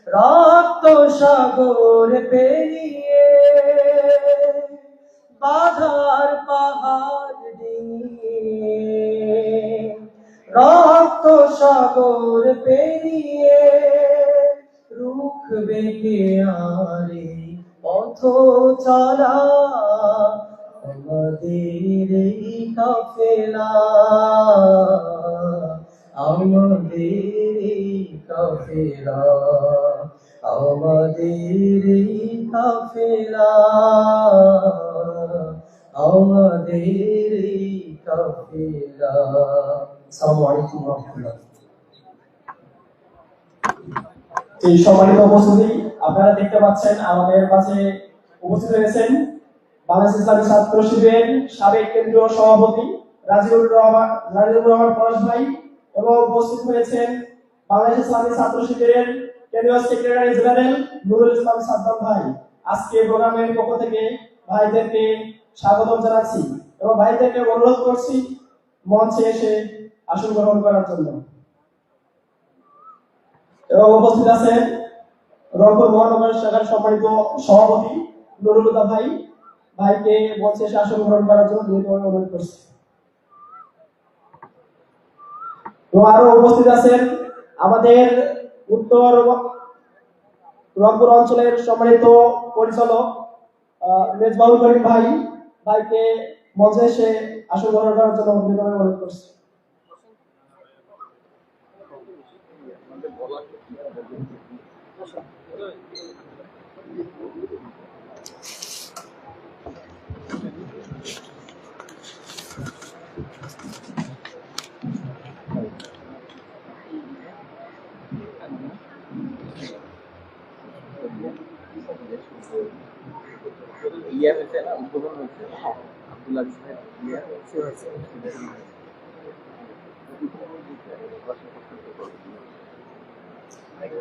রক্ত সাগর পেরিয়ে বাধার পাহাড় ডিঙিয়ে, রক্ত সাগর পেরিয়ে রুখ বেঁকে আরে পথ চলা আমাদের এই কাফেলা, আমাদের এই কাফেলা, আমাদের এই কাফেলা, আমাদের এই কাফেলা। আসসালামু আলাইকুম ওয়া রাহমাতুল্লাহ। এই সম্মানিত উপস্থিতি, আপনারা দেখতে পাচ্ছেন আমাদের মাঝে উপস্থিত হয়েছেন বাংলাদেশ ইসলামী ছাত্র শিবিরের সাবেক কেন্দ্রীয় সভাপতি রাজিউর রহমান পলাশ ভাই, এবং উপস্থিত হয়েছেন বাংলাদেশ ইসলামী ছাত্র শিবিরের কেন্দ্রীয় সেক্রেটারি জেনারেল নুরুল ইসলাম সাদ্দাম ভাই। আজকে প্রোগ্রামের পক্ষ থেকে ভাইদেরকে স্বাগত জানাচ্ছি এবং ভাইদেরকে অনুরোধ করছি মঞ্চে এসে আসন গ্রহণ করার জন্য। এবং উপস্থিত আছেন রংপুর মহানগর শাখার সম্মানিত সভাপতি নুরুল হুদা ভাই, ভাইকে মঞ্চে এসে আসন গ্রহণ করার জন্য বিনীতভাবে অনুরোধ করছি। এবং আরো উপস্থিত আছেন আমাদের উত্তর রংপুর অঞ্চলের সম্মানিত পরিচালক মেজবাউল করিম ভাই, ভাইকে মঞ্চে এসে আসন গ্রহণ করার জন্য বিনীতভাবে অনুরোধ করছি।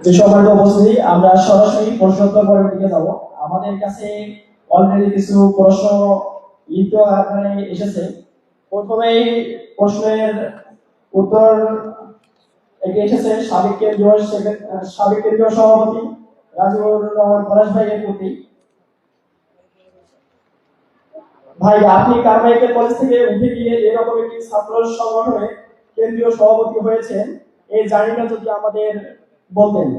যে সম্মানিত উপস্থিতি, আমরা সরাসরি প্রশ্নোত্তর পর্বের দিকে যাব। আমাদের কাছে অলরেডি কিছু প্রশ্ন লিখিত আকারে এসেছে। প্রথমেই প্রশ্নের উত্তর এসেছে সাবেক কেন্দ্রীয় সভাপতি রাজিউর রহমান পলাশ ভাইয়ের প্রতি। ভাই, আপনি কারমাইকেল কলেজ থেকে উঠে গিয়ে এরকম একটি ছাত্র সংগঠনে কেন্দ্রীয় সভাপতি হয়েছেন, এই জার্নিটা যদি আমাদের বলতেন।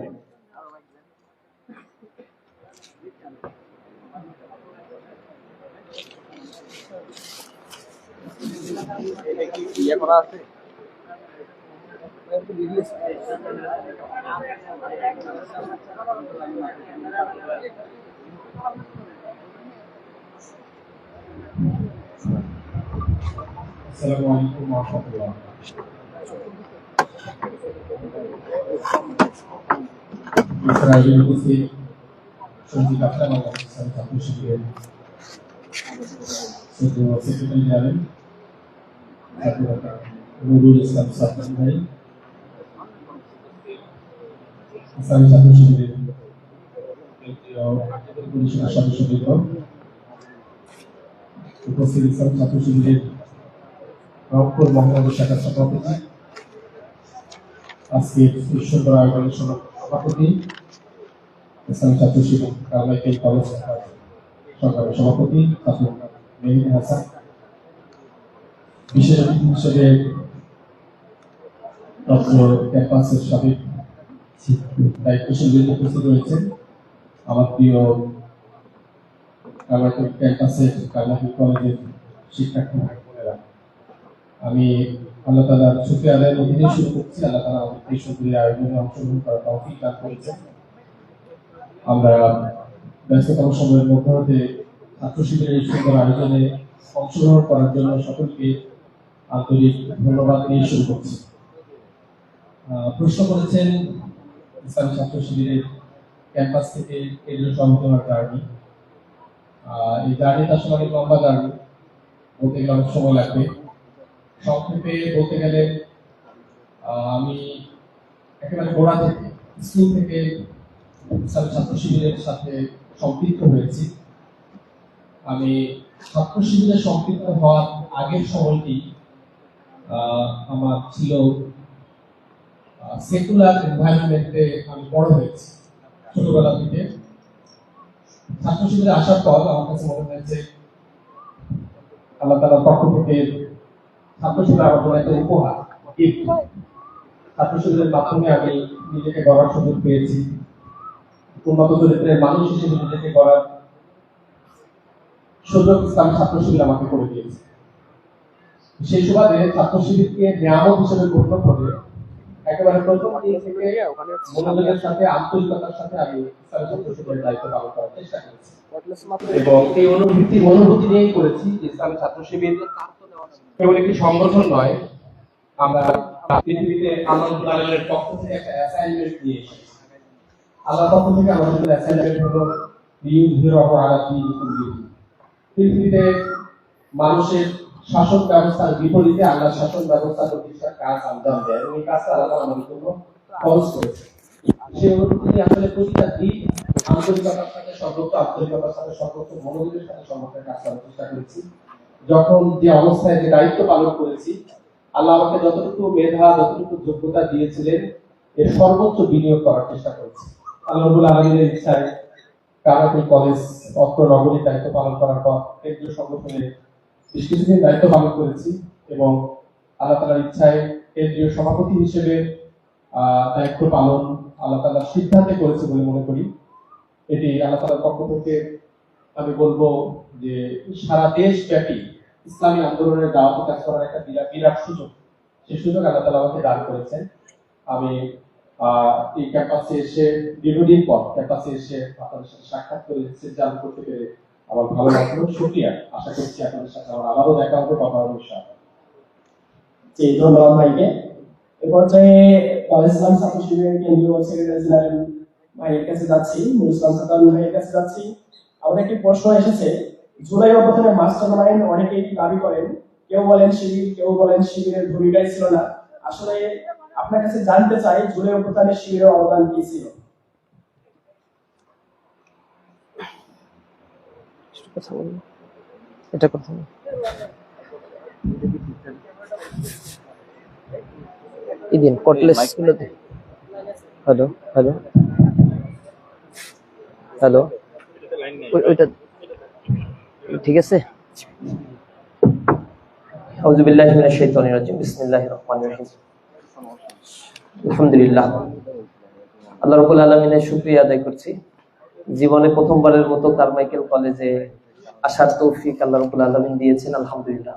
আসসালামু আলাইকুম ওয়া রাহমাতুল্লাহ। ইসরায়েল উপস্থিত সঞ্জিত আক্তার ছাত্র শিবিরের সেক্রেটারি জেনারেল নুরুল ইসলাম সাদ্দাম ভাই, ইসলামী ছাত্র শিবিরের পরিষদের সদস্যবৃন্দ, উপস্থিত ইসলামী ছাত্র শিবিরের রংপুর মহানগর শাখার সভাপতি, আজকে সুন্দর আয়োজনের সভাপতি, ইসলামী ছাত্র শিবির কারমাইকেল কলেজ সরকারের সভাপতি মেহেদী হাসান, বিশেষ অতিথি হিসেবে ক্যাম্পাসের সাবেক দায়িত্বশীল উপস্থিত রয়েছেন আমার প্রিয় কারমাইকেল ক্যাম্পাসের কারমাইকেল কলেজের শিক্ষার্থী ভাই বোনেরা। আমি আল্লাহ তাআলার শুকরিয়া আদায়ের মধ্যে দিয়ে শুরু করছি। আল্লাহ তাআলা আমাদের এই সুন্দর আয়োজনে অংশগ্রহণ করার তৌফিক দান করেছেন। আমরা ব্যস্ততম সময়ের মধ্যে হতে ছাত্র শিবিরের এই সুন্দর আয়োজনে অংশগ্রহণ করার জন্য সকলকে আন্তরিক ধন্যবাদ দিয়ে শুরু করছি। প্রশ্ন করেছেন ইসলামী ছাত্র শিবিরের ক্যাম্পাস থেকে কেন্দ্রীয় সভাপতি হওয়ার জার্নি। এই জার্নিটা আসলে অনেক লম্বা জার্নি, বলতে গেলে অনেক সময় লাগবে। সংক্ষেপে বলতে গেলে আমি একেবারে গোড়া থেকে স্কুল থেকে ইসলামী ছাত্র শিবিরের সাথে সম্পৃক্ত হয়েছি। আমি ছাত্র শিবিরে সম্পৃক্ত হওয়ার আগের সময়টি আমার ছিল সেকুলার এনভায়রনমেন্টে আমি বড় হয়েছি ছোটবেলা থেকে। ছাত্র শিবিরে আসার পর আমার কাছে মনে হয়েছে আল্লাহ তাআলার পক্ষ থেকে ছাত্র শিবির আমার জন্য একটা উপহার, gift। ছাত্র শিবিরের মাধ্যমে আমি নিজেকে গড়ার সুযোগ পেয়েছি, উন্নত চরিত্রের মানুষ হিসেবে নিজেকে গড়ার সুযোগ ইসলাম ছাত্র শিবির আমাকে করে দিয়েছে। সেই সুবাদে ছাত্র শিবিরকে নিয়ামক হিসেবে গ্রহণ করে একেবারে প্রথম দিন থেকে মনোযোগের সাথে আন্তরিকতার সাথে আমি ইসলামী ছাত্র শিবিরের দায়িত্ব পালন করার চেষ্টা করেছি এবং এই অনুভূতি নিয়েই করেছি যে ইসলামী ছাত্র শিবির কেবল একটি সংগঠন নয়, আমরা পৃথিবীতে আল্লাহ রাব্বুল আলামিনের পক্ষ থেকে একটা অ্যাসাইনমেন্ট দিয়ে এসেছি। আল্লাহর পক্ষ থেকে আমাদের অ্যাসাইনমেন্ট হলো লিইউযহিরাহু আলা দীনি কুল্লিহি। পৃথিবীতে মানুষের শাসন ব্যবস্থার বিপরীতে আল্লাহর শাসন ব্যবস্থা প্রতিষ্ঠার কাজ আঞ্জাম দেয় এবং এই কাজটা আল্লাহ আমাদের জন্য খরচ করেছে। সেই অনুভূতি আসলে প্রতিটা দিন আন্তরিকতার সাথে সর্বোচ্চ আন্তরিকতার সাথে সর্বোচ্চ মনোযোগের সাথে সমর্থনের কাজ করার চেষ্টা করেছি। যখন যে অবস্থায় যে দায়িত্ব পালন করেছি, আল্লাহ আমাকে যতটুকু মেধা যতটুকু যোগ্যতা দিয়েছিলেন এর সর্বোচ্চ বিনিয়োগ করার চেষ্টা করেছি। আল্লাহ রাব্বুল আলামিনের ইচ্ছায় কারাতে কলেজ অত্র নগরীর দায়িত্ব পালন করার পর কেন্দ্রীয় সংগঠনে বেশ কিছুদিন দায়িত্ব পালন করেছি এবং আল্লাহ তাআলার ইচ্ছায় কেন্দ্রীয় সভাপতি হিসেবে দায়িত্ব পালন আল্লাহ তাআলার সিদ্ধান্তে করেছি বলে মনে করি। এটি আল্লাহ তাআলার পক্ষ থেকে আমি বলবো যে সারা দেশব্যাপী ইসলামী আন্দোলনের দাওয়াত কাজ করার একটা বিরাট সুযোগ, সেই সুযোগ আল্লাহ তাআলা আমাকে দান করেছেন। আমি এই ক্যাম্পাসে এসে দীর্ঘদিন পর ক্যাম্পাসে এসে আপনাদের সাথে সাক্ষাৎ করে জান করতে পেরে আমার ভালো লাগলো। শুকরিয়া। আশা করছি আপনাদের সাথে আমার আবারও দেখা হবে, কথা হবে ইনশাআল্লাহ। জি, ধন্যবাদ ভাইকে। এ পর্যায়ে বাংলাদেশ ইসলামী ছাত্র শিবিরের কেন্দ্রীয় সেক্রেটারি জেনারেল ভাইয়ের কাছে যাচ্ছি, নুরুল ইসলাম সাতান ভাইয়ের কাছে যাচ্ছি। আমাদের একটি প্রশ্ন এসেছে, জুলাই অভ্যুত্থানের মাস্টারমাইন্ড অনেকেই দাবি করেন, কেউ বলেন শিবির, কেউ বলেন শিবিরের ভূমিকাই ছিল না। আসলে আপনার কাছে জানতে চাই জুলাই অভ্যুত্থানের শিবিরের অবদান কি ছিল? এটা কথা ইদিন কটলেস গুলোতে। হ্যালো হ্যালো হ্যালো, ওইটা ঠিক আছে। আউযু বিল্লাহি মিনাশ শাইতানির রাজিম, বিসমিল্লাহির রহমানির রহিম। আলহামদুলিল্লাহ, আল্লাহ রাব্বুল আলামিনের শুকরিয়া আদায় করছি। জীবনে প্রথমবারের মতো কারমাইকেল কলেজে আসার তৌফিক আল্লাহ রাব্বুল আলামিন দিয়েছেন, আলহামদুলিল্লাহ।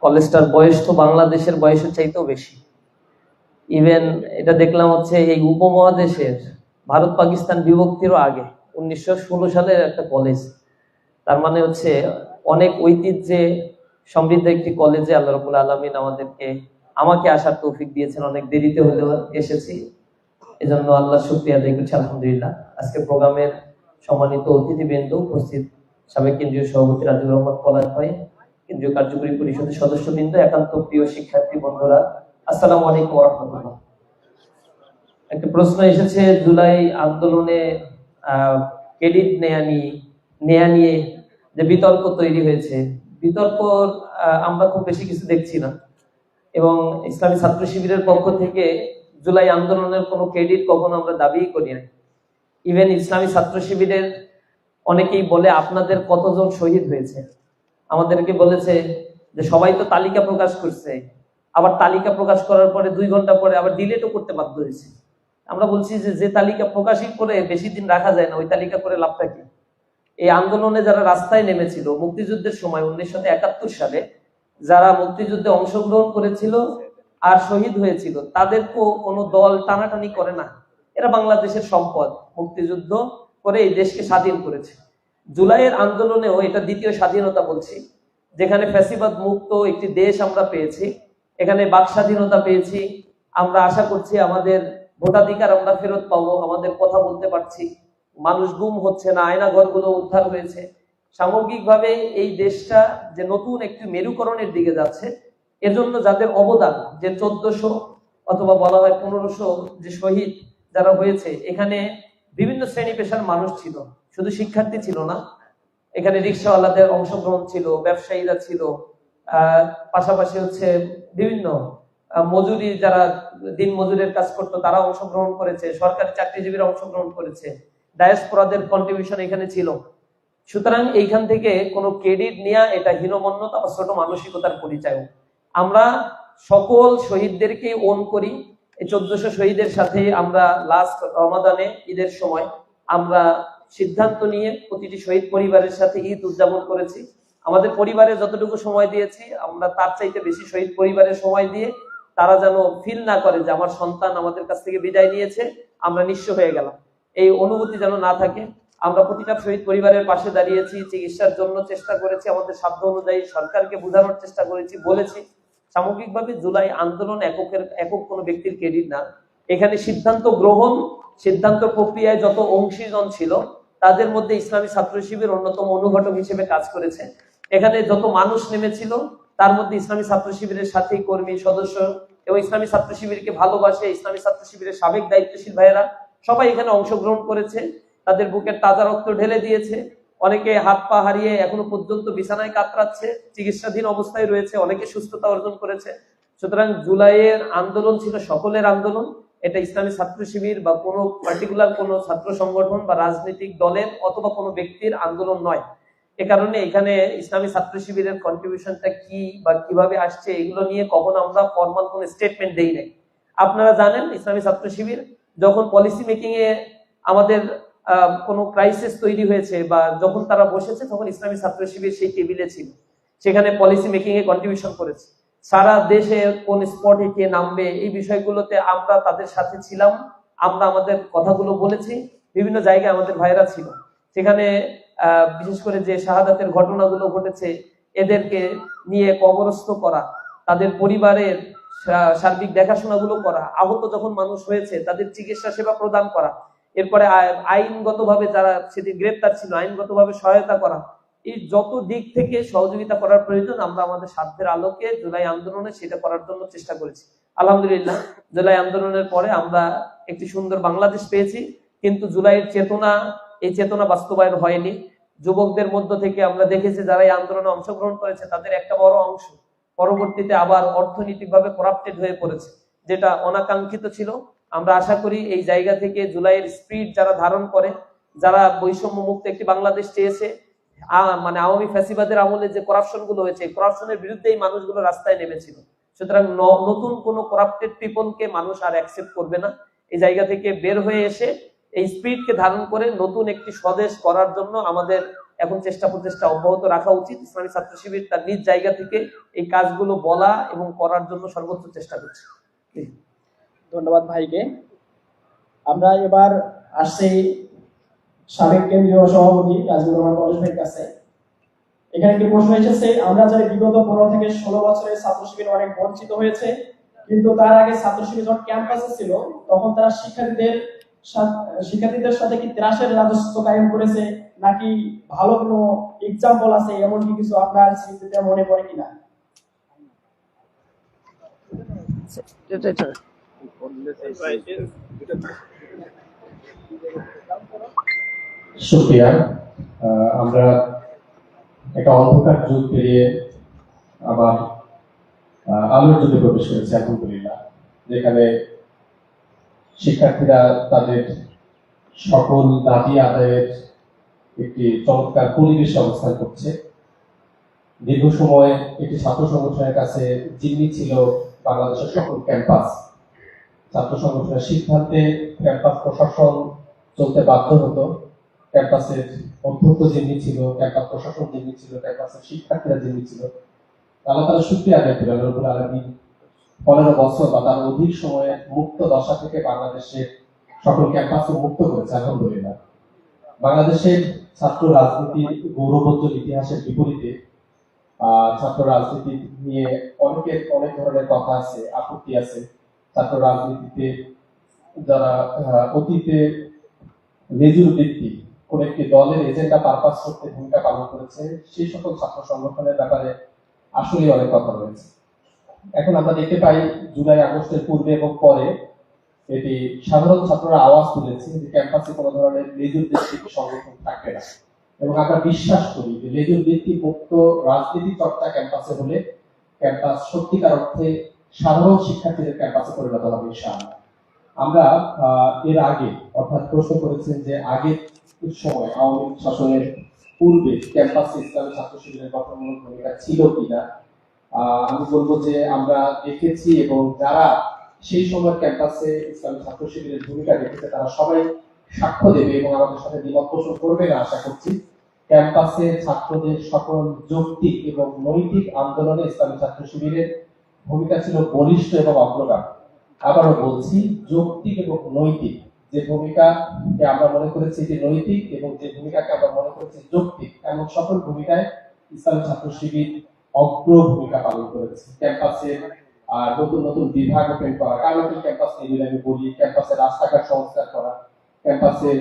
কলেজটার বয়স তো বাংলাদেশের বয়সের চাইতেও বেশি। ইভেন এটা দেখলাম হচ্ছে এই উপমহাদেশের ভারত পাকিস্তান বিভক্তিরও আগে 1916 সালের একটা কলেজ। তার মানে হচ্ছে অনেক ঐতিহ্যে সমৃদ্ধ একটি কলেজে আল্লাহ রাব্বুল আলামিন আমাকে আসার তৌফিক দিয়েছেন। অনেক দেরিতে হলেও এসেছি, এজন্য আল্লাহর শুকরিয়া আদায় করছি, আলহামদুলিল্লাহ। আজকে প্রোগ্রামের সম্মানিত অতিথিবৃন্দ, উপস্থিত সাবেক কেন্দ্রীয় সভাপতি রাজুর রহমান পলাশ ভাই, কেন্দ্রীয় কার্যকরী পরিষদের সদস্যবৃন্দ, একান্ত প্রিয় শিক্ষার্থী বন্ধুরা, আসসালামু আলাইকুম ওয়া রাহমাতুল্লাহ। একটা প্রশ্ন এসেছে জুলাই আন্দোলনে ক্রেডিট নেয়া নিয়ে যে বিতর্ক তৈরি হয়েছে। বিতর্ক আমরা খুব বেশি কিছু দেখছি না এবং ইসলামী ছাত্র শিবিরের পক্ষ থেকে জুলাই আন্দোলনের কোনো ক্রেডিট কখনো আমরা দাবি করি না। ইভেন ইসলামী ছাত্র শিবিরের অনেকেই বলে আপনাদের কতজন শহীদ হয়েছে, আমাদেরকে বলেছে যে সবাই তো তালিকা প্রকাশ করছে, আবার তালিকা প্রকাশ করার পরে 2 ঘন্টা পরে আবার ডিলিটও করতে বাধ্য হয়েছে। আমরা বলছি যে তালিকা প্রকাশই করে বেশি দিন রাখা যায় না, ওই তালিকা করে লাভটা কি? এই আন্দোলনে যারা রাস্তায় নেমেছিল মুক্তিযুদ্ধের সময় 1971 সালে, যারা মুক্তিযুদ্ধে অংশগ্রহণ করেছিল আর শহীদ হয়েছিল, তাদেরকেও কোনো দল টানাটানি করে না। এরা বাংলাদেশের সম্পদ, মুক্তিযুদ্ধ করে এই দেশকে স্বাধীন করেছে। জুলাইয়ের আন্দোলনেও এটা দ্বিতীয় স্বাধীনতা বলছি, যেখানে ফ্যাসিবাদ মুক্ত একটি দেশ আমরা পেয়েছি, এখানে বাক স্বাধীনতা পেয়েছি। আমরা আশা করছি আমাদের ভোটাধিকার আমরা ফেরত পাবো, আমাদের কথা বলতে পারছি, মানুষ গুম হচ্ছে না, আয়না ঘরগুলো উদ্ধার হয়েছে। সামগ্রিকভাবে এই দেশটা যে নতুন একটি মেরুকরণের দিকে যাচ্ছে, এজন্য যাদের অবদান, যে 1400 অথবা বলা হয় 1500 যে শহীদ যারা হয়েছে, এখানে বিভিন্ন শ্রেণী পেশার মানুষ ছিল, শুধু শিক্ষার্থী ছিল না, এখানে রিক্সাওয়ালাদের অংশগ্রহণ ছিল, ব্যবসায়ীরা ছিল, পাশাপাশি হচ্ছে বিভিন্ন মজুরি যারা দিন মজুরের কাজ করতো তারা অংশগ্রহণ করেছে, সরকারি চাকরিজীবীরা অংশগ্রহণ করেছে, ডায়াসপোরাদের কন্ট্রিবিউশন এখানে ছিল। সুতরাং এইখান থেকে কোনো ক্রেডিট নেওয়া এটা হীনমন্যতা বা ছোট মানসিকতার পরিচয়। আমরা সকল শহীদদেরকে ওন করি। এই 1400 শহীদের সাথে আমরা লাস্ট রমাদানে ঈদের সময় আমরা সিদ্ধান্ত নিয়ে প্রতিটি শহীদ পরিবারের সাথে ঈদ উদযাপন করেছি। আমাদের পরিবারে যতটুকু সময় দিয়েছি আমরা তার চাইতে বেশি শহীদ পরিবারের সময় দিয়ে তারা যেন ফিল না করে যে আমার সন্তান আমাদের কাছ থেকে বিদায় নিয়েছে, আমরা নিঃস্ব হয়ে গেলাম, এই অনুভূতি যেন না থাকে। আমরা প্রতিটা শহীদ পরিবারের পাশে দাঁড়িয়েছি, চিকিৎসার জন্য চেষ্টা করেছি, আমাদের সাধ্য অনুযায়ী সরকারকে বোঝানোর চেষ্টা করেছি, বলেছি। সামগ্রিকভাবে জুলাই আন্দোলন একক কোনো ব্যক্তির ক্রেডিট না। এখানে সিদ্ধান্ত গ্রহণ, সিদ্ধান্ত প্রক্রিয়ায় যত অংশীজন ছিল তাদের মধ্যে ইসলামী ছাত্র শিবির অন্যতম অনুঘটক হিসেবে কাজ করেছে। এখানে যত মানুষ নেমেছিল তার মধ্যে ইসলামী ছাত্র শিবিরের সাথী, কর্মী, সদস্য এবং ইসলামী ছাত্র শিবিরকে ভালোবাসে ইসলামী ছাত্র শিবিরের সাবেক দায়িত্বশীল ভাইয়েরা সবাই এখানে অংশগ্রহণ করেছে, তাদের বুকের তাজা রক্ত ঢেলে দিয়েছে। অনেকে হাত পা হারিয়ে এখনো পর্যন্ত বিছানায় কাতরাচ্ছে, চিকিৎসাধীন অবস্থায় রয়েছে, অনেকে সুস্থতা অর্জন করেছে। সুতরাং জুলাইয়ের আন্দোলন ছিল সকলের আন্দোলন। এটা ইসলামী ছাত্র শিবির বা কোনো পার্টিকুলার কোনো ছাত্র সংগঠন বা রাজনৈতিক দলের অথবা কোনো ব্যক্তির আন্দোলন নয়। এ কারণে এখানে ইসলামী ছাত্র শিবিরের কন্ট্রিবিউশনটা কি বা কিভাবে আসছে এগুলো নিয়ে কখনো আমরা ফরমাল কোনো স্টেটমেন্ট দেই নাই। আপনারা জানেন ইসলামী ছাত্র শিবির যখন পলিসি মেকিং এ আমাদের কোনো ক্রাইসিস তৈরি হয়েছে বা যখন তারা বসেছে তখন ইসলামী ছাত্র শিবির সেই টেবিলে ছিল, সেখানে পলিসি মেকিং এ কন্ট্রিবিউশন করেছে। সারা দেশে কোন স্পটে কে নামবে এই বিষয়গুলোতে আমরা তাদের সাথে ছিলাম, আমরা আমাদের কথাগুলো বলেছি। বিভিন্ন জায়গায় আমাদের ভাইরা ছিল, সেখানে বিশেষ করে যে শাহাদাতের ঘটনাগুলো ঘটেছে এদেরকে নিয়ে কবরস্থ করা, তাদের পরিবারের সার্বিক দেখাশোনাগুলো করা, আহত যখন মানুষ হয়েছে তাদের চিকিৎসা সেবা প্রদান করা, এরপরে আইনগতভাবে যারা সেদিন গ্রেপ্তার ছিল আইনগতভাবে সহায়তা করা, এই যত দিক থেকে সহযোগিতা করার প্রয়োজন আমরা আমাদের সাধ্যের আলোকে জুলাই আন্দোলনে সেটা করার জন্য চেষ্টা করেছি। আলহামদুলিল্লাহ জুলাই আন্দোলনের পরে আমরা একটি সুন্দর বাংলাদেশ পেয়েছি, কিন্তু জুলাইয়ের চেতনা, এই চেতনা বাস্তবায়ন হয়নি। যুবকদের মধ্য থেকে আমরা দেখেছি যারা এই আন্দোলনে অংশগ্রহণ করেছে তাদের একটা বড় অংশ পরবর্তীতে আবার অর্থনৈতিকভাবে করাপ্টেড হয়ে পড়েছে, যেটা অনাকাঙ্ক্ষিত ছিল। আমরা আশা করি এই জায়গা থেকে জুলাইয়ের স্পিরিট যারা ধারণ করে, যারা বৈষম্য মুক্ত একটি বাংলাদেশ চেয়েছে, মানে আওয়ামী ফ্যাসিবাদের আমলে যে করাপশন গুলো হয়েছে করাপশনের বিরুদ্ধে এই মানুষগুলো রাস্তায় নেমেছিল। সুতরাং নতুন কোন করাপ্টেড পিপলকে মানুষ আর অ্যাকসেপ্ট করবে না। এই জায়গা থেকে বের হয়ে এসে এই স্পিরিটকে ধারণ করে নতুন একটি স্বদেশ করার জন্য আমাদের এখন চেষ্টা প্রচেষ্টা অব্যাহত রাখা উচিত। ইসলামী ছাত্র শিবির তার নিজ জায়গা থেকে এই কাজগুলো বলা এবং করার জন্য সর্বোচ্চ চেষ্টা করছে। ধন্যবাদ ভাইকে। আমরা এবার আসছি সাবেক কেন্দ্রীয় সভাপতি রাজিউর রহমান পরেশ ভাইয়ের কাছে। এখানে একটি প্রশ্ন এসেছে, আমরা জানি বিগত 15 থেকে 16 বছরের ছাত্র শিবির অনেক বঞ্চিত হয়েছে, কিন্তু তার আগে ছাত্র শিবির যখন ক্যাম্পাসে ছিল তখন তারা শিক্ষার্থীদের সাথে কি ত্রাসের রাজস্ব কায়েম করেছে, নাকি ভালো কোনো এক্সাম্পল আছে এমন কি কিছু আপনার স্মৃতিতে মনে পড়ে কিনা? শুকরিয়া। আমরা একটা অন্ধকার যুগ পেরিয়ে আবার আলোর যুগে প্রবেশ করেছি আলহামদুলিল্লাহ, যেখানে শিক্ষার্থীরা তাদের সকল দাবি আদায়ের একটি চমৎকার পরিবেশ অবস্থান করছে। দীর্ঘ সময় একটি ছাত্র সংগঠনের কাছে জিম্মি ছিল বাংলাদেশের সকল ক্যাম্পাস। ছাত্র সংগঠনের সিদ্ধান্তে ক্যাম্পাস প্রশাসন চলতে বাধ্য হতো, ক্যাম্পাসের অধ্যক্ষ জিম্মি ছিল, ক্যাম্পাস প্রশাসন জিম্মি ছিল, ক্যাম্পাসের শিক্ষার্থীরা জিম্মি ছিল। আল্লাহ তাআলা শুকরিয়া আদায় করি, আল্লাহ রাব্বুল আলামিন 15 বছর বা তার অধিক সময়ে মুক্ত দশা থেকে বাংলাদেশের সকল ক্যাম্পাসকে মুক্ত করেছে আলহামদুলিল্লাহ। বাংলাদেশের ছাত্র রাজনীতির গৌরবোজ্জ্বল ইতিহাসের বিপরীতে ছাত্র রাজনীতি নিয়ে অনেক ধরনের কথা আছে, আপত্তি আছে। ছাত্র রাজনীতিতে যারা অতীতে লেজুর ভিত্তিক কোন একটি দলের এজেন্ডা পারপাস করতে ভূমিকা পালন করেছে, সেই সকল ছাত্র সংগঠনের ব্যাপারে আসলে অনেক কথা রয়েছে। এখন আমরা দেখতে পাই জুলাই আগস্টের পূর্বে এবং পরে এটি সাধারণ ছাত্ররা আওয়াজ তুলেছে যে ক্যাম্পাসে কোনো ধরনের লেজুর ভিত্তিক সংগঠন থাকবে না, এবং আমরা বিশ্বাস করি যে লেজুর ভিত্তিক মুক্ত রাজনীতি চর্চা ক্যাম্পাসে হলে ক্যাম্পাস সত্যিকার অর্থে সাধারণ শিক্ষার্থীদের ক্যাম্পাসে পরিণত হবে ইনশাআল্লাহ। আমরা এর আগে অর্থাৎ প্রশ্ন করেছেন যে আগের সময় আওয়ামী লীগ শাসনের পূর্বে ক্যাম্পাসে ইসলামী ছাত্র শিবিরের গঠনমূলক ভূমিকা ছিল কিনা। আমি বলবো যে আমরা দেখেছি এবং যারা সেই সময় ক্যাম্পাসে ইসলামী ছাত্র শিবিরের ভূমিকা দেখেছে তারা সবাই সাক্ষ্য দেবে এবং আমাদের সাথে দ্বিমত পোষণ করবে না আশা করছি। ক্যাম্পাসে ছাত্রদের সকল যৌক্তিক এবং নৈতিক আন্দোলনে ইসলামী ছাত্র শিবিরের ভূমিকা ছিল বলিষ্ঠ এবং অগ্রগামী। আবারও বলছি, যৌক্তিক এবং নৈতিক। যে ভূমিকাকে আমরা মনে করেছি যে নৈতিক এবং যে ভূমিকাকে আমরা মনে করেছি যৌক্তিক, এমন সকল ভূমিকায় ইসলামী ছাত্র শিবির অগ্র ভূমিকা পালন করেছে। ক্যাম্পাসে নতুন নতুন বিভাগ ওপেন করা, কার্যকরী ক্যাম্পাস নিয়ে আমি বলি, ক্যাম্পাসে রাস্তাঘাট সংস্কার করা, ক্যাম্পাসে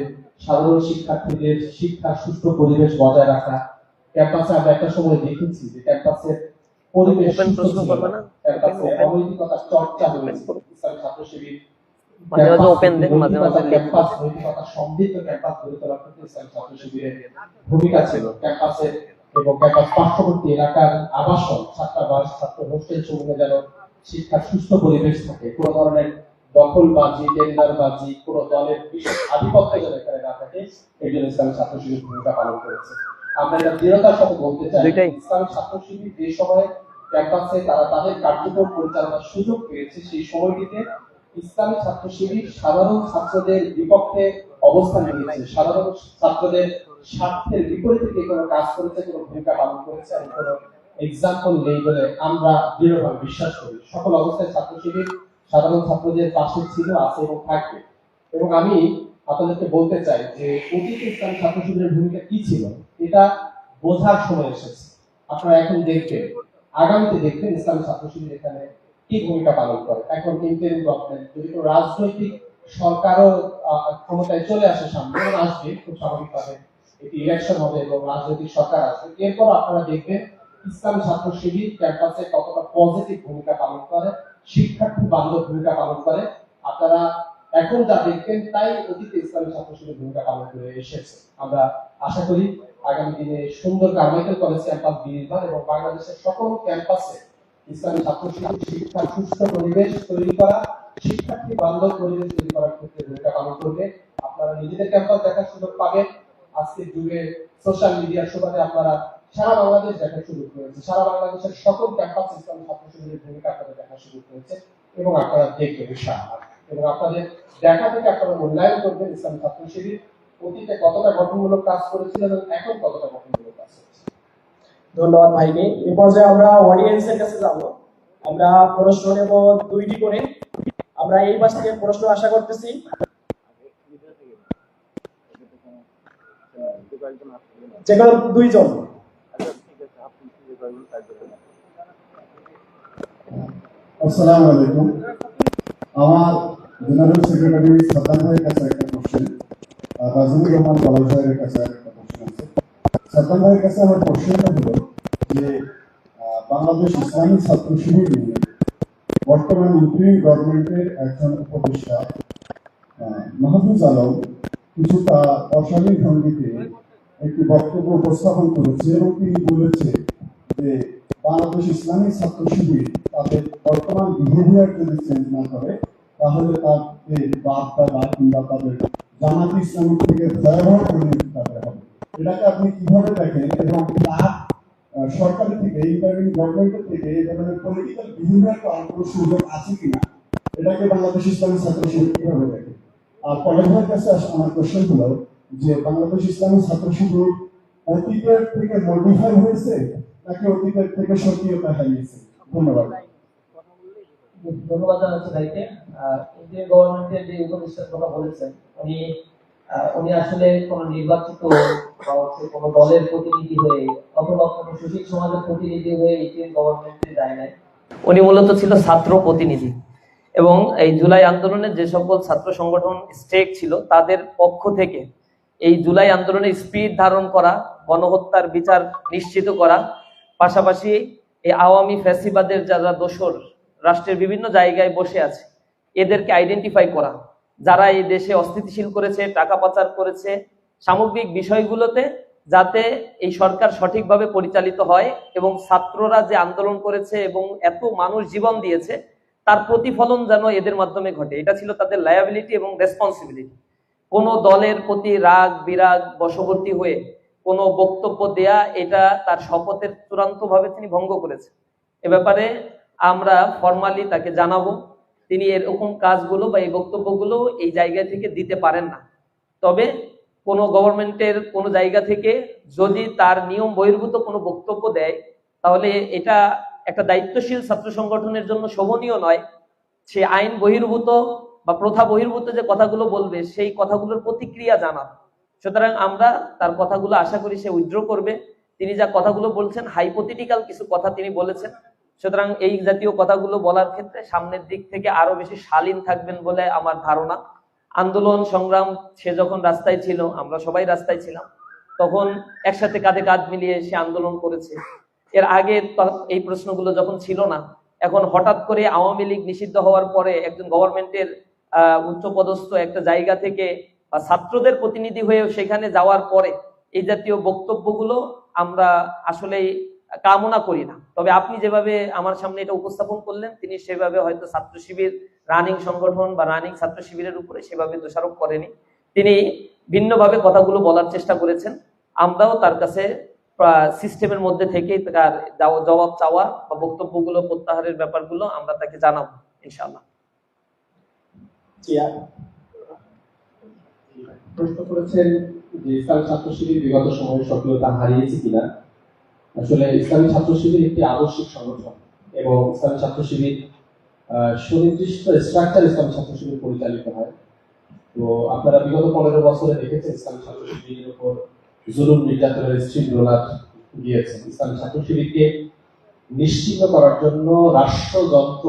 সাধারণ শিক্ষার্থীদের শিক্ষার সুষ্ঠু পরিবেশ বজায় রাখা। ক্যাম্পাসে আমরা একটা সময় দেখেছি যে ক্যাম্পাসের পরিবেশ সুস্থ ছিল না, ক্যাম্পাসে অনৈতিকতার চর্চা হয়েছে। ইসলামী ছাত্র শিবির মাঝে মাঝে ওপেন দেন, মাঝে মাঝে ক্যাম্পাস নৈতিকতা সমৃদ্ধ ক্যাম্পাস গড়ে তোলার ক্ষেত্রে ইসলামী ছাত্র শিবিরের ভূমিকা ছিল। ক্যাম্পাসের এবং ক্যাম্পাস পার্শ্ববর্তী এলাকার আবাসন, ছাত্রাবাস, ছাত্র হোস্টেল সমূহে যেন শিক্ষার সুস্থ পরিবেশ থাকে, কোনো ধরনের দখলবাজি, টেন্ডারবাজি, কোনো দলের বিশেষ আধিপত্য যেন এখানে না থাকে, এই জন্য ইসলামী ছাত্র শিবির ভূমিকা পালন করেছে। আমরা এটা দৃঢ়তার সাথে বলতে চাই, ইসলামী ছাত্র শিবির যে সময় ক্যাম্পাসে তারা তাদের কার্যক্রম পরিচালনার সুযোগ পেয়েছে, সেই সময়টিতে ইসলামী ছাত্র শিবির সাধারণ ছাত্রদের বিপক্ষে অবস্থান নিয়েছে, সাধারণ ছাত্রদের স্বার্থের বিপরীতে কে কোনো কাজ করেছে, কোনো ভূমিকা পালন করেছে, আমি কোনো এক্সাম্পল নেই বলে আমরা দৃঢ়ভাবে বিশ্বাস করি। সকল অবস্থায় ছাত্র শিবির সাধারণ ছাত্রদের পাশে ছিল, আছে এবং থাকবে। এবং আমি আপনাদেরকে বলতে চাই যে অতীতে ইসলামী ছাত্র শিবিরের ভূমিকা কি ছিল এটা বোঝার সময় এসেছে। আপনারা এখন দেখবেন, আগামীতে দেখবেন ইসলামী ছাত্র শিবির এখানে কি ভূমিকা পালন করে। এখন ইন্টারিম গভর্নমেন্ট, যদি কোনো রাজনৈতিক সরকারও ক্ষমতায় চলে আসে, সামনে আসবে খুব স্বাভাবিকভাবে, একটি ইলেকশন হবে এবং রাজনৈতিক সরকার আসবে, এরপর আপনারা দেখবেন ইসলামী ছাত্র শিবির ক্যাম্পাসে কতটা পজিটিভ ভূমিকা পালন করে, শিক্ষার্থী বান্ধব ভূমিকা পালন করে। আপনারা এখন যা দেখবেন তাই অতীতে ইসলামী ছাত্র শিবির ভূমিকা পালন করে এসেছে। আমরা আশা করি আগামী দিনে সুন্দর কারমাইকেল কলেজ ক্যাম্পাস নির্মাণ এবং বাংলাদেশের সকল ক্যাম্পাসে ইসলামী ছাত্র শিবির শিক্ষার সুস্থ পরিবেশ তৈরি করা, শিক্ষার্থী বান্ধব পরিবেশ তৈরি করার ক্ষেত্রে ভূমিকা পালন করবে। আপনারা নিজেদের ক্যাম্পাস দেখার সুযোগ পাবেন। আজকের যুগে সোশ্যাল মিডিয়ার সুবাদে আপনারা সারা বাংলাদেশ দেখার সুযোগ রয়েছে, সারা বাংলাদেশের সকল ক্যাম্পাস ইসলামী ছাত্র শিবিরের ভূমিকা আপনাদের দেখার সুযোগ রয়েছে এবং আপনারা দেখবেন ইনশাআল্লাহ। এবং আপনাদের দেখা থেকে আপনারা মূল্যায়ন করবেন ইসলামী ছাত্র শিবির অতীতে কতটা গঠনমূলক কাজ করেছিল এবং এখন কতটা গঠনমূলক কাজ করছে। ধন্যবাদ ভাইকে। এই পর্যায়ে আমরা অডিয়েন্সের কাছে যাব। আমরা প্রশ্ন নেব দুইটি করে। আমরা এই পাশ থেকে প্রশ্ন আশা করতেছি। যে কোনো দুইজন। আসসালামু আলাইকুম। আমার জেনারেল সেক্রেটারি সাদ্দাম ভাইয়ের কাছে একটা কোশ্চেন, রাজনীর রহমান কলেজ ভাইয়ের কাছে একটা কোশ্চেন আছে। সাদ্দাম ভাইয়ের কাছে আমার কোশ্চেনটা হলো যে বাংলাদেশ ইসলামী ছাত্র শিবির নিয়ে বর্তমান ইন্টারিম গভর্নমেন্টের একজন উপদেষ্টা মাহফুজ আলম কিছুটা অশালীন ভঙ্গিতে একটি বক্তব্য উপস্থাপন করেছে এবং তিনি বলেছে যে বাংলাদেশ ইসলামী ছাত্র শিবির তাদের বর্তমান বিহেভিয়ার যদি চেঞ্জ না করে তাহলে তাদের বাপ দাদা কিংবা তাদের জামাত ইসলামী থেকে ভয়াবহ পরিণতি তাদের হবে। এটাকে আপনি কিভাবে দেখেন এবং তার সরকারি থেকে ইন্টারিম গভর্নমেন্টের থেকে এই ধরনের পলিটিক্যাল বিহেভিয়ার করার কোনো সুযোগ আছে কিনা, এটাকে বাংলাদেশ ইসলামী ছাত্র শিবির কিভাবে দেখে? আর কলেজ ভাইয়ের কাছে আমার কোশ্চেন হলো যে বাংলাদেশ ইসলামী ছাত্র শিবির অতীতের থেকে মডিফাই হয়েছে নাকি অতীতের থেকে সক্রিয়তা হারিয়েছে? ধন্যবাদ। ধন্যবাদ জানাচ্ছি ভাইকে। ইন্ডিয়ান গভর্নমেন্টের যে উপদেষ্টার কথা বলেছেন, উনি আসলে কোন নির্বাচিত বা কোন দলের প্রতিনিধি হয়ে অথবা কোন সুশীল সমাজের প্রতিনিধি হয়ে ইন্ডিয়ান গভর্নমেন্টে যায় নাই। উনি মূলত ছিল ছাত্র প্রতিনিধি এবং এই জুলাই আন্দোলনে যে সকল ছাত্র সংগঠন স্টেক ছিল তাদের পক্ষ থেকে এই জুলাই আন্দোলনে স্পিরিট ধারণ করা, গণহত্যার বিচার নিশ্চিত করা, পাশাপাশি এই আওয়ামী ফ্যাসিবাদের যারা দোসর রাষ্ট্রের বিভিন্ন জায়গায় বসে আছে এদেরকে আইডেন্টিফাই করা, যারা এই দেশে অস্থিতিশীল করেছে, টাকা পাচার করেছে, সামগ্রিক বিষয়গুলোতে যাতে এই সরকার সঠিকভাবে পরিচালিত হয় এবং ছাত্ররা যে আন্দোলন করেছে এবং এত মানুষ জীবন দিয়েছে তার প্রতিফলন যেন এদের মাধ্যমে ঘটে, এটা ছিল তাদের লায়াবিলিটি এবং রেসপন্সিবিলিটি। কোনো দলের প্রতি রাগ বিরাগ বশবর্তী হয়ে কোনো বক্তব্য দেয়া, এটা তার শপথের চূড়ান্ত ভাবে তিনি ভঙ্গ করেছেন। এ ব্যাপারে আমরা ফরমালি তাকে জানাবো, তিনি এরকম কাজগুলো বা এই বক্তব্যগুলো এই জায়গা থেকে দিতে পারেন না। তবে কোনো গভর্নমেন্টের কোনো জায়গা থেকে যদি তার নিয়ম বহির্ভূত কোনো বক্তব্য দেয়, তাহলে এটা একটা দায়িত্বশীল ছাত্র সংগঠনের জন্য শোভনীয় নয়। সে আইন বহির্ভূত বা প্রথা বহির্ভূত যে কথাগুলো বলবে, সেই কথাগুলোর প্রতিক্রিয়া জানান। সুতরাং আমরা তার কথাগুলো আশা করি সে উইথড্র করবে। তিনি যা কথাগুলো বলছেন হাইপোথেটিক্যাল কিছু কথা তিনি বলেছেন, সুতরাং এই জাতীয় কথাগুলো বলার ক্ষেত্রে সামনের দিক থেকে আরো বেশি শালীন থাকবেন বলে আমার ধারণা। আন্দোলন সংগ্রাম সে যখন রাস্তায় ছিল, আমরা সবাই রাস্তায় ছিলাম, তখন একসাথে কাঁধে কাঁধ মিলিয়ে সে আন্দোলন করেছে। এর আগে এই প্রশ্নগুলো যখন ছিল না, এখন হঠাৎ করে আওয়ামী লীগ নিষিদ্ধ হওয়ার পরে একজন গভর্নমেন্টের উচ্চপদস্থ একটা জায়গা থেকে বা ছাত্রদের প্রতিনিধি হয়ে সেখানে যাওয়ার পরে এই জাতীয় বক্তব্যগুলো আমরা আসলে কামনা করি না। তবে আপনি যেভাবে আমার সামনে এটা উপস্থাপন করলেন, তিনি সেভাবে হয়তো ছাত্র শিবির রানিং সংগঠন বা রানিং ছাত্র শিবিরের উপরে সেভাবে দোষারোপ করেনি, তিনি ভিন্নভাবে কথাগুলো বলার চেষ্টা করেছেন। আমরাও তার কাছে সিস্টেমের মধ্যে থেকে তার জবাব চাওয়া বা বক্তব্যগুলো প্রত্যাহারের ব্যাপারগুলো আমরা তাকে জানাবো ইনশাআল্লাহ। প্রশ্ন করেছেন যে ইসলামী ছাত্র শিবির বিগত সময়ে সক্রিয়তা হারিয়েছে কিনা। আসলে ইসলামী ছাত্র শিবির একটি আদর্শিক সংগঠন এবং ইসলামী ছাত্র শিবির সুনির্দিষ্ট স্ট্রাকচার ইসলামী ছাত্র শিবির পরিচালিত হয়। তো আপনারা বিগত 15 বছরে দেখেছেন ইসলামী ছাত্র শিবিরের উপর জুলুম নির্যাতনের স্ট্রিট রোলার গিয়েছে। ইসলামী ছাত্র শিবিরকে নিশ্চিত করার জন্য রাষ্ট্রযন্ত্র,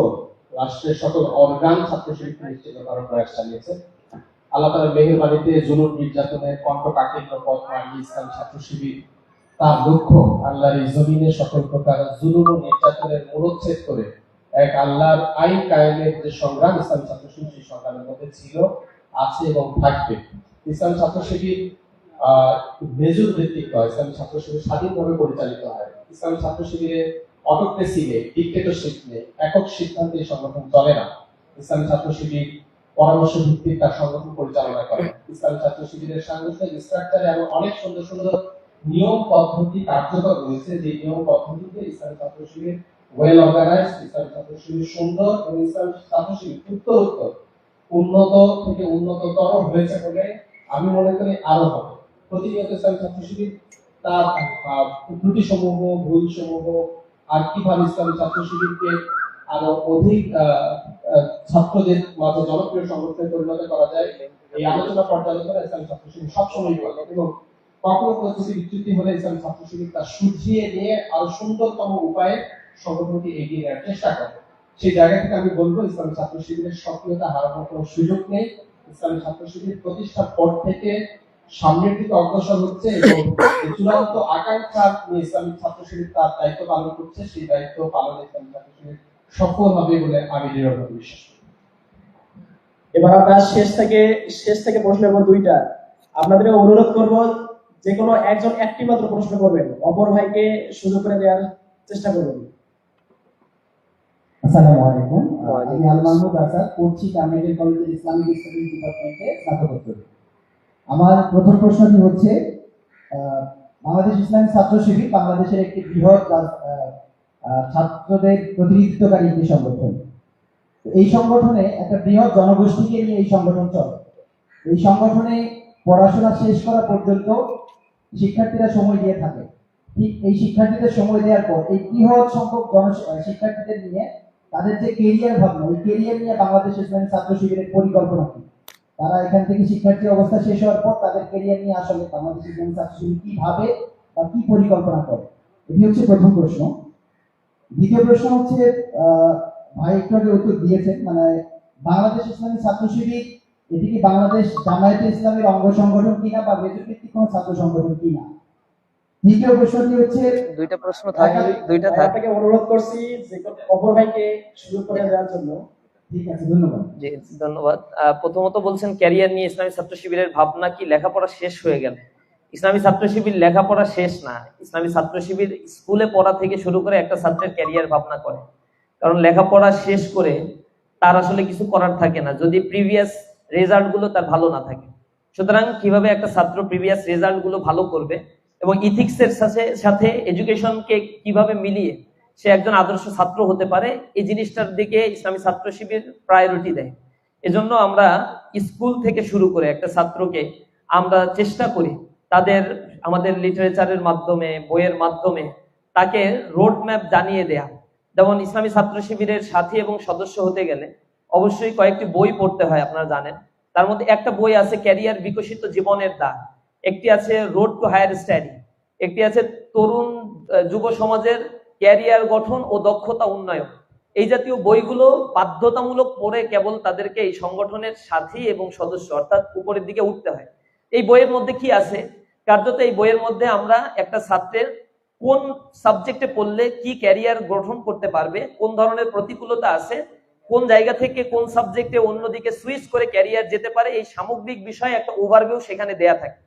রাষ্ট্রের সকল অর্গান ছাত্র শিবিরকে নিশ্চিত করার প্রয়াস চালিয়েছে। আল্লাহ তাআলার মেহেরবানিতে জুলুম নির্যাতনের কণ্ঠকাঠিন্য পথ মারিয়ে ইসলামী ছাত্র শিবির তার লক্ষ্য আল্লাহর এই জমিনে সকল প্রকার জুলুম ও নির্যাতনের মূলোচ্ছেদ করে এক আল্লাহর আইন কায়েমের যে সংগ্রাম ইসলামী ছাত্র শিবির, সেই সংগ্রামের মধ্যে ছিল, আছে এবং থাকবে। ইসলামী ছাত্র শিবির মেজর ভিত্তিক নয়, ইসলামী ছাত্র শিবির স্বাধীনভাবে পরিচালিত হয়। ইসলামী ছাত্র শিবিরে অটোক্রেসি নেই, ডিক্টেটরশিপ নেই, একক সিদ্ধান্তে এই সংগঠন চলে না। ইসলামী ছাত্র শিবির পরামর্শ ভিত্তিক তার সংগঠন পরিচালনা করে। ইসলামী ছাত্র শিবিরের সাংগঠনিক স্ট্রাকচারে এমন অনেক সুন্দর সুন্দর নিয়ম পদ্ধতি কার্যকর রয়েছে, যে নিয়ম পদ্ধতিতে ইসলামী ছাত্র শিবির ওয়েল অর্গানাইজড, ইসলামী ছাত্র শিবির সুন্দর এবং ইসলামী ছাত্র শিবির উত্তরোত্তর উন্নত থেকে উন্নততর হয়েছে বলে আমি মনে করি, আরো হবে। প্রতিনিয়ত ইসলামী ছাত্র শিবির তার ত্রুটি সমূহ, ভুল সমূহ আর কিভাবে ইসলামী ছাত্র শিবিরকে আরো অধিক ছাত্রদের মাঝে জনপ্রিয় সংগঠনে পরিণত করা যায়, এই আলোচনা পর্যালোচনা ইসলামী ছাত্র শিবির সবসময় করে। এবং কখনো কোনো ত্রুটি বিচ্যুতি হলে ইসলামী ছাত্র শিবির তা শুধিয়ে নিয়ে আরো সুন্দরতম উপায়ে সংগঠনকে এগিয়ে নেওয়ার চেষ্টা করে। সেই জায়গা থেকে আমি বলবো, ইসলামী ছাত্র শিবিরের সক্রিয়তা হারানোর কোনো সুযোগ নেই। ইসলামী ছাত্র শিবির প্রতিষ্ঠার পর থেকে সামনের দিকে অগ্রসর হচ্ছে এবং চূড়ান্ত আকাঙ্ক্ষা নিয়ে ইসলামী ছাত্র শিবির তার দায়িত্ব পালন করছে। সেই দায়িত্ব পালনে ইসলামী ছাত্র শিবির সফল হবে বলে আমি দৃঢ়ভাবে বিশ্বাস করি। এবার আমরা শেষ থেকে প্রশ্ন করব দুইটা। আপনাদের অনুরোধ করব যে কোনো একজন একটি মাত্র প্রশ্ন করবেন, অপর ভাইকে সুযোগ করে দেওয়ার চেষ্টা করবেন। আসসালামু আলাইকুম। আমি আল মাহমুদ আসাদ, পড়ছি কামিল কলেজের ইসলামিক স্টাডিজ ডিপার্টমেন্টে স্নাতকোত্তর। আমার প্রথম প্রশ্নটি হচ্ছে, বাংলাদেশ ইসলামী ছাত্র শিবির বাংলাদেশের একটি বৃহৎ ছাত্রদের প্রতিনিধিত্বকারী একটি সংগঠন। এই সংগঠনে একটা বৃহৎ জনগোষ্ঠীকে নিয়ে এই সংগঠন চলে। এই সংগঠনে পড়াশোনা শেষ করা পর্যন্ত শিক্ষার্থীরা সময় দিয়ে থাকে। ঠিক এই শিক্ষার্থীদের সময় দেওয়ার পর এই বৃহৎ সংখ্যক শিক্ষার্থীদের নিয়ে তাদের যে কেরিয়ার ভাবনা, এই কেরিয়ার নিয়ে বাংলাদেশ ইসলামী ছাত্র শিবিরের পরিকল্পনা কি? তারা এখান থেকে শিক্ষার্থী অবস্থা শেষ হওয়ার পর তাদের কেরিয়ার নিয়ে আসলে বাংলাদেশ ইসলামী ছাত্র শিবির কি ভাবে বা কি পরিকল্পনা করে? এটি হচ্ছে প্রথম প্রশ্ন। দ্বিতীয় প্রশ্ন হচ্ছে, ভাই একটু আগে উত্তর দিয়েছেন, মানে বাংলাদেশ ইসলামী ছাত্র শিবির এটি কি বাংলাদেশ জামায়াতে ইসলামের অঙ্গ সংগঠন কিনা বা মেজর ভিত্তিক কোনো ছাত্র সংগঠন কিনা? তৃতীয় প্রশ্নটি হচ্ছে, দুইটা প্রশ্ন থাকে, দুইটা থাকে। আপনাকে অনুরোধ করছি যে অপর ভাইকে সুযোগ করে দেওয়ার জন্য। ঠিক আছে, ধন্যবাদ। জি ধন্যবাদ। প্রথমত বলছেন ক্যারিয়ার নিয়ে ইসলামী ছাত্র শিবিরের ভাবনা কি লেখাপড়া শেষ হয়ে গেল। ইসলামী ছাত্র শিবির লেখাপড়া শেষ না। ইসলামী ছাত্র শিবির স্কুলে পড়া থেকে শুরু করে একটা ছাত্রের ক্যারিয়ার ভাবনা করে। কারণ লেখাপড়া শেষ করে তার আসলে কিছু করার থাকে না যদি প্রিভিয়াস রেজাল্ট গুলো তার ভালো না থাকে। সুতরাং কিভাবে একটা ছাত্র প্রিভিয়াস রেজাল্ট গুলো ভালো করবে এবং ইথিক্স এর সাথে এডুকেশনকে কিভাবে মিলিয়ে সে একজন আদর্শ ছাত্র হতে পারে, এই জিনিসটার দিকে ইসলামী ছাত্র শিবির প্রায়োরিটি দেয়। এজন্য আমরা স্কুল থেকে শুরু করে একটা ছাত্রকে আমরা চেষ্টা করি তাদের আমাদের লিটারেচারের মাধ্যমে, বইয়ের মাধ্যমে তাকে রোড ম্যাপ জানিয়ে দেয়া। যেমন ইসলামী ছাত্র শিবিরের সাথী এবং সদস্য হতে গেলে অবশ্যই কয়েকটি বই পড়তে হয়, আপনারা জানেন। তার মধ্যে একটা বই আছে ক্যারিয়ার বিকশিত জীবনের দ্বার, একটি আছে রোড টু হায়ার স্টাডি, একটি আছে তরুণ যুব সমাজের ক্যারিয়ার গঠন ও দক্ষতা উন্নয়ন। এই জাতীয় বইগুলো বাধ্যতামূলক পড়ে কেবল তাদেরকে এই সংগঠনের সাথী এবং সদস্য অর্থাৎ উপরের দিকে উঠতে হয়। এই বইয়ের মধ্যে কি আছে? কার্যত এই বইয়ের মধ্যে আমরা একটা ছাত্রের কোন সাবজেক্টে পড়লে কি ক্যারিয়ার গঠন করতে পারবে, কোন ধরনের প্রতিকূলতা আছে, কোন জায়গা থেকে কোন সাবজেক্টে অন্যদিকে সুইচ করে ক্যারিয়ার যেতে পারে, এই সামগ্রিক বিষয়ে একটা ওভারভিউ সেখানে দেয়া থাকে।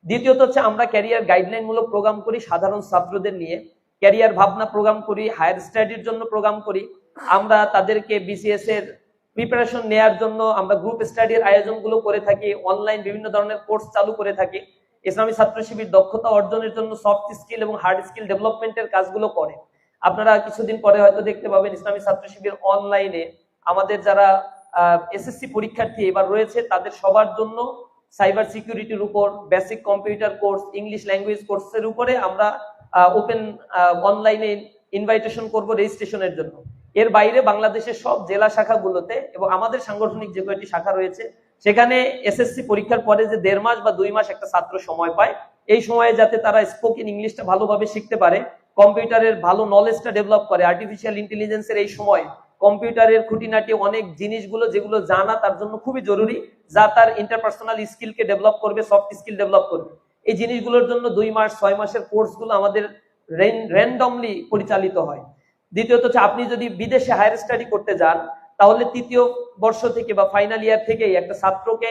দ্বিতীয়ত হচ্ছে আমরা ক্যারিয়ার গাইডলাইন মূলক প্রোগ্রাম করি সাধারণ ছাত্রদের নিয়ে, ক্যারিয়ার ভাবনা প্রোগ্রাম করি, হায়ার স্টাডির জন্য প্রোগ্রাম করি। আমরা তাদেরকে বিসিএস এর প্রিপারেশন নেয়ার জন্য আমরা গ্রুপ স্টাডির আয়োজনগুলো করে থাকি, অনলাইন বিভিন্ন ধরনের কোর্স চালু করে থাকি। ইসলামী ছাত্র শিবির দক্ষতা অর্জনের জন্য সফট স্কিল এবং হার্ড স্কিল ডেভেলপমেন্টের কাজগুলো করে। আপনারা কিছুদিন পরে হয়তো দেখতে পাবেন ইসলামী ছাত্র শিবির অনলাইনে আমাদের যারা এসএসসি পরীক্ষার্থী এবার রয়েছে তাদের সবার জন্য সাইবার সিকিউরিটির উপর, basic computer course, English language কোর্সের উপরে আমরা ওপেন অনলাইনে ইনভাইটেশন করব রেজিস্ট্রেশনের জন্য। এর বাইরে বাংলাদেশের সব জেলা শাখাগুলোতে এবং আমাদের সাংগঠনিক যে কয়েকটি শাখা রয়েছে সেখানে এসএসসি পরীক্ষার পরে যে 1.5 মাস বা 2 মাস একটা ছাত্র সময় পায়, এই সময়ে যাতে তারা স্পোকেন ইংলিশটা ভালোভাবে শিখতে পারে, কম্পিউটারের ভালো নলেজটা ডেভেলপ করে। আর্টিফিশিয়াল ইন্টেলিজেন্সের এই সময় কম্পিউটারের খুঁটিনাটি অনেক জিনিসগুলো যেগুলো জানা তার জন্য খুবই জরুরি, যা তার ইন্টারপার্সোনাল স্কিলকে ডেভেলপ করবে, সফট স্কিল ডেভেলপ করবে। এই জিনিসগুলোর জন্য 2 মাস 6 মাসের কোর্সগুলো আমাদের র্যান্ডমলি পরিচালিত হয়। দ্বিতীয়ত হচ্ছে আপনি যদি বিদেশে হায়ার স্টাডি করতে যান তাহলে তৃতীয় বর্ষ থেকে বা ফাইনাল ইয়ার থেকেই একটা ছাত্রকে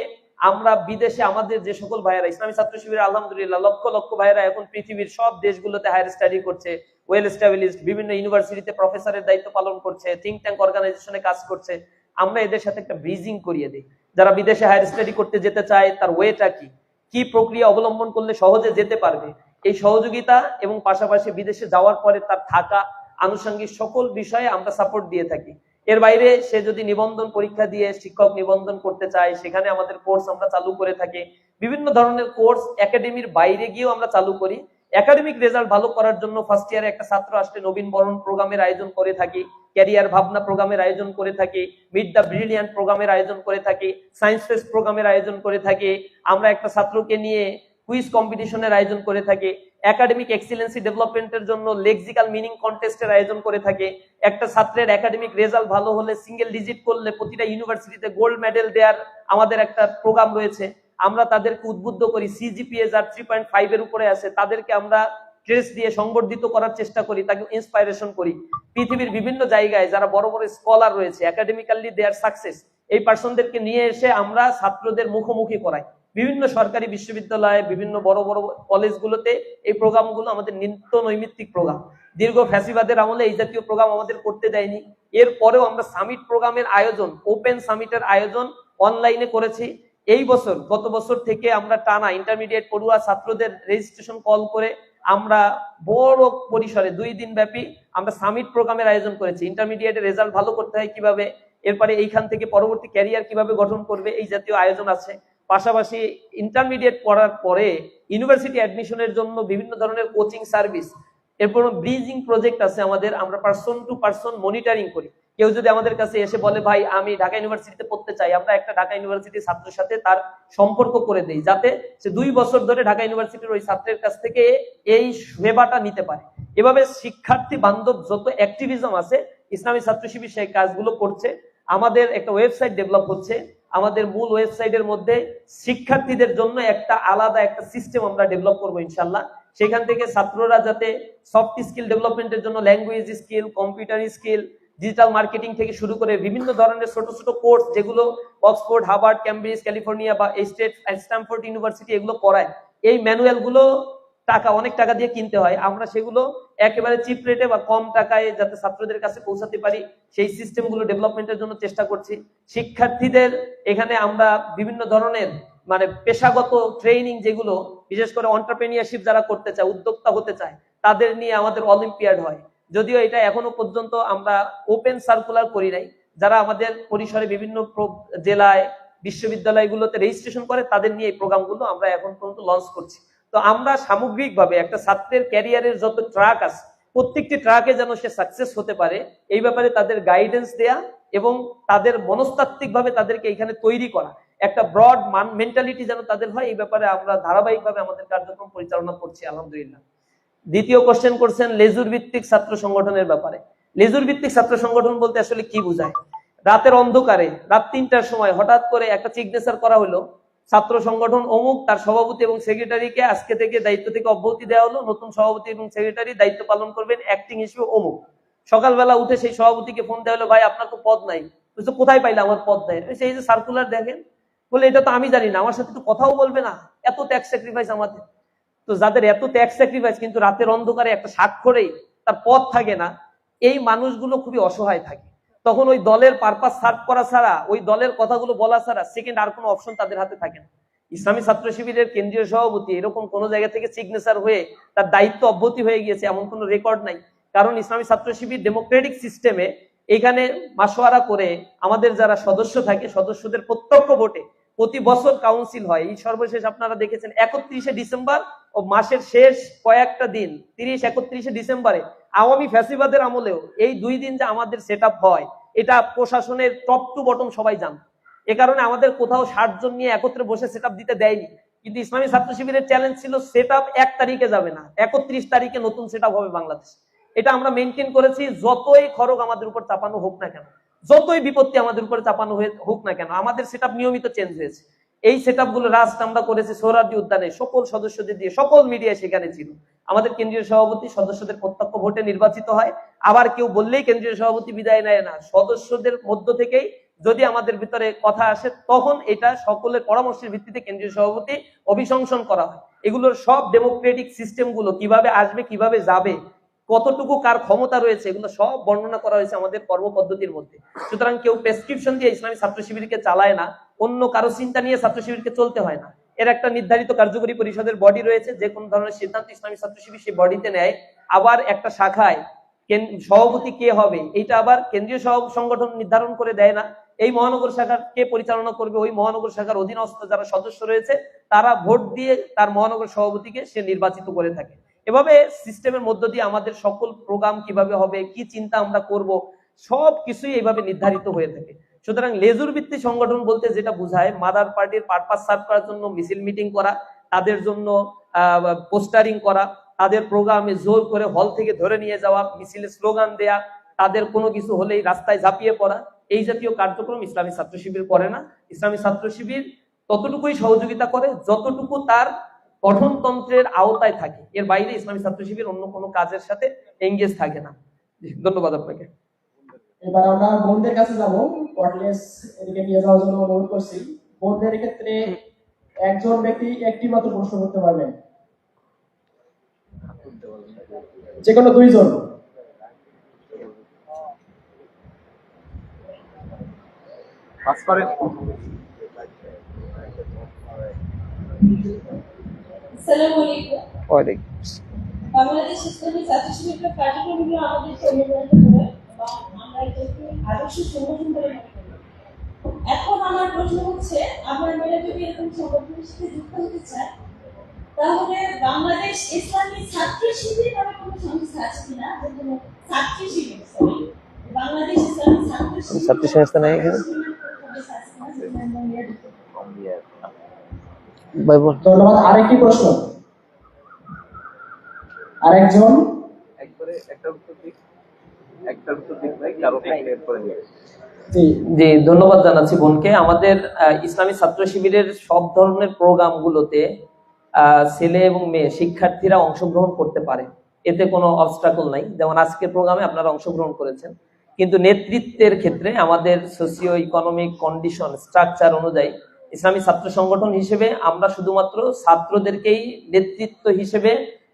আমরা বিদেশে আমাদের যে সকল ভাইয়েরা ইসলামী ছাত্র শিবির আলহামদুলিল্লাহ লক্ষ লক্ষ ভাইয়েরা এখন পৃথিবীর সব দেশগুলোতে হায়ার স্টাডি করছে, ওয়েল এস্টাবলিশড বিভিন্ন ইউনিভার্সিটিতে প্রফেসরের দায়িত্ব পালন করছে, থিঙ্ক ট্যাঙ্ক অর্গানাইজেশনে কাজ করছে। আমরা এদের সাথে একটা ব্রিজিং করিয়ে দিই। যারা বিদেশে হায়ার স্টাডি করতে যেতে চায় তার ওয়েটা কি, কি প্রক্রিয়া অবলম্বন করলে সহজে যেতে পারবে, এই সহযোগিতা এবং পাশাপাশি বিদেশে যাওয়ার পরে তার থাকা আনুষঙ্গিক সকল বিষয়ে আমরা সাপোর্ট দিয়ে থাকি। এর বাইরে সে যদি নিবন্ধন পরীক্ষা দিয়ে শিক্ষক নিবন্ধন করতে চায় সেখানে আমাদের কোর্স আমরা চালু করে থাকি। বিভিন্ন ধরনের কোর্স একাডেমির বাইরে গিয়েও আমরা চালু করি। একাডেমিক রেজাল্ট ভালো করার জন্য ফার্স্ট ইয়ারে একটা ছাত্র আসলে নবীন বরণ প্রোগ্রামের আয়োজন করে থাকি, ক্যারিয়ার ভাবনা প্রোগ্রামের আয়োজন করে থাকি, মিট দ্য ব্রিলিয়ান্ট প্রোগ্রামের আয়োজন করে থাকি, সায়েন্স ফেস্ট প্রোগ্রামের আয়োজন করে থাকি। আমরা একটা ছাত্রকে নিয়ে কুইজ কম্পিটিশনের আয়োজন করে থাকি, একাডেমিক এক্সিলেন্সি ডেভেলপমেন্টের জন্য লেক্সিক্যাল মিনিং কন্টেস্টের আয়োজন করে থাকে। একটা ছাত্রের একাডেমিক রেজাল্ট ভালো হলে সিঙ্গেল ডিজিট করলে প্রতিটা ইউনিভার্সিটিতে গোল্ড মেডেল দেওয়ার আমাদের একটা প্রোগ্রাম রয়েছে। আমরা তাদেরকে উদ্বুদ্ধ করি, সিজিপিএ যার 3.5 এর উপরে আছে তাদেরকে আমরা ট্রেস দিয়ে সংবর্ধিত করার চেষ্টা করি, তাকে ইন্সপাইরেশন করি। পৃথিবীর বিভিন্ন জায়গায় যারা বড় বড় স্কলার রয়েছে, একাডেমিক্যালি দে আর সাকসেস, এই পার্সনদেরকে নিয়ে এসে আমরা ছাত্রদের মুখোমুখি করাই। বিভিন্ন সরকারি বিশ্ববিদ্যালয়, বিভিন্ন বড় বড় কলেজগুলোতে এই প্রোগ্রামগুলো আমাদের নিত্য নৈমিত্তিক প্রোগ্রাম। দীর্ঘ ফ্যাসিবাদের আমলে এই জাতীয় প্রোগ্রাম আমাদের করতে দেয়নি। এরপরেও আমরা সামিট প্রোগ্রামের আয়োজন, ওপেন সামিটের আয়োজন অনলাইনে করেছি। এই বছর, গত বছর থেকে আমরা টানা ইন্টারমিডিয়েট পড়ুয়া ছাত্রদের রেজিস্ট্রেশন কল করে আমরা বড় পরিসরে 2 দিন ব্যাপী আমরা সামিট প্রোগ্রামের আয়োজন করেছি। ইন্টারমিডিয়েটের রেজাল্ট ভালো করতে হয় কিভাবে, এরপরে এইখান থেকে পরবর্তী ক্যারিয়ার কিভাবে গঠন করবে, এই জাতীয় আয়োজন আছে। পাশাপাশি ইন্টারমিডিয়েট পড়ার পরে ইউনিভার্সিটি অ্যাডমিশনের জন্য বিভিন্ন ধরনের কোচিং সার্ভিস, এরপর ব্রিজিং প্রজেক্ট আছে আমাদের। আমরা পার্সন টু পার্সন মনিটরিং করি। কেউ যদি আমাদের কাছে এসে বলে ভাই আমি ঢাকা ইউনিভার্সিটিতে পড়তে চাই, আমরা একটা ঢাকা ইউনিভার্সিটির ছাত্রের সাথে তার সম্পর্ক করে দেই যাতে সে 2 বছর ধরে ঢাকা ইউনিভার্সিটির ওই ছাত্রের কাছ থেকে এই সেবাটা নিতে পারে। এভাবে শিক্ষার্থী বান্ধব যত অ্যাক্টিভিজম আছে ইসলামী ছাত্র শিবির সেই কাজগুলো করছে। আমাদের একটা ওয়েবসাইট ডেভেলপ হচ্ছে। আমাদের মূল ওয়েবসাইটের মধ্যে শিক্ষার্থীদের জন্য একটা আলাদা একটা সিস্টেম আমরা ডেভেলপ করবো ইনশাল্লাহ। সেখান থেকে ছাত্ররা যাতে সফট স্কিল ডেভেলপমেন্টের জন্য language skill, computer skill, digital marketing থেকে শুরু করে বিভিন্ন ধরনের ছোট ছোট কোর্স যেগুলো অক্সফোর্ড, হার্ভার্ড, ক্যামব্রিজ, ক্যালিফোর্নিয়া বা স্টেট স্ট্যানফোর্ড ইউনিভার্সিটি এগুলো করায়, এই ম্যানুয়াল গুলো টাকা, অনেক টাকা দিয়ে কিনতে হয়, আমরা সেগুলো একেবারে চিপ রেটে বা কম টাকায় যাতে ছাত্রদের কাছে পৌঁছাতে পারি সেই সিস্টেমগুলো ডেভেলপমেন্টের জন্য চেষ্টা করছি। শিক্ষার্থীদের এখানে আমরা বিভিন্ন ধরনের মানে পেশাগত ট্রেনিং, যেগুলো বিশেষ করে এন্টারপ্রেনিয়ারশিপ যারা করতে চায়, উদ্যোক্তা হতে চায়, তাদের নিয়ে আমাদের অলিম্পিয়াড হয়। যদিও এটা এখনো পর্যন্ত আমরা ওপেন সার্কুলার করি নাই, যারা আমাদের পরিসরে বিভিন্ন জেলায় বিশ্ববিদ্যালয়গুলোতে রেজিস্ট্রেশন করে তাদের নিয়ে এই প্রোগ্রামগুলো আমরা এখন পর্যন্ত লঞ্চ করছি। তো আমরা সামগ্রিকভাবে একটা ছাত্রের ক্যারিয়ারের যত ট্র্যাক আছে প্রত্যেকটি ট্র্যাকে যেন সে সাকসেস হতে পারে এই ব্যাপারে তাদের গাইডেন্স দেয়া এবং তাদের মনস্তাত্ত্বিকভাবে তাদেরকে এখানে তৈরি করা, একটা ব্রড মেন্টালিটি যেন তাদের হয়, এই ব্যাপারে আমরা ধারাবাহিকভাবে আমাদের কার্যক্রম পরিচালনা করছি আলহামদুলিল্লাহ। দ্বিতীয় কোশ্চেন করছেন লেজুর ভিত্তিক ছাত্র সংগঠনের ব্যাপারে। লেজুর ভিত্তিক ছাত্র সংগঠন বলতে আসলে কি বোঝায়? রাতের অন্ধকারে রাত 3টার সময় হঠাৎ করে একটা সিগনেচার করা হলো, ছাত্র সংগঠন অমুক তার সভাপতি এবং সেক্রেটারিকে আজকে থেকে দায়িত্ব থেকে অব্যাহতি দেওয়া হলো, নতুন সভাপতি এবং সেক্রেটারি দায়িত্ব পালন করবেন অ্যাক্টিং হিসেবে অমুক। সকালবেলা উঠে সেই সভাপতিকে ফোন দেওয়া হলো, ভাই আপনার তো পদ নাই। কোথায় পাইলে আমার পদ দেয়? সেই যে সার্কুলার দেখেন। বলে এটা তো আমি জানি না, আমার সাথে তো কথাও বলবে না, এত ত্যাগ স্যাক্রিফাইস আমাদের। তো যাদের এত ত্যাগ স্যাক্রিফাইস কিন্তু রাতের অন্ধকারে একটা স্বাক্ষরেই তার পদ থাকে না, এই মানুষগুলো খুবই অসহায় থাকে। তখন ওই দলের পারপাস সার্ভ করা ছাড়া, ওই দলের কথাগুলো বলা ছাড়া সেকেন্ড আর কোনো অপশন তাদের হাতে থাকে না। ইসলামী ছাত্র শিবিরের কেন্দ্রীয় সভাপতি এরকম কোন জায়গা থেকে সিগনেচার হয়ে তার দায়িত্ব অব্যাহতি হয়ে গিয়েছে এমন কোনো রেকর্ড নাই। কারণ ইসলামী ছাত্র শিবির ডেমোক্রেটিক সিস্টেমে এখানে মাসোয়ারা করে আমাদের যারা সদস্য থাকে সদস্যদের প্রত্যক্ষ ভোটে প্রতি বছর কাউন্সিল হয়। এই সর্বশেষ আপনারা দেখেছেন 31শে ডিসেম্বর ও মাসের শেষ কয়েকটা দিন 30-31শে ডিসেম্বরে আওয়ামী ফ্যাসিবাদের আমলেও এই 2 দিন যে আমাদের সেট হয় এটা প্রশাসনের টপ টু বটম সবাই জানত। এ কারণে আমাদের কোথাও 60 জন নিয়ে একত্রে বসে সেট দিতে দেয়নি। কিন্তু ইসলামী ছাত্র শিবিরের চ্যালেঞ্জ ছিল সেট 1 তারিখে যাবে না, 31 তারিখে নতুন সেট হবে বাংলাদেশ। এটা আমরা মেনটেন করেছি, যতই খরচ আমাদের উপর চাপানো হোক না কেন, যতই বিপত্তি আমাদের উপরে চাপানো হোক না কেন, আমাদের সেট নিয়মিত চেঞ্জ হয়েছে। এই সেট গুলো রাস্ট আমরা করেছি সোহরাওয়ার্দী উদ্যানে, সকল সদস্যদের দিয়ে, সকল মিডিয়া সেখানে ছিল। আমাদের কেন্দ্রীয় সভাপতি সদস্যদের প্রত্যক্ষ ভোটে নির্বাচিত হয়। আবার কেউ বললেই কেন্দ্রীয় সভাপতি বিদায় নেয় না, সদস্যদের মধ্য থেকেই যদি আমাদের ভিতরে কথা আসে তখন এটা সকলের পরামর্শের ভিত্তিতে কেন্দ্রীয় সভাপতি অভিশংসন করা হয়। এগুলোর সব ডেমোক্রেটিক সিস্টেম গুলো কিভাবে আসবে, কিভাবে যাবে, কতটুকু কার ক্ষমতা রয়েছে, এগুলো সব বর্ণনা করা হয়েছে আমাদের কর্মপদ্ধতির মধ্যে। সুতরাং কেউ প্রেসক্রিপশন দিয়ে ইসলামী ছাত্র শিবিরকে চালায় না, অন্য কারো চিন্তা নিয়ে ছাত্র শিবিরকে চলতে হয় না। এর একটা নির্ধারিত কার্যকরী পরিষদের বডি রয়েছে, যে কোনো ধরনের সিদ্ধান্ত ইসলামী ছাত্র শিবির সেই বডিতে নেয়। আবার একটা শাখায় সভাপতি কে হবে এটা আবার কেন্দ্রীয় সংগঠন নির্ধারণ করে দেয় না। এই মহানগর শাখার কে পরিচালনা করবে, ওই মহানগর শাখার অধীনস্থ যারা সদস্য রয়েছে তারা ভোট দিয়ে তার মহানগর সভাপতিকে সে নির্বাচিত করে থাকে। এভাবে সিস্টেমের মধ্য দিয়ে আমাদের সকল প্রোগ্রাম কিভাবে হবে, কি চিন্তা আমরা করব, সব কিছুই এইভাবে নির্ধারিত হয়ে থাকে। সুতরাং লেজুর ভিত্তিক সংগঠন বলতে যেটা বোঝায়, মাদার পার্টির পারপাস সার্ভ করার জন্য মিছিল মিটিং করা, তাদের জন্য পোস্টারিং করা, তাদের প্রোগ্রামে জোর করে হল থেকে ধরে নিয়ে যাওয়া, মিছিলে স্লোগান দেয়া, তাদের কোনো কিছু হলেই রাস্তায় ঝাঁপিয়ে পড়া, এই জাতীয় কার্যক্রম ইসলামী ছাত্র শিবির করে না। ইসলামী ছাত্র শিবির ততটুকুই সহযোগিতা করে যতটুকু তার গঠনতন্ত্রের আওতায় থাকে, এর বাইরে ইসলামী ছাত্র শিবির অন্য কোনো কাজের সাথে এঙ্গেজ থাকে না। ধন্যবাদ আপনাকে। এবার আমরা বোনদের কাছে যাবো, কর্ডলেস এদিকে নিয়ে যাওয়ার জন্য অনুরোধ করছি। বোনদের ক্ষেত্রে একজন ব্যক্তি একটি মাত্র প্রশ্ন করতে পারবেন, যে কোনো 2 জন। আসসালামু আলাইকুম। ওয়ালাইকুম বাংলাদেশ ইসলামী ছাত্র শিবিরের কার্যক্রমগুলো আমাদের অনুপ্রাণিত করে এবং আমরা এটাকে আদর্শ সংগঠন বলে মনে করি। এখন আমার প্রশ্ন হচ্ছে, আমার মেয়েরা যদি এরকম সংগঠনের সাথে যুক্ত হতে চায় তাহলে বাংলাদেশ ইসলামী ছাত্র শিবির নামে কোনো সংস্থা আছে কিনা, যে কোনো ছাত্র শিবির, বাংলাদেশ ইসলামী ছাত্র সংস্থা নাই এখানে? ধন্যবাদ। আরেকটি প্রশ্ন, আরেকজন। জি, ধন্যবাদ জানাচ্ছি বোনকে। আমাদের ইসলামী ছাত্র শিবিরের সব ধরনের প্রোগ্রাম গুলোতে ছেলে এবং মেয়ে শিক্ষার্থীরা অংশগ্রহণ করতে পারে, এতে কোনো অবস্ট্রাকল নাই। যেমন আজকের প্রোগ্রামে আপনারা অংশগ্রহণ করেছেন, কিন্তু নেতৃত্বের ক্ষেত্রে আমাদের সোশিও ইকোনমিক কন্ডিশন স্ট্রাকচার অনুযায়ী ইসলামী ছাত্র সংগঠন হিসেবে আমরা শুধুমাত্র ছাত্রদেরকেই নেতৃত্ব হিসেবে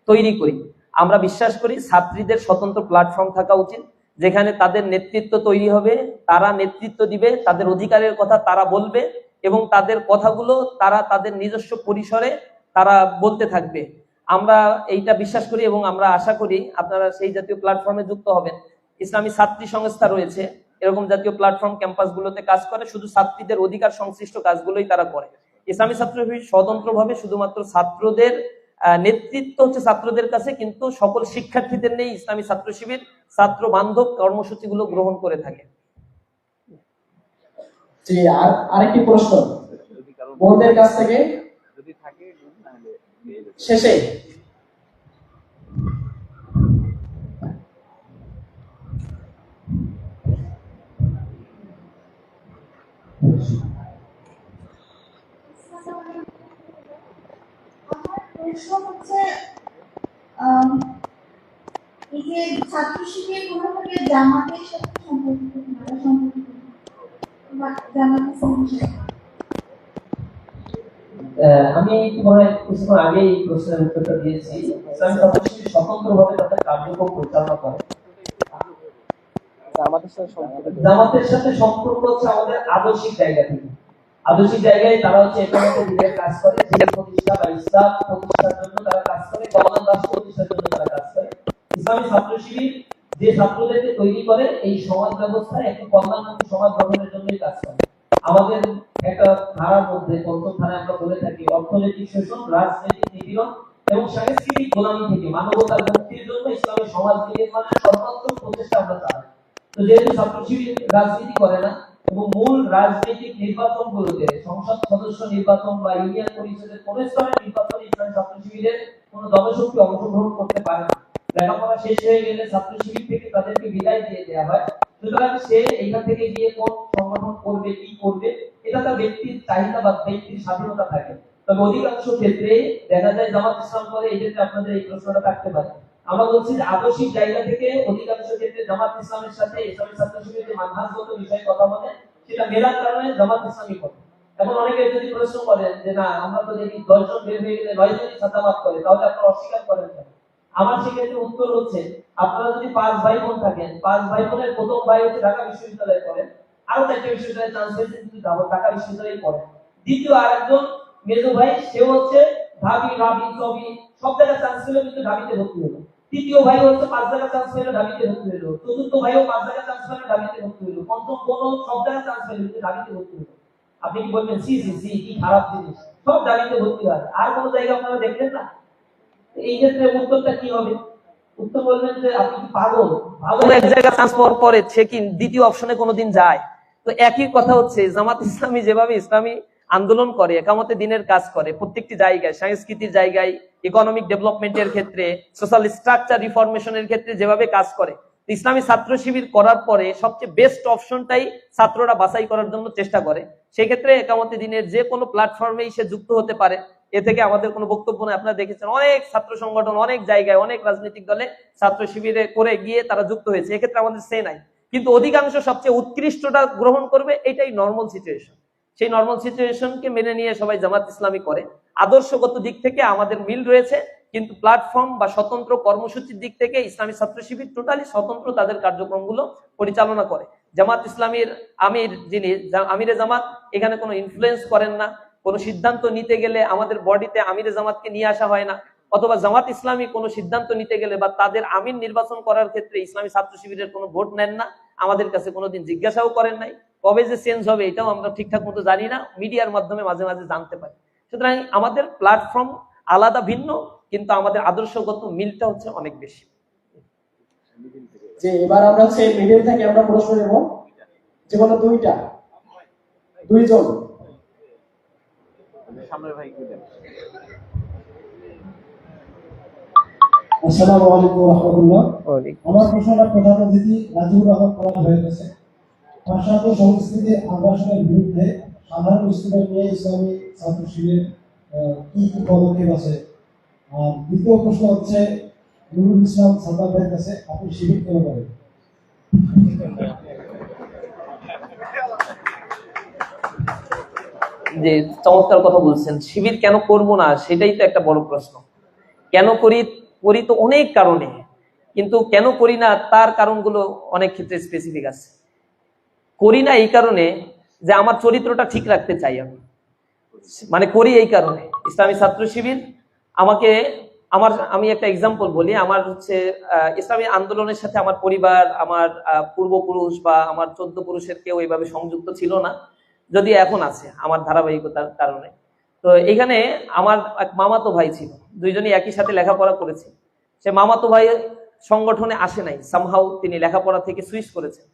তৈরি করি। আমরা বিশ্বাস করি ছাত্রীদের স্বতন্ত্র প্ল্যাটফর্ম থাকা উচিত, যেখানে তাদের নেতৃত্ব তৈরি হবে, তারা নেতৃত্ব দিবে, তাদের অধিকারের কথা তারা বলবে এবং তাদের কথাগুলো তারা তাদের নিজস্ব পরিসরে তারা বলতে থাকবে। আমরা এইটা বিশ্বাস করি এবং আমরা আশা করি আপনারা সেই জাতীয় প্ল্যাটফর্মে যুক্ত হবেন। ইসলামী ছাত্রী সংস্থা রয়েছে, এরকম জাতীয় প্ল্যাটফর্ম ক্যাম্পাসগুলোতে কাজ করে, শুধু ছাত্রীদের অধিকার সংশ্লিষ্ট কাজগুলোই তারা করে। ইসলামী ছাত্র শিবির স্বতন্ত্রভাবে শুধুমাত্র ছাত্রদের নেতৃত্ব হচ্ছে ছাত্রদের কাছে, কিন্তু সকল শিক্ষার্থীদের নিয়ে ইসলামী ছাত্র শিবির ছাত্র বান্ধব কর্মসূচিগুলো গ্রহণ করে থাকে। জি, আর আরেকটি প্রশ্ন বোনদের কাছ থেকে শেষে। প্রশ্ন হচ্ছে এই যে ছাত্র শিবির কোনোভাবে জামাতের সাথে সম্পর্কিত কিনা, সম্পর্কিত জামাতের সাথে? আমি তোমার কিছুক্ষণ আগে এই প্রশ্নের উত্তরটা দিয়েছি। ইসলামী ছাত্র শিবির স্বতন্ত্রভাবে তাদের কার্যক্রম পরিচালনা করে। জামাতের সাথে সম্পর্ক হচ্ছে আমাদের আদর্শিক জায়গা থেকে। আদর্শিক জায়গায় তারা হচ্ছে একামতের দিনের কাজ করে, দিনের প্রতিষ্ঠা বা ইসলাম প্রতিষ্ঠার জন্য তারা কাজ করে, কল্যাণ রাষ্ট্র প্রতিষ্ঠার জন্য তারা কাজ করে। ইসলামী ছাত্র শিবির যে ছাত্রদেরকে তৈরি করে এই সমাজ ব্যবস্থায় একটি কল্যাণমুখী সমাজ গঠনের জন্যই কাজ করে। আমাদের একটা ধারার মধ্যে পঞ্চম ধারায় আমরা বলে থাকি অর্থনৈতিক শোষণ, রাজনৈতিক নিপীড়ন এবং সাংস্কৃতিক গোলামি থেকে মানবতার মুক্তির জন্য ইসলামী সমাজ নির্মাণের সর্বাত্মক প্রচেষ্টা আমরা চালাই। তো যেহেতু ছাত্র শিবির রাজনীতি করে না এবং মূল রাজনৈতিক নির্বাচনগুলোতে সংসদ সদস্য নির্বাচন বা ইউনিয়ন পরিষদের কোন স্তরের নির্বাচনে ইসলামী ছাত্র শিবিরের কোন জনশক্তি অংশগ্রহণ করতে পারে না। লেখাপড়া শেষ হয়ে গেলে ছাত্র শিবির থেকে তাদেরকে বিদায় দিয়ে দেওয়া হয়। সুতরাং সে এইখান থেকে গিয়ে কোন সংগঠন করবে, কি করবে, এটা তার ব্যক্তির চাহিদা বা ব্যক্তির স্বাধীনতা থাকে। তবে অধিকাংশ ক্ষেত্রে দেখা যায় জামাত ইসলাম করে, এই ক্ষেত্রে আপনাদের এই প্রশ্নটা থাকতে পারে। আমরা বলছি যে আদর্শিক জায়গা থেকে অধিকাংশ ক্ষেত্রে জামাত ইসলামের সাথে ইসলামী ছাত্র শিবির যে মানহাজগত বিষয়ে কথা বলে সেটা মেলার কারণে জামাত ইসলামী করে। এখন অনেকে যদি প্রশ্ন করেন যে না আমরা তো দেখি 10 জন বের হয়ে গেলে 9 জনই ছাত্রাবাদ করে, তাহলে আপনারা অস্বীকার করেন কেন? আমার সেক্ষেত্রে উত্তর হচ্ছে আপনারা যদি 5 ভাই বোন থাকেন, 5 ভাই বোনের প্রথম ভাই হচ্ছে ঢাকা বিশ্ববিদ্যালয়ে পড়েন, আরো 4টা বিশ্ববিদ্যালয়ে চান্স পেয়েছে কিন্তু ঢাকা বিশ্ববিদ্যালয়ে পড়েন। দ্বিতীয় আরেকজন মেজো ভাই, সেও হচ্ছে ঢাবি রাবি সবই সব জায়গায় চান্স পেল কিন্তু ঢাবিতে ভর্তি হলো। তৃতীয় ভাই হচ্ছে 5 জায়গায় চান্স পেল, ঢাবিতে ভর্তি হলো। চতুর্থ ভাইও 5 জায়গায় চান্স পেল, ঢাবিতে ভর্তি হলো। পঞ্চম বোনও সব জায়গায় চান্স পেল কিন্তু ঢাবিতে ভর্তি হলো। আপনি কি বলবেন সি সি সি কি খারাপ জিনিস, সব ঢাবিতে ভর্তি হয়, আর কোন জায়গা আপনারা দেখলেন না? এই ক্ষেত্রে উত্তরটা কি হবে? উত্তর বলবেন যে আপনি কি পাগল, ভালো এক জায়গা চান্স পাওয়ার পরে সে কি দ্বিতীয় অপশনে কোনোদিন যায়? তো একই কথা হচ্ছে জামাত ইসলামী যেভাবে ইসলামী আন্দোলন করে, একামতে দিনের কাজ করে, প্রত্যেকটি জায়গায় সংস্কৃতির জায়গায়, ইকোনমিক ডেভেলপমেন্টের ক্ষেত্রে, সোশ্যাল স্ট্রাকচার রিফরমেশনের ক্ষেত্রে যেভাবে কাজ করে, ইসলামী ছাত্র শিবির করার পরে সবচেয়ে বেস্ট অপশনটাই ছাত্ররা বাছাই করার জন্য চেষ্টা করে। সেই ক্ষেত্রে একামতে দিনের যে কোনো প্ল্যাটফর্মেই সে যুক্ত হতে পারে, এ থেকে আমাদের কোনো বক্তব্য নেই। আপনারা দেখেছেন অনেক ছাত্র সংগঠন অনেক জায়গায় অনেক রাজনৈতিক দলে ছাত্র শিবিরে করে গিয়ে তারা যুক্ত হয়েছে, এক্ষেত্রে আমাদের সে নাই। কিন্তু অধিকাংশ সবচেয়ে উৎকৃষ্টটা গ্রহণ করবে, এটাই নর্মাল সিচুয়েশন। সেই নর্মাল সিচুয়েশনকে মেনে নিয়ে সবাই জামাত ইসলামী করে। আদর্শগত দিক থেকে আমাদের মিল রয়েছে, কিন্তু প্ল্যাটফর্ম বা স্বতন্ত্র কর্মসূচির দিক থেকে ইসলামী ছাত্র শিবির টোটালি স্বতন্ত্র তাদের কার্যক্রমগুলো পরিচালনা করে। জামাত ইসলামীর আমির যিনি আমিরে জামাত এখানে কোনো ইনফ্লুয়েন্স করেন না। কোনো সিদ্ধান্ত নিতে গেলে আমাদের বডিতে আমিরে জামাতকে নিয়ে আসা হয় না, অথবা জামাত ইসলামী কোনো সিদ্ধান্ত নিতে গেলে বা তাদের আমির নির্বাচন করার ক্ষেত্রে ইসলামী ছাত্র শিবিরের কোনো ভোট নেন না, আমাদের কাছে কোনোদিন জিজ্ঞাসাও করেন নাই। কবে যে চেঞ্জ হবে এটাও আমরা ঠিকঠাক মতো জানি না, মিডিয়ার মাধ্যমে মাঝে মাঝে জানতে পারি। সুতরাং আমাদের প্ল্যাটফর্ম আলাদা ভিন্ন, কিন্তু আমাদের আদর্শগত মিলটা হচ্ছে অনেক বেশি। যে এবার আমরা হচ্ছে মিডিল থেকে আমরা প্রশ্ন নেব, যে কোনো দুইজন আসসালামু আলাইকুম ওয়া রাহমাতুল্লাহ। আমার প্রশ্নটা প্রধান অতিথি রাজিউর রহমান করা হয়ে গেছে। ভাষাগত সংস্কৃতির আগ্রাসনের বিরুদ্ধে সাধারণ স্টুডেন্ট নিয়ে ইসলামী ছাত্র শিবিরের কি কি পদক্ষেপ আছে? আর দ্বিতীয় প্রশ্ন হচ্ছে নুরুল ইসলাম সাদ্দাম ভাইয়ের কাছে, আপনি শিবির কেন করেন? যে চমৎকার কথা বলছেন, শিবির কেন করব না সেটাই তো একটা বড় প্রশ্ন। কেন করি তো অনেক কারণে, কিন্তু কেন করি না তার কারণগুলো অনেক ক্ষেত্রে স্পেসিফিক আছে। করি না এই কারণে যে আমার চরিত্রটা ঠিক রাখতে চাই আমি, মানে করি এই কারণে। ইসলামী ছাত্র শিবির আমি একটা এক্সাম্পল বলি। আমার হচ্ছে ইসলামী আন্দোলনের সাথে আমার পরিবার, আমার পূর্বপুরুষ বা আমার 14 পুরুষের কেউ এইভাবে সংযুক্ত ছিল না, যদি এখন আছে আমার ধারাবাহিকতার কারণে। তো এখানে আমার এক মামাতো ভাই ছিল, দুইজনই একই সাথে লেখাপড়া করেছে। সে মামাতো ভাই সংগঠনে আসে নাই, সামহাউ তিনি লেখাপড়া থেকে সুইচ করেছেন।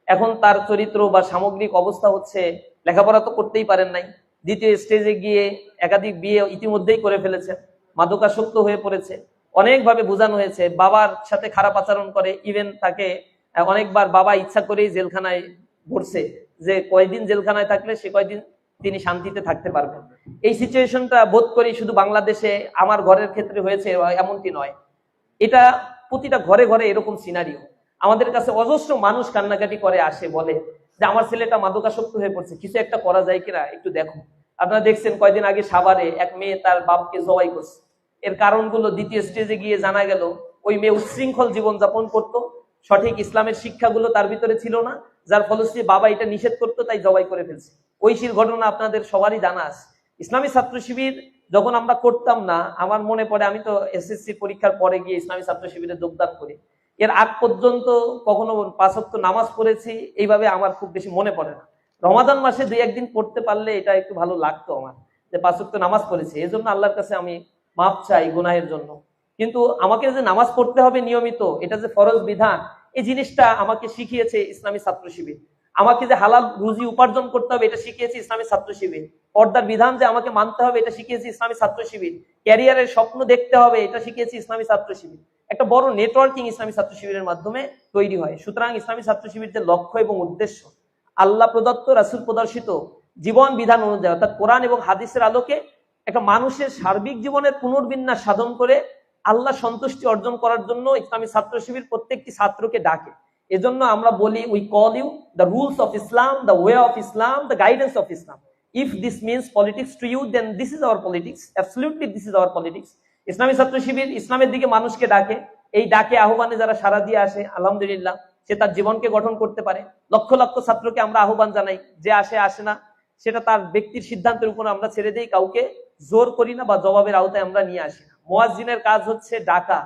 এখন তার চরিত্র বা সামগ্রিক অবস্থা হচ্ছে লেখাপড়া তো করতেই পারেন নাই, দ্বিতীয় স্টেজে গিয়ে একাধিক বিয়ে ইতিমধ্যেই করে ফেলেছেন, মাদকাসক্ত হয়ে পড়েছে, অনেকভাবে বোঝানো হয়েছে, বাবার সাথে খারাপ আচরণ করে, ইভেন তাকে অনেকবার বাবা ইচ্ছা করেই জেলখানায় ভরছে, যে কয়দিন জেলখানায় থাকলে সে কয়দিন তিনি শান্তিতে থাকতে পারবেন। এই সিচুয়েশনটা বোধ করি শুধু বাংলাদেশে আমার ঘরের ক্ষেত্রে হয়েছে এমনটি নয়, এটা প্রতিটা ঘরে ঘরে এরকম সিনারিও। আমাদের কাছে অজস্র মানুষ কান্নাকাটি করে আসে, বলে যে আমার ছেলেটা মাদকাসক্ত হয়ে পড়ছে, কিছু একটা করা যায় কিনা একটু দেখো। আপনারা দেখছেন কয়দিন আগে সাভারে এক মেয়ে তার বাপকে জবাই করছে। এর কারণগুলো দ্বিতীয় স্টেজে গিয়ে জানা গেল, ওই মেয়ে উচ্ছৃঙ্খল জীবনযাপন করত, সঠিক ইসলামের শিক্ষাগুলো তার ভিতরে ছিল না, যার ফলশ্রুতি বাবা এটা নিষেধ করতো, তাই জবাই করে ফেলছে। ঐশীর ঘটনা আপনাদের সবারই জানা আছে। ইসলামী ছাত্র শিবির যখন আমরা করতাম না, আমার মনে পড়ে আমি তো এসএসসি পরীক্ষার পরে গিয়ে ইসলামী ছাত্র শিবিরে যোগদান করি, এর আগ পর্যন্ত কখনো 5 ওয়াক্ত নামাজ পড়েছি এইভাবে আমার খুব বেশি মনে পড়ে না। রমাদান মাসে 2-1 দিন পড়তে পারলে এটা একটু ভালো লাগতো আমার, যে 5 ওয়াক্ত নামাজ পড়েছি, এই জন্য আল্লাহর কাছে আমি মাপ চাই গুনাহের জন্য। কিন্তু আমাকে যে নামাজ পড়তে হবে নিয়মিত, এটা যে ফরজ বিধান, এই জিনিসটা আমাকে শিখিয়েছে ইসলামী ছাত্র শিবির। আমাকে যে হালাল রুজি উপার্জন করতে হবে এটা শিখিয়েছে ইসলামী ছাত্র শিবির। পর্দার বিধান যে আমাকে মানতে হবে এটা শিখিয়েছে ইসলামী ছাত্র শিবির। ক্যারিয়ারের স্বপ্ন দেখতে হবে এটা শিখিয়েছে ইসলামী ছাত্র শিবির। একটা বড় নেটওয়ার্কিং ইসলামী ছাত্র শিবিরের মাধ্যমে তৈরি হয়। সুতরাং ইসলামী ছাত্র শিবির যে লক্ষ্য এবং উদ্দেশ্য, আল্লাহ প্রদত্ত রাসূল প্রদর্শিত জীবন বিধান অনুযায়ী, অর্থাৎ কোরআন এবং হাদিসের আলোকে একটা মানুষের সার্বিক জীবনের পুনর্বিন্যাস সাধন করে আল্লাহ সন্তুষ্টি অর্জন করার জন্য ইসলামী ছাত্র শিবির প্রত্যেকটি ছাত্রকে ডাকে। এজন্য আমরা বলি, we call you the rules of Islam, the way of Islam, the guidance of Islam. If this means politics to you, then this is our politics, absolutely this is our politics. Islami Chhatra শিবির ইসলামের দিকে মানুষকে ডাকে। এই ডাকে আহ্বানে যারা সাড়া দিয়ে আসে, আলহামদুলিল্লাহ, সে তার জীবনকে গঠন করতে পারে। লক্ষ লক্ষ ছাত্রকে আমরা আহ্বান জানাই, যে আসে আসে না সেটা তার ব্যক্তির সিদ্ধান্তের উপর আমরা ছেড়ে দিই, কাউকে জোর করি না বা জবাবের আওতায় আমরা নিয়ে আসি না। মুয়াজ্জিনের কাজ হচ্ছে ডাকা,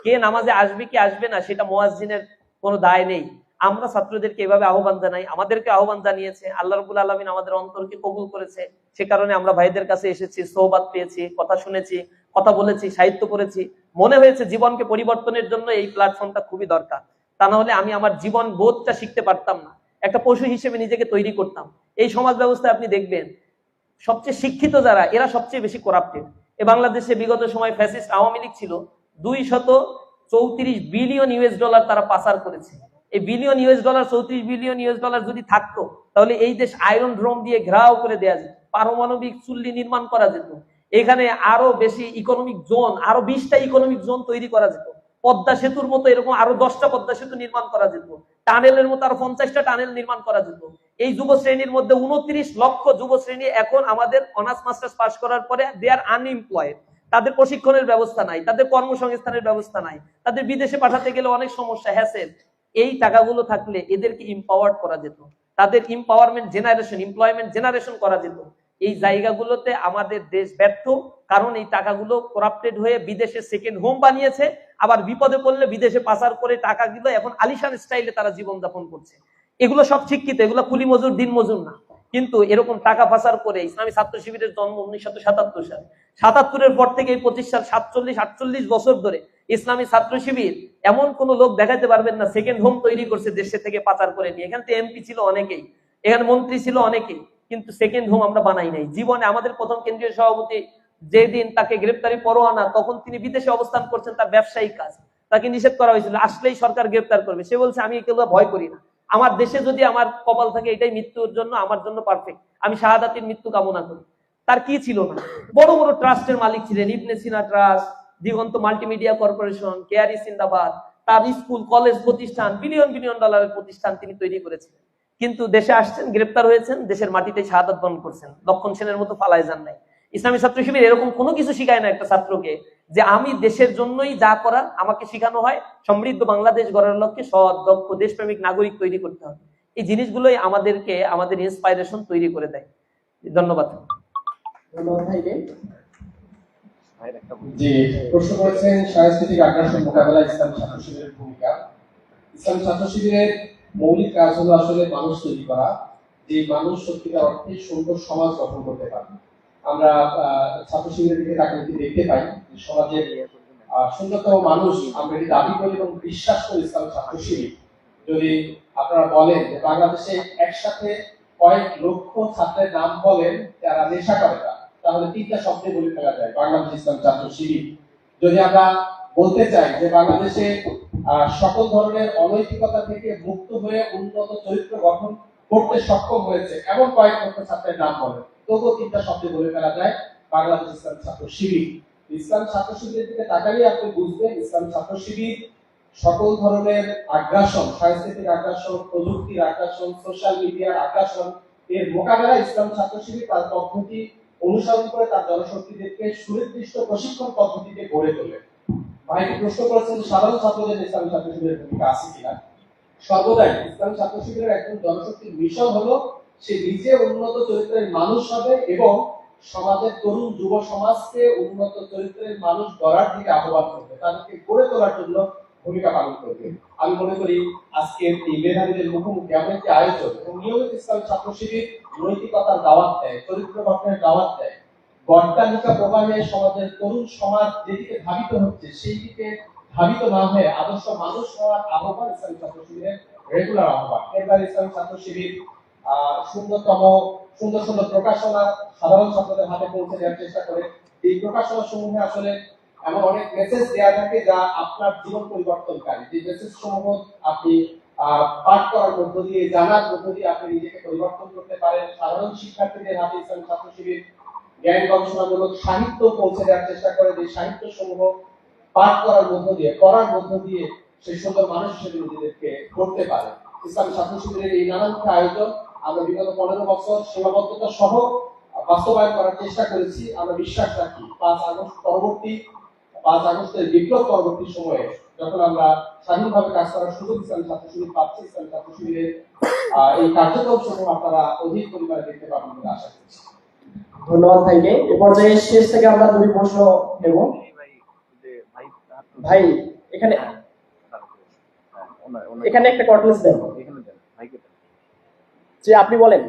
কে নামাজে আসবে কি আসবে না সেটা মুয়াজ্জিনের কোনো দায় নেই। আমরা ছাত্রদেরকে এভাবে আহ্বান জানাই, আমাদেরকে আহ্বান জানিয়েছে, আল্লাহ রাব্বুল আলামিন আমাদের অন্তরকে কবুল করেছে। সে কারণে আমরা ভাইদের কাছে এসেছি, সোহবাত পেয়েছি, কথা শুনেছি, কথা বলেছি, সাহিত্য পড়েছি। মনে হয়েছে জীবনকে পরিবর্তনের জন্য এই প্ল্যাটফর্মটা খুবই দরকার। তা না হলে আমি আমার জীবন বোধটা শিখতে পারতাম না, একটা পশু হিসেবে নিজেকে তৈরি করতাম। এই সমাজ ব্যবস্থায় আপনি দেখবেন সবচেয়ে শিক্ষিত যারা, এরা সবচেয়ে বেশি করাপ্টেড। এ বাংলাদেশে বিগত সময় ফ্যাসিস্ট আওয়ামী লীগ ছিল, 234 বিলিয়ন ইউএস ডলার তারা পাচার করেছে। এই billion US dollar, 34 billion US dollar যদি থাকতো, তাহলে এই দেশ আয়রন ড্রোম দিয়ে ঘেরাও করে দেওয়া যেত, পারমাণবিক চুল্লি নির্মাণ করা যেত, এখানে আরো বেশি ইকোনমিক জোন, আরো 20টা ইকোনমিক জোন তৈরি করা যেত, পদ্মা সেতুর মতো এরকম আরো 10টা পদ্মা সেতু নির্মাণ করা যেত, টানেলের মতো আরো 50টা টানেল নির্মাণ করা যেত। এই যুব শ্রেণীর মধ্যে 29 লক্ষ যুব শ্রেণী এখন আমাদের অনার্স মাস্টার্স পাস করার পরে দে আর আনএমপ্লয়েড। তাদের প্রশিক্ষণের ব্যবস্থা নাই, তাদের কর্মসংস্থানের ব্যবস্থা নাই, তাদের বিদেশে পাঠাতে গেলে অনেক সমস্যা, হ্যাসেল। এই টাকাগুলো থাকলে এদেরকে এম্পাওয়ার্ড করা যেত, তাদের এম্পাওয়ারমেন্ট জেনারেশন, এমপ্লয়মেন্ট জেনারেশন করা যেত। এই জায়গাগুলোতে আমাদের দেশ ব্যর্থ, কারণ এই টাকাগুলো করাপ্টেড হয়ে বিদেশে সেকেন্ড হোম বানিয়েছে, আবার বিপদে পড়লে বিদেশে পাচার করে টাকাগুলো এখন আলিশান স্টাইলে তারা জীবনযাপন করছে। এগুলো সব শিক্ষিত, এগুলো কুলি মজুর, দিন মজুর না। কিন্তু এরকম টাকা পাচার করে ইসলামী ছাত্র শিবিরের জন্ম 1977 সালে। 77-এর পর থেকে এই 25 সাল, 47-48 বছর ধরে ইসলামী ছাত্র শিবির এমন কোন লোক দেখাতে পারবেন না সেকেন্ড হোম তৈরি করছে দেশে থেকে পাচার করে নিয়ে। এখানে তো এমপি ছিল অনেকেই, এখানে মন্ত্রী ছিল অনেকেই, কিন্তু সেকেন্ড হোম আমরা বানাই নাই জীবনে। আমাদের প্রথম কেন্দ্রীয় সভাপতি যেদিন তাকে গ্রেপ্তারি পরোয়ানা, তখন তিনি বিদেশে অবস্থান করছেন, তার ব্যবসায়িক কাজ, তাকে নিষেধ করা হয়েছিল, আসলেই সরকার গ্রেপ্তার করবে। সে বলছে আমি এগুলো ভয় করি না, আমার দেশে যদি আমার কপাল থাকে এটাই মৃত্যুর জন্য আমার জন্য পারফেক্ট, আমি শাহাদাতের মৃত্যু কামনা করি। তার কি ছিল না, বড় বড় ট্রাস্টের মালিক ছিলেন, ইবনে সিনা ট্রাস্ট, দিগন্ত মাল্টিমিডিয়া কর্পোরেশন, কেয়ারি সিন্দাবাদ, তার স্কুল কলেজ প্রতিষ্ঠান, বিলিয়ন বিলিয়ন ডলারের প্রতিষ্ঠান তিনি তৈরি করেছিলেন। কিন্তু দেশে আসছেন, গ্রেপ্তার হয়েছেন, দেশের মাটিতে শাহাদাত বরণ করছেন, লক্ষণ সেনের মতো পালায় যান নাই। ইসলামী ছাত্র শিবির এরকম কোনো কিছু শিখায় না একটা ছাত্রকে যে আমি দেশের জন্যই যা করার আমাকে শেখানো হয় সমৃদ্ধ বাংলাদেশ গড়ার লক্ষ্যে সৎ, দক্ষ, দেশপ্রেমিক নাগরিক তৈরি করতে হবে। এই জিনিসগুলোই আমাদেরকে আমাদের ইন্সপাইরেশন তৈরি করে দেয়। ধন্যবাদ। ধন্যবাদ ভাইকে। যে প্রশ্ন করেছেন সাংস্কৃতিক আগ্রাসন মোকাবেলায় ইসলামী ছাত্র শিবিরের ভূমিকা। ইসলামী ছাত্র শিবিরের মৌলিক কাজ হলো আসলে মানুষ তৈরি করা, যে মানুষ সত্যিকার অর্থে সুন্দর সমাজ গঠন করতে পারে। আমরা ছাত্র শিবিরের দিকে তাকালে দেখতে পাই যে সমাজের সুন্দরতম মানুষ আমরা এটি দাবি করি এবং বিশ্বাস করি ইসলামী ছাত্র শিবির। যদি আপনারা বলেন যে বাংলাদেশে একসাথে কয়েক লক্ষ ছাত্রের নাম বলেন যারা নেশা করে না, তাহলে 3টা শব্দে বলে ফেলা যায় বাংলাদেশ ইসলামী ছাত্র শিবির। যদি আমরা বলতে চাই যে বাংলাদেশে সকল ধরনের অনৈতিকতা থেকে মুক্ত হয়ে উন্নত চরিত্র গঠন করতে সক্ষম হয়েছে এমন কয়েক লক্ষ ছাত্রের নাম বলেন, তবুও 3টা শব্দে বলে ফেলা যায় বাংলাদেশ ইসলামী ছাত্র শিবির। ইসলাম ছাত্র শিবিরের দিকে তাকালে আপনি বুঝবেন ইসলাম ছাত্র শিবির সকল ধরনের আগ্রাসন, সাংস্কৃতিক আগ্রাসন, প্রযুক্তির আগ্রাসন, সোশ্যাল মিডিয়ার আগ্রাসন এর মোকাবেলায় ইসলাম ছাত্র শিবির তার পদ্ধতি অনুসরণ করে তার জনশক্তিদেরকে সুনির্দিষ্ট প্রশিক্ষণ পদ্ধতিতে গড়ে তোলে। ভাইকে প্রশ্ন করেছেন সাধারণ ছাত্রদের ইসলামী ছাত্র শিবিরের ভূমিকা আছে কিনা। সর্বদাই ইসলামী ছাত্র শিবিরের একজন জনশক্তির মিশন হলো সে নিজে উন্নত চরিত্রের মানুষ হবে এবং সমাজের তরুণ যুব সমাজকে উন্নত চরিত্রের মানুষ গড়ার দিকে আহ্বান করবে, তাদেরকে গড়ে তোলার জন্য ভূমিকা পালন করবে। আমি মনে করি আজকের এই মেধাবীদের মুখোমুখি এমন একটি আয়োজন এবং নিয়মিত ইসলামী ছাত্র শিবির নৈতিকতার দাওয়াত দেয়, চরিত্র গঠনের দাওয়াত দেয়, গড্ডালিকা প্রবাহে সমাজের তরুণ সমাজ যেদিকে ধাবিত হচ্ছে সেই দিকে ধাবিত না হয়ে আদর্শ মানুষ হওয়ার আহ্বান ইসলামী ছাত্র শিবিরের রেগুলার আহ্বান। এবার ইসলামী ছাত্র শিবির সুন্দর সুন্দর প্রকাশনা সাধারণ ছাত্রদের হাতে পৌঁছে দেওয়ার চেষ্টা করে। এই প্রকাশনা সমূহে আসলে এমন অনেক মেসেজ দেওয়া থাকে যা আপনার জীবন পরিবর্তনকারী। যে মেসেজ সমূহ আপনি পাঠ করার মধ্য দিয়ে, জানার মধ্য দিয়ে আপনি নিজেকে পরিবর্তন করতে পারেন। সাধারণ শিক্ষার্থীদের হাতে ইসলামী ছাত্র শিবির জ্ঞান গবেষণামূলক সাহিত্য পৌঁছে দেওয়ার চেষ্টা করে, যে সাহিত্য সমূহ পাঠ করার মধ্য দিয়ে, পড়ার মধ্য দিয়ে সেই সুন্দর মানুষ হিসেবে নিজেদেরকে করতে পারে। ইসলামী ছাত্র শিবিরের এই নানামুখী আয়োজন আমরা বিগত 15 বছর সীমাবদ্ধতা সহ বাস্তবায়ন করার চেষ্টা করেছি। আমরা বিশ্বাস রাখি 5 আগস্টের বিপ্লব পরবর্তী সময়ে যখন আমরা স্বাধীনভাবে কাজ করার সুযোগ ইসলামী ছাত্র শিবির পাচ্ছি, ইসলামী ছাত্র শিবিরের এই কার্যক্রম সমূহ আপনারা অধিক পরিমাণে দেখতে পাবেন বলে আশা করছি। ধন্যবাদ ভাইকে। এ পর্যায়ে শেষ থেকে আমরা 2 প্রশ্ন নেব। ভাই এখানে একটা কর্টলেস দেন যে আপনি বলেন।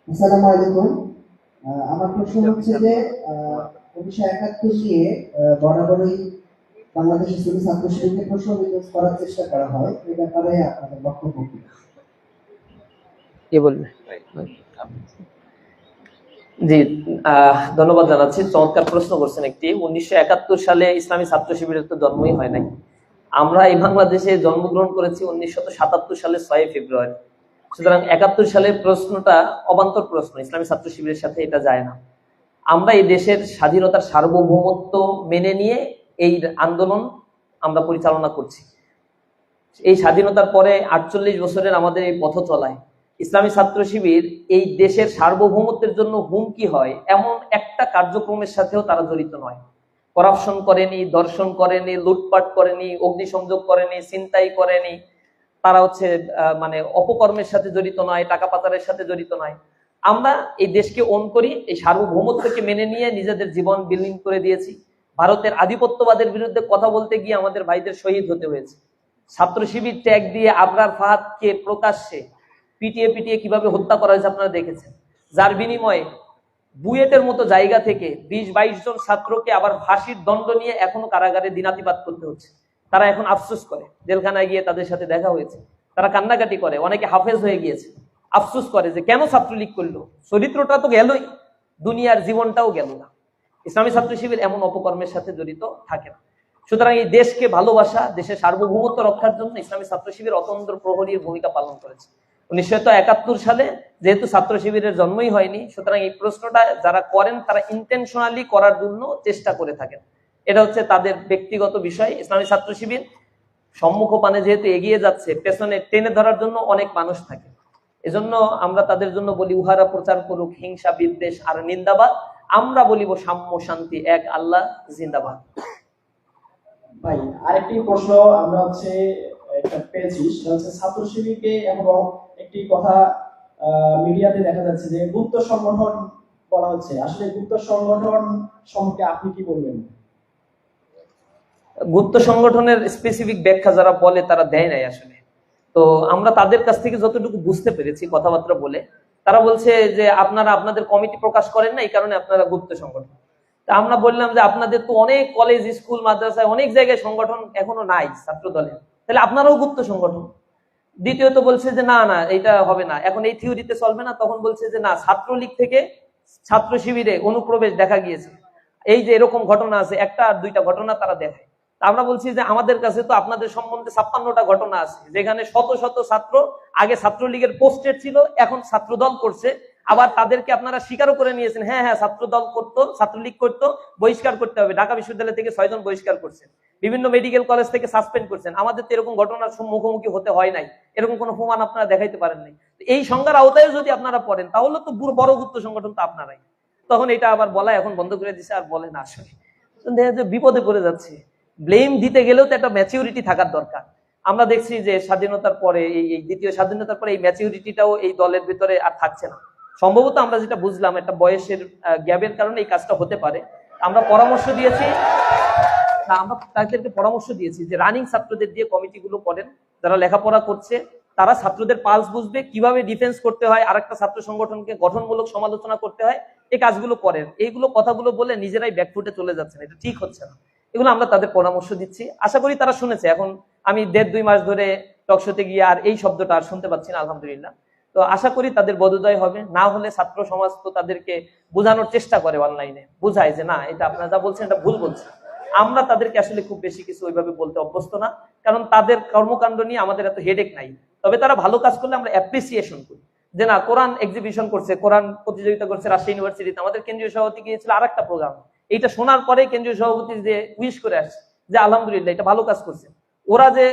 আসসালামু আলাইকুম। আমার প্রশ্ন হচ্ছে যে 1971 নিয়ে বরাবরই বাংলাদেশ ইসলামী ছাত্র শিবিরকে প্রশ্ন বিন্যাস করার চেষ্টা করা হয়, এই ব্যাপারে আপনাদের বক্তব্য কি? কে বলবে? জি, ধন্যবাদ জানাচ্ছি। চমৎকার প্রশ্ন করছেন একটি। 1971 সালে ইসলামী ছাত্র শিবিরের তো জন্মই হয় নাই। আমরা এই বাংলাদেশে জন্মগ্রহণ করেছি 1977 সালের 6 ফেব্রুয়ারি। সুতরাং 71 সালের প্রশ্নটা অবান্তর প্রশ্ন, ইসলামী ছাত্র শিবিরের সাথে এটা যায় না। আমরা এই দেশের স্বাধীনতার সার্বভৌমত্ব মেনে নিয়ে এই আন্দোলন আমরা পরিচালনা করছি। এই স্বাধীনতার পরে 48 বছরের আমাদের এই পথ চলায় ইসলামী ছাত্র শিবির এই দেশের সার্বভৌমত্বের জন্য হুমকি হয় এমন একটা কার্যক্রমের সাথেও তারা জড়িত নয়। করাপশন করেনি, দর্শন করেনি, লুটপাট করেনি, অগ্নিসংযোগ করেনি, ছিনতাই করেনি। তারা মানে অপকর্মের সাথে জড়িত নয়, টাকা পাচারের সাথে জড়িত নয়। আমরা এই দেশকে ওন করি, এই সার্বভৌমত্বকে মেনে নিয়ে নিজেদের জীবন বিলীন করে দিয়েছি। ভারতের আধিপত্যবাদের বিরুদ্ধে কথা বলতে গিয়ে আমাদের ভাইদের শহীদ হতে হয়েছে। ছাত্র শিবির ট্যাগ দিয়ে আবরার ফাহাদকে প্রকাশ্যে পিটিয়ে কিভাবে হত্যা করা হয়েছে আপনারা দেখেছেন। যার বিনিময়ে বুয়েটের মতো জায়গা থেকে 20-22 জন ছাত্রকে আবার ফাঁসির দণ্ড নিয়ে এখনো কারাগারে দিনাতিপাত করতে হচ্ছে। তারা এখন আফসোস করে, জেলখানায় গিয়ে তাদের সাথে দেখা হয়েছে, তারা কান্নাকাটি করে, অনেকে হাফেজ হয়ে গিয়েছে, আফসোস করে যে কেন ছাত্রলীগ করলো, চরিত্রটা তো গেলই, দুনিয়ার জীবনটাও গেল না। ইসলামী ছাত্র শিবির এমন অপকর্মের সাথে জড়িত থাকে না। সুতরাং এই দেশকে ভালোবাসা, দেশের সার্বভৌমত্ব রক্ষার জন্য ইসলামী ছাত্র শিবির অতন্ত্র প্রহরীর ভূমিকা পালন করেছে। 1971 সালে যেহেতু ছাত্র শিবিরের জন্মই হয়নি, সুতরাং এই প্রশ্নটা যারা করেন তারা ইন্টেনশনালি করার জন্য চেষ্টা করে থাকেন। এটা হচ্ছে তাদের ব্যক্তিগত বিষয়। ইসলামী ছাত্র শিবির সম্মুখ পানে যেহেতু এগিয়ে যাচ্ছে, পেছনে টেনে ধরার জন্য অনেক মানুষ থাকে। এজন্য আমরা তাদের জন্য বলি উহারা প্রচার করুক হিংসা বিদ্বেষ আর নিন্দাবাদ, আমরা বলিব সাম্য শান্তি এক আল্লাহ জিন্দাবাদ। ভাই আরেকটি প্রশ্ন আমরা একটা পেয়েছি, সেটা হচ্ছে ছাত্র শিবিরকে এবং একটি কথা মিডিয়াতে দেখা যাচ্ছে যে গুপ্ত সংগঠন বলা হচ্ছে, আসলে গুপ্ত সংগঠন সম্পর্কে আপনি কি বলবেন? গুপ্ত সংগঠনের স্পেসিফিক ব্যাখ্যা যারা বলে তারা দেয় নাই আসলে। তো আমরা তাদের কাছ থেকে যতটুকু বুঝতে পেরেছি কথাবার্তা বলে, তারা বলছে যে আপনারা আপনাদের কমিটি প্রকাশ করেন না, এই কারণে আপনারা গুপ্ত সংগঠন। তা আমরা বললাম যে আপনাদের তো অনেক কলেজ স্কুল মাদ্রাসায় অনেক জায়গায় সংগঠন এখনো নাই ছাত্র দলের, তাহলে আপনারাও গুপ্ত সংগঠন। দ্বিতীয়ত বলছে যে না না এটা হবে না, এখন এই থিওরিতে চলবে না। তখন বলছে যে না, ছাত্রলীগ থেকে ছাত্র শিবিরে অনুপ্রবেশ দেখা গিয়েছে, এই যে এরকম ঘটনা আছে, একটা আর দুইটা ঘটনা তারা দেখায়। আমরা বলছি যে আমাদের কাছে তো আপনাদের সম্বন্ধে 56টা ঘটনা আছে, যেখানে শত শত ছাত্র আগে ছাত্রলীগের পোস্টেড ছিল, এখন ছাত্র দল করছে, আবার তাদেরকে আপনারা স্বীকারও করে নিয়েছেন, হ্যাঁ হ্যাঁ ছাত্র দল করতো, ছাত্রলীগ করতো, বহিষ্কার করতে হবে। ঢাকা বিশ্ববিদ্যালয় থেকে 6 জন বহিষ্কার করছেন, বিভিন্ন মেডিকেল কলেজ থেকে সাসপেন্ড করছেন। আমাদের তো এরকম ঘটনার মুখোমুখি হতে হয় নাই, এরকম কোনো প্রমাণ আপনারা দেখাইতে পারেন নাই। এই সংজ্ঞার আওতায় যদি আপনারা পড়েন তাহলে তো বড় গুপ্ত সংগঠন তো আপনারাই। তখন এটা আবার বলা এখন বন্ধ করে দিছে, আর বলে না। আসলে দেখা যায় বিপদে পড়ে যাচ্ছে। ব্লেম দিতে গেলেও তো একটা ম্যাচিউরিটি থাকার দরকার। আমরা দেখছি যে স্বাধীনতার পরে এই দ্বিতীয় স্বাধীনতার পরে এই ম্যাচিউরিটিটাও এই দলের ভিতরে আর থাকছে না। সম্ভবত আমরা যেটা বুঝলাম একটা বয়সের গ্যাপের কারণে এই কাজটা হতে পারে। আমরা পরামর্শ দিয়েছি, আমরা তাদেরকে পরামর্শ দিয়েছি যে রানিং ছাত্রদের দিয়ে কমিটিগুলো করেন, যারা লেখাপড়া করছে তারা ছাত্রদের পালস বুঝবে, কিভাবে ডিফেন্স করতে হয়, আরেকটা ছাত্র সংগঠনকে গঠনমূলক সমালোচনা করতে হয়, এই কাজগুলো করেন। এইগুলো কথাগুলো বলে নিজেরাই ব্যাকফুটে চলে যাচ্ছেন, এটা ঠিক হচ্ছে না। এগুলো আমরা তাদের পরামর্শ দিচ্ছি, আশা করি তারা শুনেছে। এখন আমি 1.5-2 মাস ধরে টকশোতে গিয়ে আর এই শব্দটা আর শুনতে পাচ্ছি না, আলহামদুলিল্লাহ। তো আশা করি তাদের বোধোদয় হবে। না হলে ছাত্র সমাজ তো তাদেরকে বোঝানোর চেষ্টা করে, অনলাইনে বুঝায় যে না এটা আপনারা যা বলছেন এটা ভুল বলছেন। আমরা তাদেরকে আসলে খুব বেশি কিছু ওইভাবে বলতে অভ্যস্ত না, কারণ তাদের কর্মকাণ্ড নিয়ে আমাদের এত হেডেক নাই। তবে তারা ভালো কাজ করলে আমরা অ্যাপ্রিসিয়েশন করি, যে না কোরআন এক্সিবিশন করছে, কোরআন প্রতিযোগিতা করছে রাজশাহী ইউনিভার্সিটিতে, আমাদের কেন্দ্রীয় সভাপতি গিয়েছিল আর একটা প্রোগ্রাম, এইটা শোনার পরে কেন্দ্রীয় সভাপতি যে উইশ করে আসছে যে আলহামদুলিল্লাহ এটা ভালো কাজ করছে। ওরা যে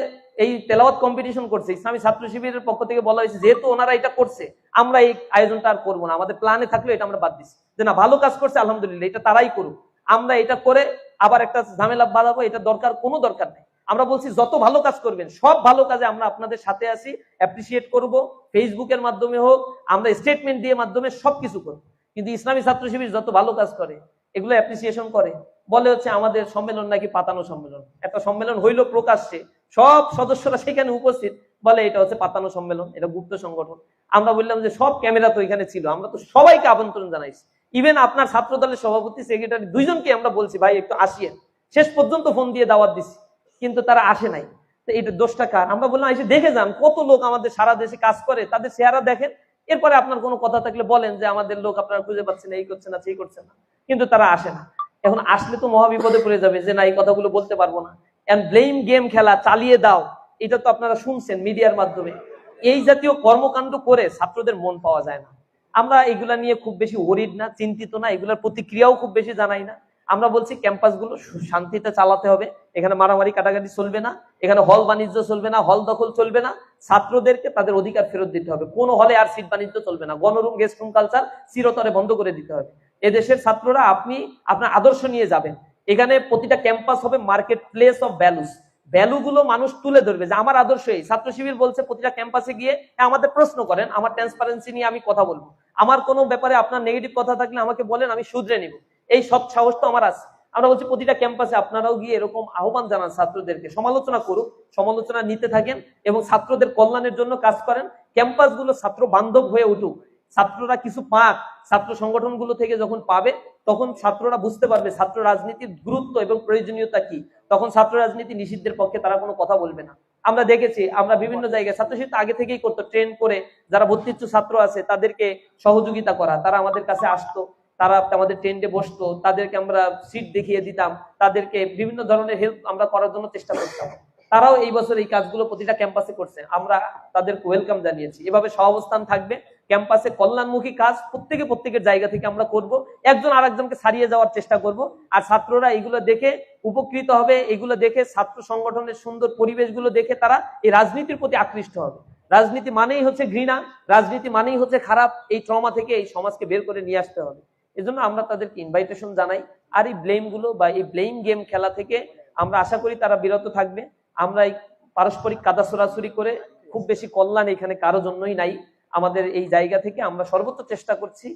এই তেলাওয়াত কম্পিটিশন করছে, ইসলামী ছাত্র শিবিরের পক্ষ থেকে বলা হয়েছে যেহেতু ওনারা এটা করছে আমরা এই আয়োজনটা আর করবো না, আমাদের প্ল্যানে থাকলে এটা আমরা বাদ দিচ্ছি, যে না ভালো কাজ করছে আলহামদুলিল্লাহ এটা তারাই করুক, আমরা এটা করে আবার একটা ঝামেলা বাঁধাবো এটা কোনো দরকার নেই। আমরা বলছি যত ভালো কাজ করবেন সব ভালো কাজে আমরা আপনাদের সাথে আছি, অ্যাপ্রিসিয়েট করব, ফেসবুকের মাধ্যমে হোক, আমরা স্টেটমেন্ট দিয়ে মাধ্যমে সবকিছু করবো। কিন্তু ইসলামী ছাত্র শিবির যত ভালো কাজ করে এগুলো অ্যাপ্রিসিয়েশন করে, বলে হচ্ছে আমাদের সম্মেলন নাকি পাতানো সম্মেলন। একটা সম্মেলন হইলো প্রকাশ্যে, সব সদস্যরা সেখানে উপস্থিত, বলে এটা হচ্ছে পাতানো সম্মেলন, এটা গুপ্ত সংগঠন। আমরা বললাম যে সব ক্যামেরা তো এখানে ছিল, আমরা তো সবাইকে আমন্ত্রণ জানাইছি, ইভেন আপনার ছাত্র দলের সভাপতি সেক্রেটারি দুইজনকে আমরা বলছি ভাই একটু আসিয়েন, শেষ পর্যন্ত ফোন দিয়ে দাওয়াত দিছি, কিন্তু তারা আসে নাই। তো এটা দোষটা কার? আমরা বললাম এসে দেখে যান, কত লোক আমাদের সারা দেশে কাজ করে, তাদের চেহারা দেখেন, এরপরে আপনার কোনো কথা থাকলে বলেন যে আমাদের লোক আপনারা খুঁজে পাচ্ছেন, এই করছেন না সেই করছেন না, কিন্তু তারা আসে না। এখন আসলে তো মহা বিপদে পড়ে যাবে যে না এই কথাগুলো বলতে পারবো না। এন্ড ব্লেম গেম খেলা চালিয়ে দাও, এটা তো আপনারা শুনছেন মিডিয়ার মাধ্যমে। এই জাতীয় কর্মকাণ্ড করে ছাত্রদের মন পাওয়া যায় না। আমরা এগুলা নিয়ে খুব বেশি ওরিড না, চিন্তিত না, এগুলোর প্রতিক্রিয়াও খুব বেশি জানাই না। আমরা বলছি ক্যাম্পাসগুলো শান্তিতে চালাতে হবে, এখানে মারামারি কাটাকাটি চলবে না, এখানে হল বাণিজ্য চলবে না, হল দখল চলবে না, ছাত্রদেরকে তাদের অধিকার ফেরত দিতে হবে। কোনো হলে আর সিট বাণিজ্য চলবে না, গণরুম গেস্ট রুম কালচার চিরতরে বন্ধ করে দিতে হবে। এদেশের ছাত্ররা আপনি আপনার আদর্শ নিয়ে যাবেন, এখানে প্রতিটা ক্যাম্পাস হবে মার্কেট প্লেস অফ ভ্যালুস, ভ্যালুগুলো মানুষ তুলে ধরবে যে আমার আদর্শ এই। ছাত্র শিবির বলছে প্রতিটা ক্যাম্পাসে গিয়ে আমাদের প্রশ্ন করেন, আমার ট্রান্সপারেন্সি নিয়ে আমি কথা বলবো, আমার কোনো ব্যাপারে আপনার নেগেটিভ কথা থাকলে আমাকে বলেন, আমি শুধরে নিব, এই সব সাহস তো আমার আছে। আমরা বলছি প্রতিটা ক্যাম্পাসে আপনারাও গিয়ে এরকম আহ্বান জানান ছাত্রদেরকে, সমালোচনা করুক, সমালোচনা নিতে থাকেন এবং ছাত্রদের কল্যাণের জন্য কাজ করেন। ক্যাম্পাসগুলো ছাত্র বান্ধব হয়ে উঠুক, ছাত্ররা কিছু পাক, ছাত্র সংগঠনগুলো থেকে যখন পাবে তখন ছাত্ররা বুঝতে পারবে ছাত্র রাজনীতির গুরুত্ব এবং প্রয়োজনীয়তা কি, তখন ছাত্র রাজনীতি নিষিদ্ধের পক্ষে তারা কোনো কথা বলবে না। আমরা দেখেছি, আমরা বিভিন্ন জায়গায় ছাত্র শিবির আগে থেকেই করতো, ট্রেন করে যারা ভর্তিচ্ছু ছাত্র আছে তাদেরকে সহযোগিতা করা, তারা আমাদের কাছে আসতো, তারা আমাদের ট্রেন্ডে বসতো, তাদেরকে আমরা সিট দেখিয়ে দিতাম, তাদেরকে বিভিন্ন ধরনের হেল্প আমরা করার জন্য চেষ্টা করতাম। তারাও এই বছর এই কাজগুলো প্রতিটা ক্যাম্পাসে করছে, আমরা তাদেরকে ওয়েলকাম জানিয়েছি। এভাবে সহাবস্থান থাকবে, ক্যাম্পাসে কল্যাণমুখী কাজ প্রত্যেকের জায়গা থেকে আমরা করব, একজন আরেকজনকে ছাড়িয়ে যাওয়ার চেষ্টা করব। আর ছাত্ররা এগুলো দেখে উপকৃত হবে, এগুলো দেখে ছাত্র সংগঠনের সুন্দর পরিবেশগুলো দেখে তারা এই রাজনীতির প্রতি আকৃষ্ট হবে। রাজনীতি মানেই হচ্ছে ঘৃণা, রাজনীতি মানেই হচ্ছে খারাপ। এই ট্রমা থেকে এই সমাজকে বের করে নিয়ে আসতে হবে। এজন্য আমরা তাদেরকে ইনভাইটেশন জানাই। আর এই ব্লেম গুলো বা এই ব্লেম গেম খেলা থেকে আমরা আশা করি তারা বিরত থাকবে। আমরা এই পারস্পরিক কাদা ছোড়াছুরি করে খুব বেশি কল্যাণ এখানে কারো জন্যই নাই। আমাদের এই জায়গা থেকে আমরা সর্বোচ্চ চেষ্টা করছি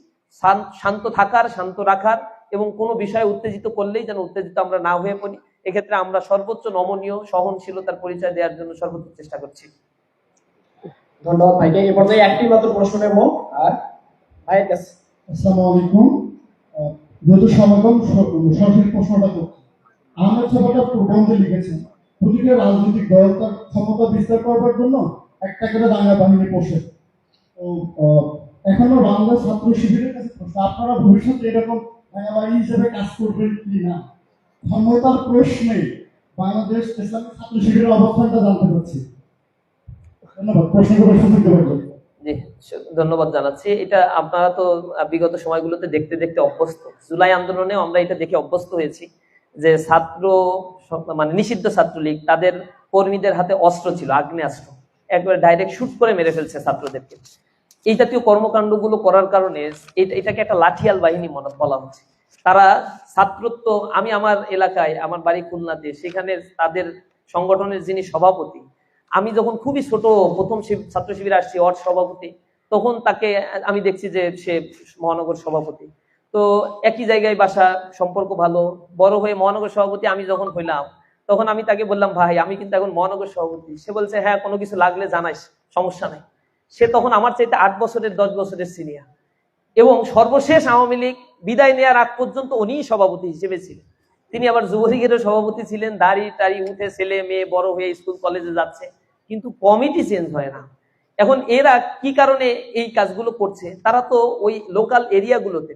শান্ত থাকার, শান্ত রাখার, এবং কোনো বিষয়ে উত্তেজিত করলেই যেন উত্তেজিত আমরা না হয়ে পড়ি। এক্ষেত্রে আমরা সর্বোচ্চ নমনীয় সহনশীলতার পরিচয় দেওয়ার জন্য সর্বোচ্চ চেষ্টা করছি। ধন্যবাদ ভাইকে। এই পর্যায়ে একটি মাত্র প্রশ্ন নেব। আর ভাইয়ের কাছে। আসসালামু আলাইকুম। যেহেতু সমাগম সরাসরি প্রশ্নটা করছি, আহমেদ সাহেব প্রবন্ধে লিখেছেন প্রতিটা রাজনৈতিক দল তার ক্ষমতা বিস্তার করবার জন্য একটা করে দাঙ্গা বাহিনী পোষে। তো এখনো বাংলা ছাত্র শিবিরের কাছে প্রশ্ন, আপনারা ভবিষ্যতে এরকম দাঙ্গা বাহিনী হিসেবে কাজ করবেন কি না? ক্ষমতার প্রশ্নে বাংলাদেশ ইসলামিক ছাত্র শিবিরের অবস্থানটা জানতে চাচ্ছি। ধন্যবাদ। প্রশ্নগুলো সুযোগ দেওয়ার জন্য। জি, ধন্যবাদ জানাচ্ছি। এটা আপনারা তো বিগত সময়গুলোতে দেখতে দেখতে অভ্যস্ত। জুলাই আন্দোলনে আমরা এটা দেখে অভ্যস্ত হয়েছি যে ছাত্র মানে নিষিদ্ধ ছাত্রলীগ তাদের কর্মীদের হাতে অস্ত্র ছিল, আগ্নেয়াস্ত্র, একবারে ডাইরেক্ট শুট করে মেরে ফেলছে ছাত্রদেরকে। এই জাতীয় কর্মকাণ্ডগুলো করার কারণে এটাকে একটা লাঠিয়াল বাহিনী বলা হচ্ছে। তারা ছাত্রত্ব, আমি আমার এলাকায়, আমার বাড়ি খুলনাতে, সেখানে তাদের সংগঠনের যিনি সভাপতি, আমি যখন খুবই ছোট প্রথম ছাত্র শিবিরে আসছি ওয়ার্ড সভাপতি, তখন তাকে আমি দেখছি যে সে মহানগর সভাপতি। তো একই জায়গায় বাসা, সম্পর্ক ভালো। বড় হয়ে মহানগর সভাপতি আমি যখন হইলাম, তখন আমি তাকে বললাম, ভাই আমি কিন্তু এখন মহানগর সভাপতি। সে বলছে, হ্যাঁ কোনো কিছু লাগলে জানাইস, সমস্যা নাই। সে তখন আমার চাইতে 8 বছরের 10 বছরের সিনিয়র, এবং সর্বশেষ আওয়ামী লীগ বিদায় নেওয়ার আগ পর্যন্ত উনিই সভাপতি হিসেবে ছিলেন। তিনি আবার যুবলীগেরও সভাপতি ছিলেন। দাড়ি টাড়ি উঠে ছেলে মেয়ে বড় হয়ে স্কুল কলেজে যাচ্ছে, কিন্তু কমিটি চেঞ্জ হয় না। এখন এরা কি কারণে এই কাজগুলো করছে? তারা তো ওই লোকাল এরিয়াগুলোতে,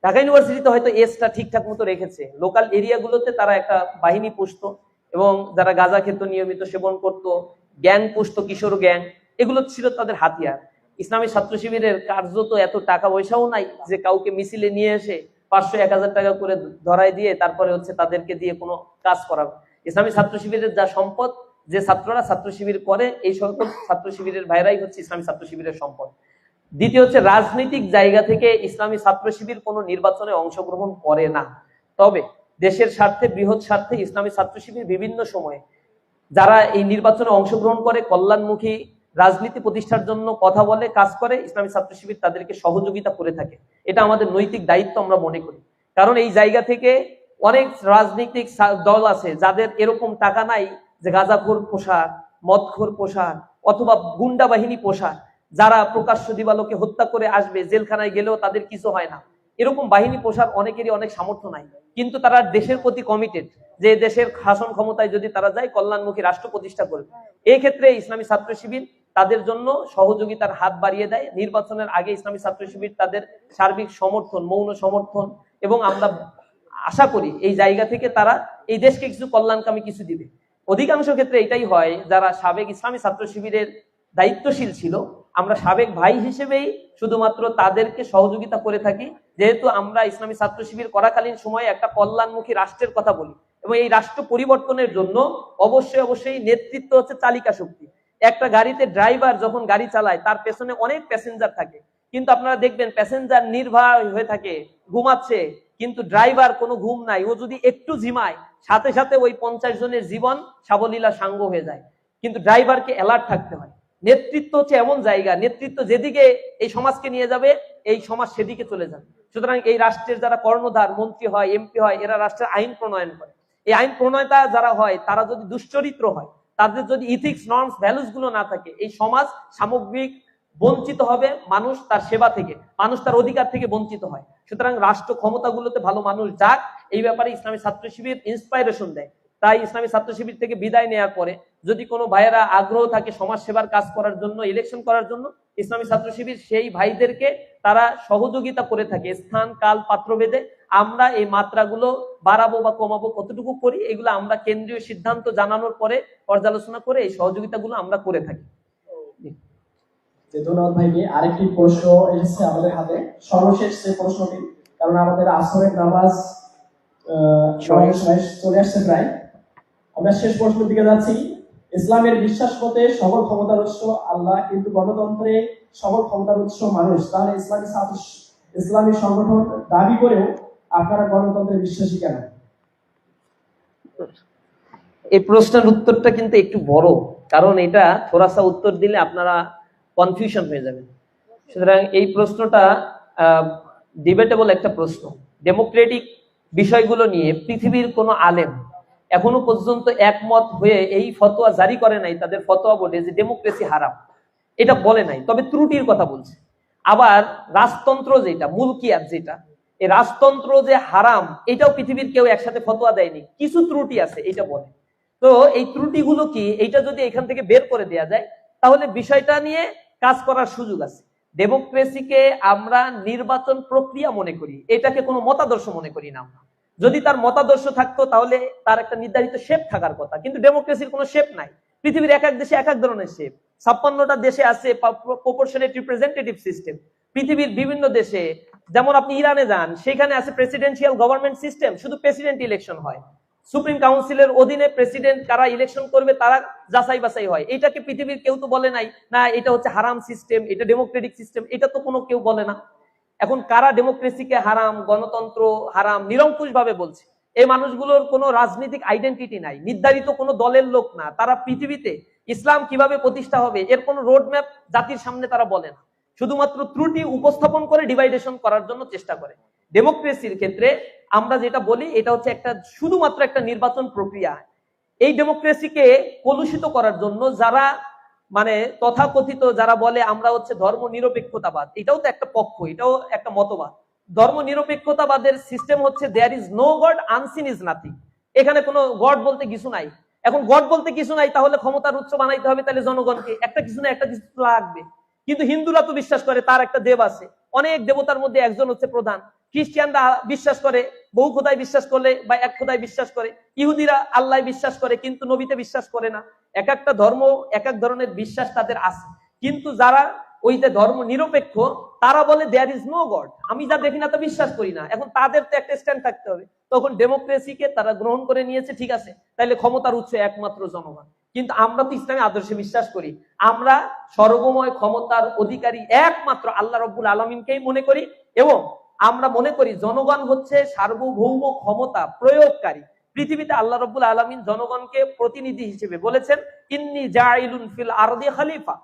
ঢাকা ইউনিভার্সিটিতে হয়তো এজটা ঠিকঠাক মতো রেখেছে, লোকাল এরিয়াগুলোতে তারা একটা বাহিনী পুষত, এবং যারা গাঁজা খেত, নিয়মিত সেবন করত, গ্যাং পুষত, কিশোর গ্যাং, এগুলো ছিল তাদের হাতিয়ার। ইসলামী ছাত্র শিবিরের কার্যত এত টাকা পয়সাও নাই যে কাউকে মিছিলে নিয়ে এসে 500-1000 টাকা করে ধরাই দিয়ে তারপরে হচ্ছে তাদেরকে দিয়ে কোনো কাজ করাবে। ইসলামী ছাত্র শিবিরের যা সম্পদ, যে ছাত্ররা ছাত্র শিবির করে, এই সকল ছাত্র শিবিরের ভাইরাই হচ্ছে ইসলামী ছাত্র শিবিরের সম্পদ। দ্বিতীয় হচ্ছে, রাজনৈতিক জায়গা থেকে ইসলামী ছাত্র শিবির কোনো নির্বাচনে অংশগ্রহণ করে না। তবে দেশের স্বার্থে, বৃহৎ স্বার্থে ইসলামী ছাত্র শিবির বিভিন্ন সময়ে যারা এই নির্বাচনে অংশগ্রহণ করে কল্যাণমুখী রাজনীতি প্রতিষ্ঠার জন্য কথা বলে, কাজ করে, ইসলামী ছাত্র শিবির তাদেরকে সহযোগিতা করে থাকে। এটা আমাদের নৈতিক দায়িত্ব আমরা মনে করি। কারণ এই জায়গা থেকে অনেক রাজনৈতিক দল আছে যাদের এরকম টাকা নাই যে গাঁজাখোর পোশাক, মদখোর পোশাক, অথবা গুন্ডা বাহিনী পোশাক, যারা প্রকাশ্য দিবালোকে হত্যা করে আসবে, জেলখানায় গেলেও তাদের কিছু হয় না। এরকম বাহিনী পোশাক অনেকেরই অনেক সামর্থ্য নাই, কিন্তু তারা দেশের প্রতি কমিটেড, যে দেশের শাসন ক্ষমতায় যদি তারা যায় কল্যাণমুখী রাষ্ট্র প্রতিষ্ঠা করবে। এই ক্ষেত্রে ইসলামী ছাত্র শিবির তাদের জন্য সহযোগিতার হাত বাড়িয়ে দেয়। নির্বাচনের আগে ইসলামী ছাত্র শিবির তাদের সার্বিক সমর্থন, মৌন সমর্থন, এবং আমরা আশা করি এই জায়গা থেকে তারা এই দেশকে কিছু কল্যাণকামী কিছু দিবে। অধিকাংশ ক্ষেত্রে এটাই হয়, যারা সাবেক ইসলামী ছাত্র শিবিরের দায়িত্বশীল ছিল, আমরা সাবেক ভাই হিসেবেই শুধুমাত্র তাদেরকে সহযোগিতা করে থাকি। যেহেতু আমরা ইসলামী ছাত্র শিবির করাকালীন সময়ে একটা কল্যাণমুখী রাষ্ট্রের কথা বলি, এবং এই রাষ্ট্র পরিবর্তনের জন্য অবশ্যই নেতৃত্ব হচ্ছে চালিকা শক্তি। একটা গাড়িতে ড্রাইভার যখন গাড়ি চালায়, তার পেছনে অনেক প্যাসেঞ্জার থাকে, কিন্তু আপনারা দেখবেন প্যাসেঞ্জার নির্ভয় হয়ে থাকে, ঘুমাচ্ছে, কিন্তু ড্রাইভার কোনো ঘুম নাই। ও যদি একটু ঝিমায়, সাথে সাথে ওই 50 জনের জীবন সাবলীলা সাঙ্গ হয়ে যায়। কিন্তু ড্রাইভারকে অ্যালার্ট থাকতে হয়। নেতৃত্ব হচ্ছে এমন জায়গা, নেতৃত্ব যেদিকে এই সমাজকে নিয়ে যাবে, এই সমাজ সেদিকে চলে যাবে। সুতরাং এই রাষ্ট্রের যারা কর্ণধার, মন্ত্রী হয়, এমপি হয়, এরা রাষ্ট্রের আইন প্রণয়ন করে। এই আইন প্রণয়তা যারা হয়, তারা যদি দুশ্চরিত্র হয়, তাদের যদি ইথিক্স, নর্মস, ভ্যালুস গুলো না থাকে, এই সমাজ সামগ্রিক বঞ্চিত হবে। মানুষ তার সেবা থেকে, মানুষ তার অধিকার থেকে বঞ্চিত হয়। সুতরাং রাষ্ট্র ক্ষমতাগুলোতে ভালো মানুষ যাক, এই ব্যাপারে ইসলামী ছাত্র শিবির ইন্সপাইরেশন দেয়। তাই ইসলামী ছাত্র শিবির থেকে বিদায় নেওয়ার পরে যদি কোনো ভাইয়েরা আগ্রহ থাকে সমাজ সেবার কাজ করার জন্য, ইলেকশন করার জন্য, ইসলামী ছাত্র শিবির সেই ভাইদেরকে তারা সহযোগিতা করে থাকে স্থান, কাল, পাত্র ভেদে। আমরা এই মাত্রাগুলো বাড়াবো বা কমাবো, কতটুকু করি, এগুলো আমরা কেন্দ্রীয় সিদ্ধান্ত জানানোর পরে পর্যালোচনা করে এই সহযোগিতাগুলো আমরা করে থাকি। ধন্যবাদ ভাইকে। আরেকটি প্রশ্ন এসেছে আমাদের হাতে, সর্বশেষ যে প্রশ্নটি, কারণ আমাদের আসরের নামাজ সময় চলে আসছে প্রায়। আমরা শেষ প্রশ্নের দিকে যাচ্ছি। ইসলামের বিশ্বাস মতে সকল ক্ষমতার উৎস আল্লাহ, কিন্তু গণতন্ত্রে সকল ক্ষমতার উৎস মানুষ। তাহলে ইসলামী সংগঠন দাবি করেও আপনারা গণতন্ত্রে বিশ্বাসী কেন? এই প্রশ্নের উত্তরটা কিন্তু একটু বড়, কারণ এটা থোড়াসা উত্তর দিলে আপনারা কনফিউশন হয়ে যাবেন। সুতরাং এই প্রশ্নটা ডিবেটেবল একটা প্রশ্ন। ডেমোক্রেটিক বিষয়গুলো নিয়ে পৃথিবীর কোনো আলেম এখনো পর্যন্ত একমত হয়ে এই ফতোয়া জারি করে নাই, তাদের ফতোয়া বোর্ডে, যে ডেমোক্রেসি হারাম, এটা বলে নাই, তবে ত্রুটির কথা বলছে। আবার রাজতন্ত্র যেটা, মুলকিয়াত যেটা, এই রাজতন্ত্র যে হারাম, এটাও পৃথিবীর কেউ একসাথে ফতোয়া দেয়নি, কিছু ত্রুটি আছে এটা বলে। তো এই ত্রুটিগুলো কি, এইটা যদি এখান থেকে বের করে দেওয়া যায় তাহলে বিষয়টা নিয়ে কাজ করার সুযোগ আছে। ডেমোক্রেসিকে আমরা নির্বাচন প্রক্রিয়া মনে করি, এটাকে কোনো মতাদর্শ মনে করি না আমরা। যদি তার মতাদর্শ থাকতো তাহলে তার একটা নির্ধারিত শেপ থাকার কথা, কিন্তু ডেমোক্রেসির কোনো শেপ নাই। পৃথিবীর এক এক দেশে এক এক ধরনের শেপ। 56টা দেশে আছে প্রপোর্শনেট রিপ্রেজেন্টেটিভ সিস্টেম। পৃথিবীর বিভিন্ন দেশে, যেমন আপনি ইরানে যান, সেখানে আছে প্রেসিডেন্সিয়াল গভর্নমেন্ট সিস্টেম, শুধু প্রেসিডেন্ট ইলেকশন হয়। সুপ্রিম কাউন্সিলের অধীনে প্রেসিডেন্ট কারা ইলেকশন করবে তারা যাচাই বাছাই হয়। এটাকে পৃথিবীর কেউ তো বলে নাই না এটা হচ্ছে হারাম সিস্টেম, এটা ডেমোক্রেটিক সিস্টেম, এটা তো কোনো কেউ বলে না। এখন কারা ডেমোক্রেসিকে হারাম, গণতন্ত্র হারাম নিরঙ্কুশ ভাবে বলছে? এই মানুষগুলোর কোনো রাজনৈতিক আইডেন্টিটি নাই, নির্ধারিত কোনো দলের লোক না। তারা পৃথিবীতে ইসলাম কিভাবে প্রতিষ্ঠা হবে এর কোনো রোড ম্যাপ জাতির সামনে তারা বলে না, শুধুমাত্র ত্রুটি উপস্থাপন করে ডিভাইডেশন করার জন্য চেষ্টা করে। ডেমোক্রেসির ক্ষেত্রে আমরা যেটা বলি এটা হচ্ছে একটা শুধুমাত্র একটা নির্বাচন প্রক্রিয়া। এই ডেমোক্রেসিকে কলুষিত করার জন্য যারা মানে তথাকথিত যারা বলে আমরা হচ্ছে ধর্ম নিরপেক্ষতাবাদ, এটাও তো একটা পক্ষ, এটাও একটা মতবাদ। ধর্ম নিরপেক্ষতাবাদের সিস্টেম হচ্ছে there is no god, unseen is nothing. এখানে কোনো গড বলতে কিছু নাই। এখন গড বলতে কিছু নাই, তাহলে ক্ষমতার উৎস বানাইতে হবে, তাহলে জনগণকে একটা কিছু না একটা কিছু লাগবে। কিন্তু হিন্দুরা তো বিশ্বাস করে তার একটা দেব আছে, অনেক দেবতার মধ্যে একজন হচ্ছে প্রধান। খ্রিস্টানরা বিশ্বাস করে বহু খোদায় বিশ্বাস করলে বা এক খোদায় বিশ্বাস করে। ইহুদিরা আল্লাহ বিশ্বাস করে কিন্তু নবীতে বিশ্বাস করে না। এক একটা ধর্ম এক এক ধরনের বিশ্বাস তাদের আছে, কিন্তু যারা ওই যে ধর্ম নিরপেক্ষ তারা বলে দেয়ার ইজ নো গড, আমি যা দেখি না তা বিশ্বাস করি না। এখন তাদের তো একটা স্ট্যান্ড থাকতে হবে। তখন ডেমোক্রেসিকে তারা গ্রহণ করে নিয়েছে, ঠিক আছে, তাহলে ক্ষমতার উৎস একমাত্র জনগণ। কিন্তু আমরা তো ইসলামী আদর্শে বিশ্বাস করি, আমরা সর্বময় ক্ষমতার অধিকারী একমাত্র আল্লাহ রাব্বুল আলামিনকেই মনে করি, এবং আমরা মনে করি জনগণ হচ্ছে সার্বভৌম ক্ষমতা প্রয়োগকারী। পৃথিবীতে আল্লাহ রাব্বুল আলামিন জনগণকে প্রতিনিধি হিসেবে বলেছেন, ইন্নী জাইলুন ফিল আরদি খলিফা,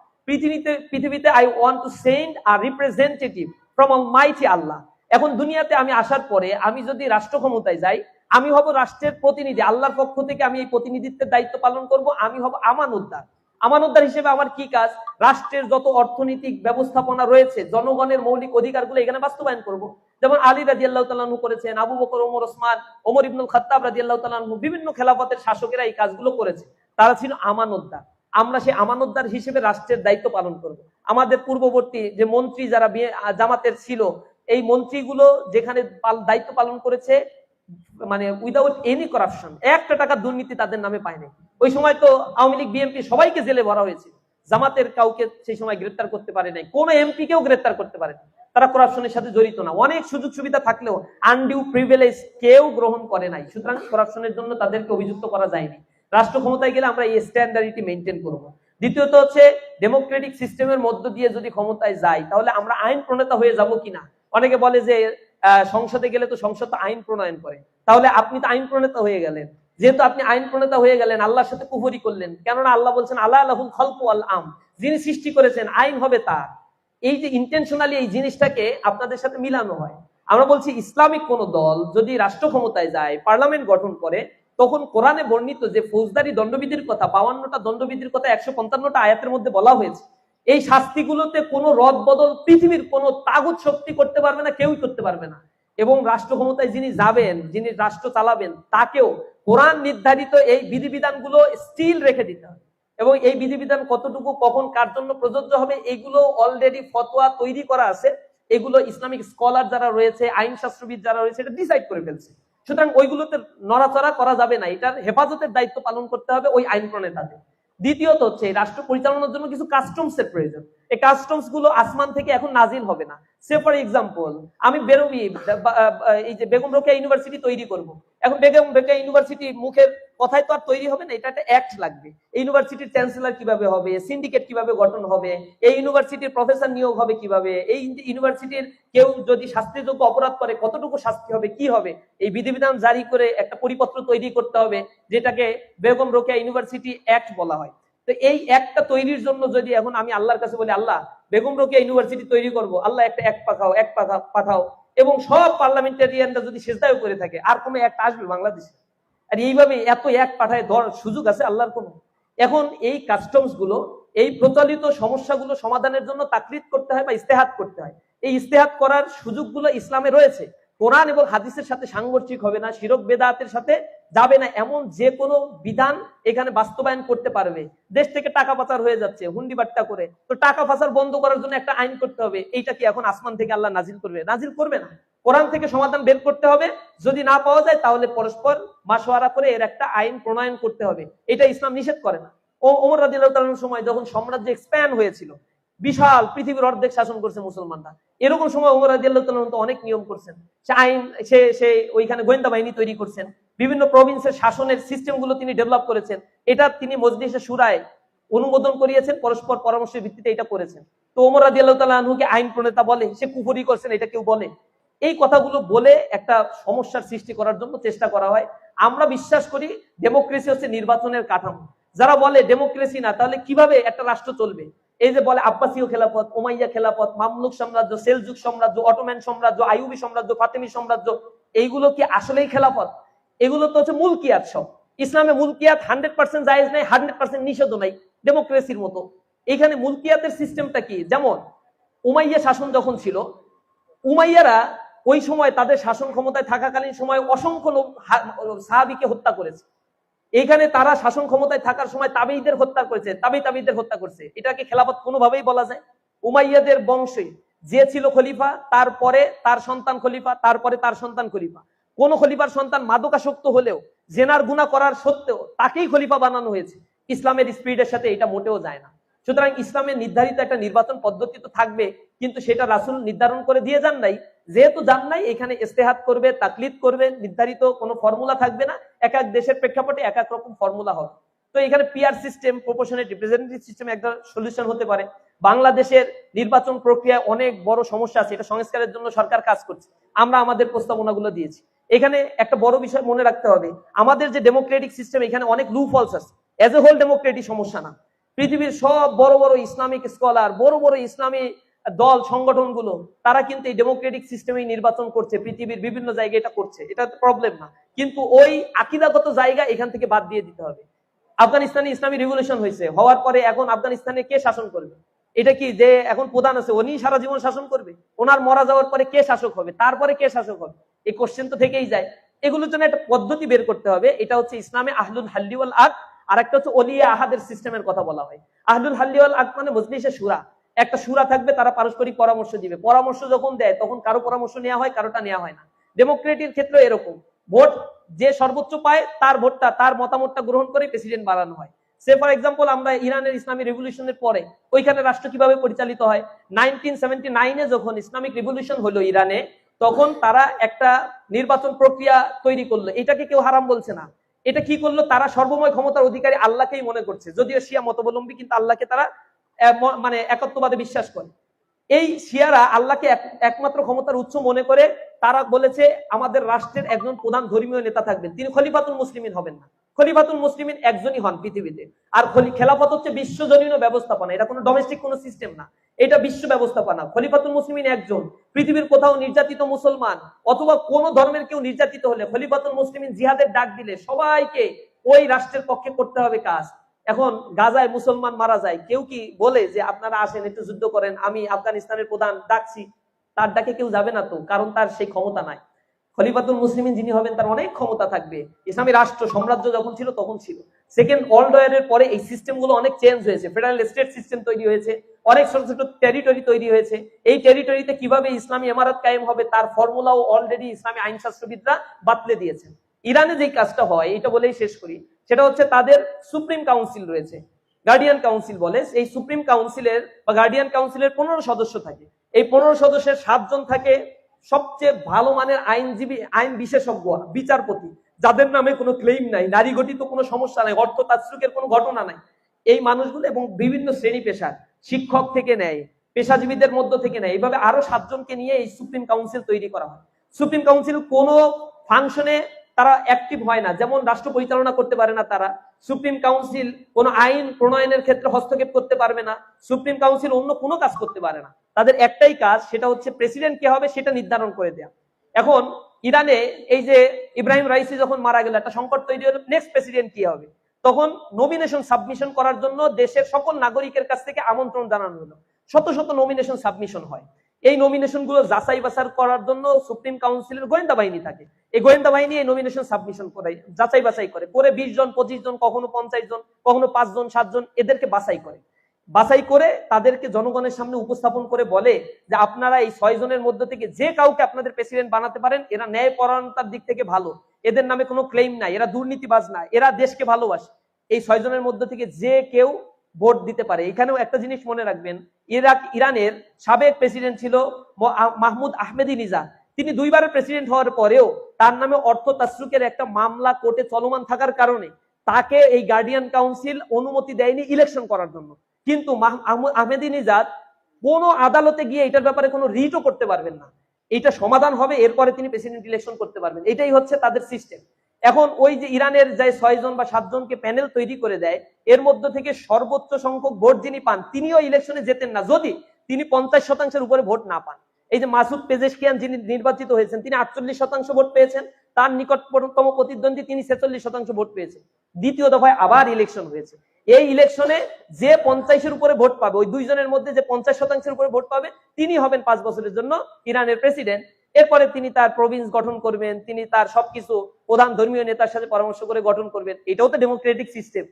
পৃথিবীতে I want to send a representative from almighty Allah. এখন দুনিয়াতে আমি আসার পরে আমি যদি রাষ্ট্র ক্ষমতায় যাই, আমি হব রাষ্ট্রের প্রতিনিধি, আল্লাহর পক্ষ থেকে আমি এই প্রতিনিধিত্বের দায়িত্ব পালন করব। আমি হব আমানতদার। আমানতদার হিসেবে আমার কি কাজ? রাষ্ট্রের যত অর্থনৈতিক ব্যবস্থাপনা রয়েছে, জনগণের মৌলিক অধিকারগুলো এখানে বাস্তবায়ন করব। যেমন আলী রাদিয়াল্লাহু তাআলা আনহু করেছেন, আবু বকর, ওমর, ওসমান, ওমর ইবনুল খাত্তাব রাদিয়াল্লাহু তাআলা আনহু, বিভিন্ন খেলাফতের শাসকেরা এই কাজগুলো করেছে। তারা ছিল আমানতদার। আমরা সেই আমানতদার হিসেবে রাষ্ট্রের দায়িত্ব পালন করব। আমাদের পূর্ববর্তী যে মন্ত্রী যারা জামাতের ছিল, এই মন্ত্রীগুলো যেখানে দায়িত্ব পালন করেছে মানে উইদাউট এনি করাপশন, একটা টাকা দুর্নীতি তাদের নামে পায়নি। ওই সময় তো আওয়ামী লীগ বিএনপি সবাইকে জেলে ভরা হয়েছিল, জামাতের কাউকে সেই সময় গ্রেফতার করতে পারে নাই, কোনো এমপি কেও গ্রেফতার করতে পারে না। তারা করাপশনের সাথে জড়িত না। অনেক সুযোগ সুবিধা থাকলেও আনডিউ প্রিভিলেজ কেউ গ্রহণ করে নাই, সুতরাং করাপশনের জন্য তাদেরকে অভিযুক্ত করা যায়নি। রাষ্ট্র ক্ষমতায় গেলে আমরা এই স্ট্যান্ডার্ডিটি মেনটেন করব। দ্বিতীয়ত হচ্ছে ডেমোক্রেটিক সিস্টেমের মধ্য দিয়ে যদি ক্ষমতায় যাই তাহলে আমরা আইন প্রণেতা হয়ে যাব কিনা। অনেকে বলে যে সংসদে গেলে তো সংসদ আইন প্রণয়ন করে, তাহলে আপনি তো আইন প্রণেতা হয়ে গেলেন। যেহেতু আপনি আইন প্রণেতা হয়ে গেলেন, আল্লাহর সাথে কুফরি করলেন, কেননা আল্লাহ বলছেন আল্লাহ লাহুল খালকু ওয়াল আমর, যিনি সৃষ্টি করেছেন আইন হবে তার। এই যে ইন্টেনশনালি এই জিনিসটাকে আপনাদের সাথে মিলানো হয়। আমরা বলছি ইসলামিক কোন দল যদি রাষ্ট্র ক্ষমতায় যায়, পার্লামেন্ট গঠন করে, তখন কোরআনে বর্ণিত যে ফৌজদারি দণ্ডবিধির কথা, 52টা দণ্ডবিধির কথা 155টা আয়াতের মধ্যে বলা হয়েছে, এই শাস্তিগুলোতে কোনো রদ বদল পৃথিবীর কোনো তাগুত শক্তি করতে পারবে না, কেউই করতে পারবে না। এবং রাষ্ট্র ক্ষমতায় যিনি যাবেন, যিনি রাষ্ট্র চালাবেন, তাকেও কোরআন নির্ধারিত এই বিধিবিধানগুলো স্টিল রেখে দিতে হবে। এবং এই বিধিবিধান কতটুকু কখন কার জন্য প্রযোজ্য হবে এগুলো অলরেডি ফতোয়া তৈরি করা আছে। এগুলো ইসলামিক স্কলার যারা রয়েছে, আইন শাস্ত্রবিদ যারা রয়েছে, এটা ডিসাইড করে ফেলছে। সুতরাং ওইগুলোতে নড়াচড়া করা যাবে না, এটার হেফাজতের দায়িত্ব পালন করতে হবে ওই আইন প্রণেতাদের। দ্বিতীয়ত হচ্ছে রাষ্ট্র পরিচালনার জন্য কিছু কাস্টমস এর প্রয়োজন। এই কাস্টমস গুলো আসমান থেকে এখন নাজিল হবে না। সে ফর এক্সাম্পল, আমি বেরোবি এই যে বেগম রোকেয়া ইউনিভার্সিটি তৈরি করব। এখন বেগম রোকেয়া ইউনিভার্সিটি মুখের কথায় তো আর তৈরি হবে না, এটা একটা অ্যাক্ট লাগবে। এই ইউনিভার্সিটির চ্যান্সেলর কিভাবে হবে, সিন্ডিকেট কিভাবে গঠন হবে, এই ইউনিভার্সিটির প্রফেসর নিয়োগ হবে কিভাবে, এই ইউনিভার্সিটির কেউ যদি শাস্তিযোগ্য অপরাধ করে কতটুকু শাস্তি হবে, কি হবে, এই বিধিবিধান জারি করে একটা পরিপত্র তৈরি করতে হবে, যেটাকে বেগম রোকেয়া ইউনিভার্সিটি অ্যাক্ট বলা হয়। তো এই একটা তৈরির জন্য যদি এখন আমি আল্লাহর কাছে বলি, আল্লাহ বেগম রোকেয়া ইউনিভার্সিটি তৈরি করব, আল্লাহ একটা এক পাঠাও, এবং সব পার্লামেন্টারিয়ানরা যদি সেজদাও করে থাকে, আর কোনো একটা আসবে বাংলাদেশে? আর এইভাবে এত এক পাঠায় ধর সুযোগ আছে আল্লাহর কোনো? এখন এই কাস্টমস গুলো, এই প্রচলিত সমস্যাগুলো সমাধানের জন্য তাকরিদ করতে হয় বা ইস্তেহাদ করতে হয়। এই ইস্তেহাদ করার সুযোগগুলো ইসলামে রয়েছে। কোরআন এবং হাদিসের সাথে সাংঘর্ষিক হবে না, শিরক বেদাতের সাথে যাবে না, এমন যে কোনো বিধান এখানে বাস্তবায়ন করতে পারবে। দেশ থেকে টাকা পাচার হয়ে যাচ্ছে হুন্ডি বাট্টা করে, তো টাকা পাচার বন্ধ করার জন্য একটা আইন করতে হবে। এইটা কি এখন আসমান থেকে আল্লাহ নাজিল করবে? নাজিল করবে না। কোরআন থেকে সমাধান বের করতে হবে, যদি না পাওয়া যায় তাহলে পরস্পর মাশওয়ারা করে এর একটা আইন প্রণয়ন করতে হবে। এটা ইসলাম নিষেধ করে না। ওমর রাদিয়াল্লাহু তাআলার সময় যখন সাম্রাজ্য এক্সপ্যান্ড হয়েছিল, বিশাল পৃথিবীর অর্ধেক শাসন করছে মুসলমানরা, এরকম সময় ওমর রাদিয়াল্লাহু তাআলা তো অনেক নিয়ম করছেন, সে আইন সে ওইখানে গোয়েন্দা বাহিনী তৈরি করছেন, বিভিন্ন প্রভিন্সের শাসনের সিস্টেম গুলো তিনি ডেভেলপ করেছেন, এটা তিনি মজলিসে শুরায় অনুমোদন করিয়েছেন, পরস্পর পরামর্শের ভিত্তিতে এটা করেছেন। তো ওমর রাদিয়াল্লাহু তাআলা আনহুকে আইন প্রণেতা বলে, সে কুফরি করছেন এটা কেউ বলে? এই কথাগুলো বলে একটা সমস্যার সৃষ্টি করার জন্য চেষ্টা করা হয়। আমরা বিশ্বাস করি ডেমোক্রেসি হচ্ছে নির্বাচনের কাঠামো। যারা বলে ডেমোক্রেসি না, তাহলে কিভাবে একটা রাষ্ট্র চলবে? এই যে বলে আব্বাসীয় খেলাফত, উমাইয়া খেলাফত, মামলুক সাম্রাজ্য, সেলজুক সাম্রাজ্য, অটোম্যান সাম্রাজ্য, আইয়ুবী সাম্রাজ্য, ফাতেমি সাম্রাজ্য, এইগুলো কি আসলেই খেলাফত? এগুলো তো হচ্ছে মুলকিয়াত। সব ইসলামে মুলকিয়াত 100% জায়েজ নাই, 100% নিষেধ নাই, ডেমোক্রেসির মতো। এখানে মুলকিয়াতের সিস্টেমটা কি? যেমন উমাইয়া শাসন যখন ছিল, উমাইয়ারা ওই সময় তাদের শাসন ক্ষমতায় থাকাকালীন সময় অসংখ্য লোক সাহাবীকে হত্যা করেছে। এইখানে তারা শাসন ক্ষমতায় থাকার সময় তাবেঈদের হত্যা করেছে, তাবেঈদের হত্যা করছে। এটাকে খেলাফত কোনোভাবেই বলা যায়? উমাইয়াদের বংশে যে ছিল খলিফা, তারপরে তার সন্তান খলিফা, তারপরে তার সন্তান খলিফা। কোন খলিফার সন্তান মাদকাসক্ত হলেও, জেনার গুনাহ করার সত্ত্বেও তাকেই খলিফা বানানো হয়েছে। ইসলামের স্পিরিটের সাথে এটা মোটেও যায় না। সুতরাং ইসলামের নির্ধারিত একটা নির্বাচন পদ্ধতি তো থাকবে, কিন্তু সেটা রাসূল নির্ধারণ করে দিয়ে যান নাই। যেহেতু যান নাই, এখানে ইস্তেহাদ করবে, তাকলিদ করবে, নির্ধারিত কোনো ফর্মুলা থাকবে না। এক এক দেশের প্রেক্ষাপটে এক এক রকম ফর্মুলা হবে। তো এখানে PR system, proportional representative system একটা সলিউশন হতে পারে। বাংলাদেশের নির্বাচন প্রক্রিয়া অনেক বড় সমস্যা আছে, এটা সংস্কারের জন্য সরকার কাজ করছে। আমরা আমাদের প্রস্তাবনাগুলো দিয়েছি। এখানে একটা বড় বিষয় মনে রাখতে হবে, আমাদের যে ডেমোক্রেটিক সিস্টেম, এখানে অনেক লুপ হোলস আছে। এজ এ হোল ডেমোক্রেটিক সমস্যা না। পৃথিবীর সব বড় বড় ইসলামিক স্কলার, বড় বড় ইসলামী দল, সংগঠনগুলো, তারা কিন্তু এই ডেমোক্রেটিক সিস্টেমেই নির্বাচন করছে, পৃথিবীর বিভিন্ন জায়গায় এটা করছে, এটা প্রবলেম না। কিন্তু ওই আকীদাগত জায়গা এখান থেকে বাদ দিয়ে দিতে হবে। আফগানিস্তানে ইসলামী রিভলিউশন হয়েছে, হওয়ার পরে এখন আফগানিস্তানে কে শাসন করবে? এটা কি যে এখন প্রধান আছে উনি সারা জীবন শাসন করবে? ওনার মারা যাওয়ার পরে কে শাসক হবে? তারপরে কে শাসক হবে? এই কোশ্চেন তো থেকেই যায়। এগুলোর জন্য একটা পদ্ধতি বের করতে হবে। এটা হচ্ছে ইসলামে আহলুল হাল্লি ওয়াল আকদ, আর একটা হচ্ছে ওলিয়া আহাদের সিস্টেমের কথা বলা হয়। আহলুল হাল্লি ওয়াল আকদ মানে মজলিসে শুরা, একটা শুরা থাকবে, তারা পারস্পরিক পরামর্শ দিবে। পরামর্শ যখন দেয় তখন কারো পরামর্শ নেওয়া হয়, কারোটা নেওয়া হয় না। ডেমোক্রেটির ক্ষেত্রে এরকম, ভোট যে সর্বোচ্চ পায় তার ভোটটা, তার মতামতটা গ্রহণ করে প্রেসিডেন্ট বানানো হয়। সে ফর এক্সাম্পল, আমরা ইরানের ইসলামী রেভলিউশনের পরে ওইখানে রাষ্ট্র কিভাবে পরিচালিত হয়, 1979-এ যখন ইসলামিক রেভলিউশন হলো ইরানে, তখন তারা একটা নির্বাচন প্রক্রিয়া তৈরি করলো। এটাকে কেউ হারাম বলছে না। এটা কি করলো? তারা সর্বময় ক্ষমতার অধিকারী আল্লাহকেই মনে করছে, যদিও শিয়া মতাবলম্বী, কিন্তু আল্লাহকে তারা মানে একত্ববাদে বিশ্বাস করে। এই শিয়ারা আল্লাহকে একমাত্র ক্ষমতার উৎস মনে করে তারা বলেছে আমাদের রাষ্ট্রের একজন প্রধান ধর্মীয় নেতা থাকবেন, তিনি খলিফাতুল মুসলিমিন হবেন না। খলিফাতুল মুসলিমিন একজনই হন পৃথিবীতে। আর খেলাফত হচ্ছে বিশ্বজনীন ব্যবস্থাপনা, এটা কোনো ডোমেস্টিক কোনো সিস্টেম না, এটা বিশ্ব ব্যবস্থাপনা। খলিফাতুল মুসলিমিন একজন। পৃথিবীর কোথাও নির্যাতিত মুসলমান অথবা কোন ধর্মের কেউ নির্যাতিত হলে খলিফাতুল মুসলিমিন জিহাদের ডাক দিলে সবাইকে ওই রাষ্ট্রের পক্ষে করতে হবে কাজ। এখন গাজায় মুসলমান মারা যায়, কেউ কি বলে যে আপনারা আসেন একটু যুদ্ধ করেন, আমি আফগানিস্তানের প্রধান ডাকছি? তার ডাকে কেউ যাবে না তো, কারণ তার সেই ক্ষমতা নাই। খলিফাতুল মুসলিমিন যিনি হবেন তার অনেক ক্ষমতা থাকবে। ইসলামী রাষ্ট্র সাম্রাজ্য যখন ছিল তখন ছিল। সেকেন্ড ওয়ার্ল্ড ওয়ারের পরে এই সিস্টেম গুলো অনেক চেঞ্জ হয়েছে, ফেডারেল স্টেট সিস্টেম তৈরি হয়েছে, অনেক ছোট ছোট টেরিটরি তৈরি হয়েছে। এই টেরিটরিতে কিভাবে ইসলামী ইমারত কায়েম হবে তার ফর্মুলাও অলরেডি ইসলামী আইনশাস্ত্রবিদরা বাতলে দিয়েছেন। ইরানে যে কাজটা হয়, এটা বলেই শেষ করি, সেটা হচ্ছে তাদের সুপ্রিম কাউন্সিল রয়েছে, গার্ডিয়ান কাউন্সিল বলে। এই সুপ্রিম কাউন্সিলের বা গার্ডিয়ান কাউন্সিলের 15 সদস্য থাকে। এই 15 সদস্যের 7 জন থাকে সবচেয়ে ভালো মানের আইনজীবী, আইন বিশেষজ্ঞ, বিচারপতি, যাদের নামে কোনো ক্লেইম নাই, নারী গঠিত কোনো সমস্যা নাই, অর্থ তাসরুকের কোনো ঘটনা নাই, এই মানুষগুলো এবং বিভিন্ন শ্রেণী পেশার শিক্ষক থেকে নেয়, পেশাজীবীদের মধ্য থেকে নেয়, এইভাবে আরো 7 জনকে নিয়ে এই সুপ্রিম কাউন্সিল তৈরি করা হয়। সুপ্রিম কাউন্সিল কোনো ফাংশনে তারা অ্যাক্টিভ হয় না, যেমন রাষ্ট্র পরিচালনা করতে পারে না তারা, সুপ্রিম কাউন্সিল কোনো আইন প্রণয়নের ক্ষেত্রে হস্তক্ষেপ করতে পারবে না, সুপ্রিম কাউন্সিল অন্য কোনো কাজ করতে পারে না। তাদের একটাই কাজ, সেটা হচ্ছে প্রেসিডেন্ট কে হবে সেটা নির্ধারণ করে দেয়া। এখন ইরানে এই যে ইব্রাহিম রাইসি যখন মারা গেল, একটা সংকট তৈরি হলো, নেক্সট প্রেসিডেন্ট কি হবে, তখন নমিনেশন সাবমিশন করার জন্য দেশের সকল নাগরিকের কাছ থেকে আমন্ত্রণ জানানো হলো, শত শত নমিনেশন সাবমিশন হয়। এই নমিনেশন গুলো যাচাই বাছাই করার জন্য সুপ্রিম কাউন্সিলের গোয়েন্দা বাহিনী থাকে, এই গোয়েন্দা বাহিনী এই নমিনেশন সাবমিশন করে, যাচাই বাছাই করে 20 জন 25 জন, কখনো 50 জন, কখনো 5 জন 7 জন, এদেরকে বাছাই করে তাদেরকে জনগণের সামনে উপস্থাপন করে বলে যে আপনারা এই 6 জনের মধ্যে থেকে যে কাউকে আপনাদের প্রেসিডেন্ট বানাতে পারেন, এরা ন্যায়পরায়ণতার দিক থেকে ভালো, এদের নামে কোনো ক্লেইম নাই, এরা দুর্নীতিবাজ না, এরা দেশকে ভালোবাসে, এই 6 জনের মধ্যে থেকে যে কেউ ভোট দিতে পারে। এখানেও একটা জিনিস মনে রাখবেন, ইরানের সাবেক প্রেসিডেন্ট ছিল মাহমুদ আহমেদি নিজাদ, তিনি 2 বারের প্রেসিডেন্ট হওয়ার পরেও তার নামে অর্থ তাসরুকের একটা মামলা কোর্টে চলমান থাকার কারণে তাকে এই গার্ডিয়ান কাউন্সিল অনুমতি দেয়নি ইলেকশন করার জন্য। কিন্তু আহমেদি নিজাদ কোনো আদালতে গিয়ে এটার ব্যাপারে কোনো রিটও করতে পারবেন না, এটা সমাধান হবে, এরপরে তিনি প্রেসিডেন্ট ইলেকশন করতে পারবেন, এটাই হচ্ছে তাদের সিস্টেম। এখন ওই যে ইরানের যে 6 জন বা 7 জনকে প্যানেল তৈরি করে দেয়, এর মধ্যে থেকে সর্বোচ্চ সংখ্যক ভোট যিনি পান তিনিও ইলেকশনে জেতেন না যদি তিনি 50% উপরে ভোট না পান। এই যে মাসুদ পেজেশকিয়ান যিনি নির্বাচিত হয়েছেন, তিনি 48% ভোট পেয়েছেন, তার নিকটতম প্রতিদ্বন্দ্বী তিনি 46% ভোট পেয়েছেন। দ্বিতীয় দফায় আবার ইলেকশন হয়েছে, এই ইলেকশনে যে 50-এর উপরে ভোট পাবে, ওই 2 জনের মধ্যে যে 50%-এর উপরে ভোট পাবে, তিনি হবেন 5 বছরের জন্য ইরানের প্রেসিডেন্ট। এরপরে তিনি তার প্রভিন্স গঠন করবেন, তিনি তার সবকিছু প্রধান ধর্মীয় নেতার সাথে পরামর্শ করে গঠন করবেন। এটাও তো ডেমোক্রেটিক সিস্টেম,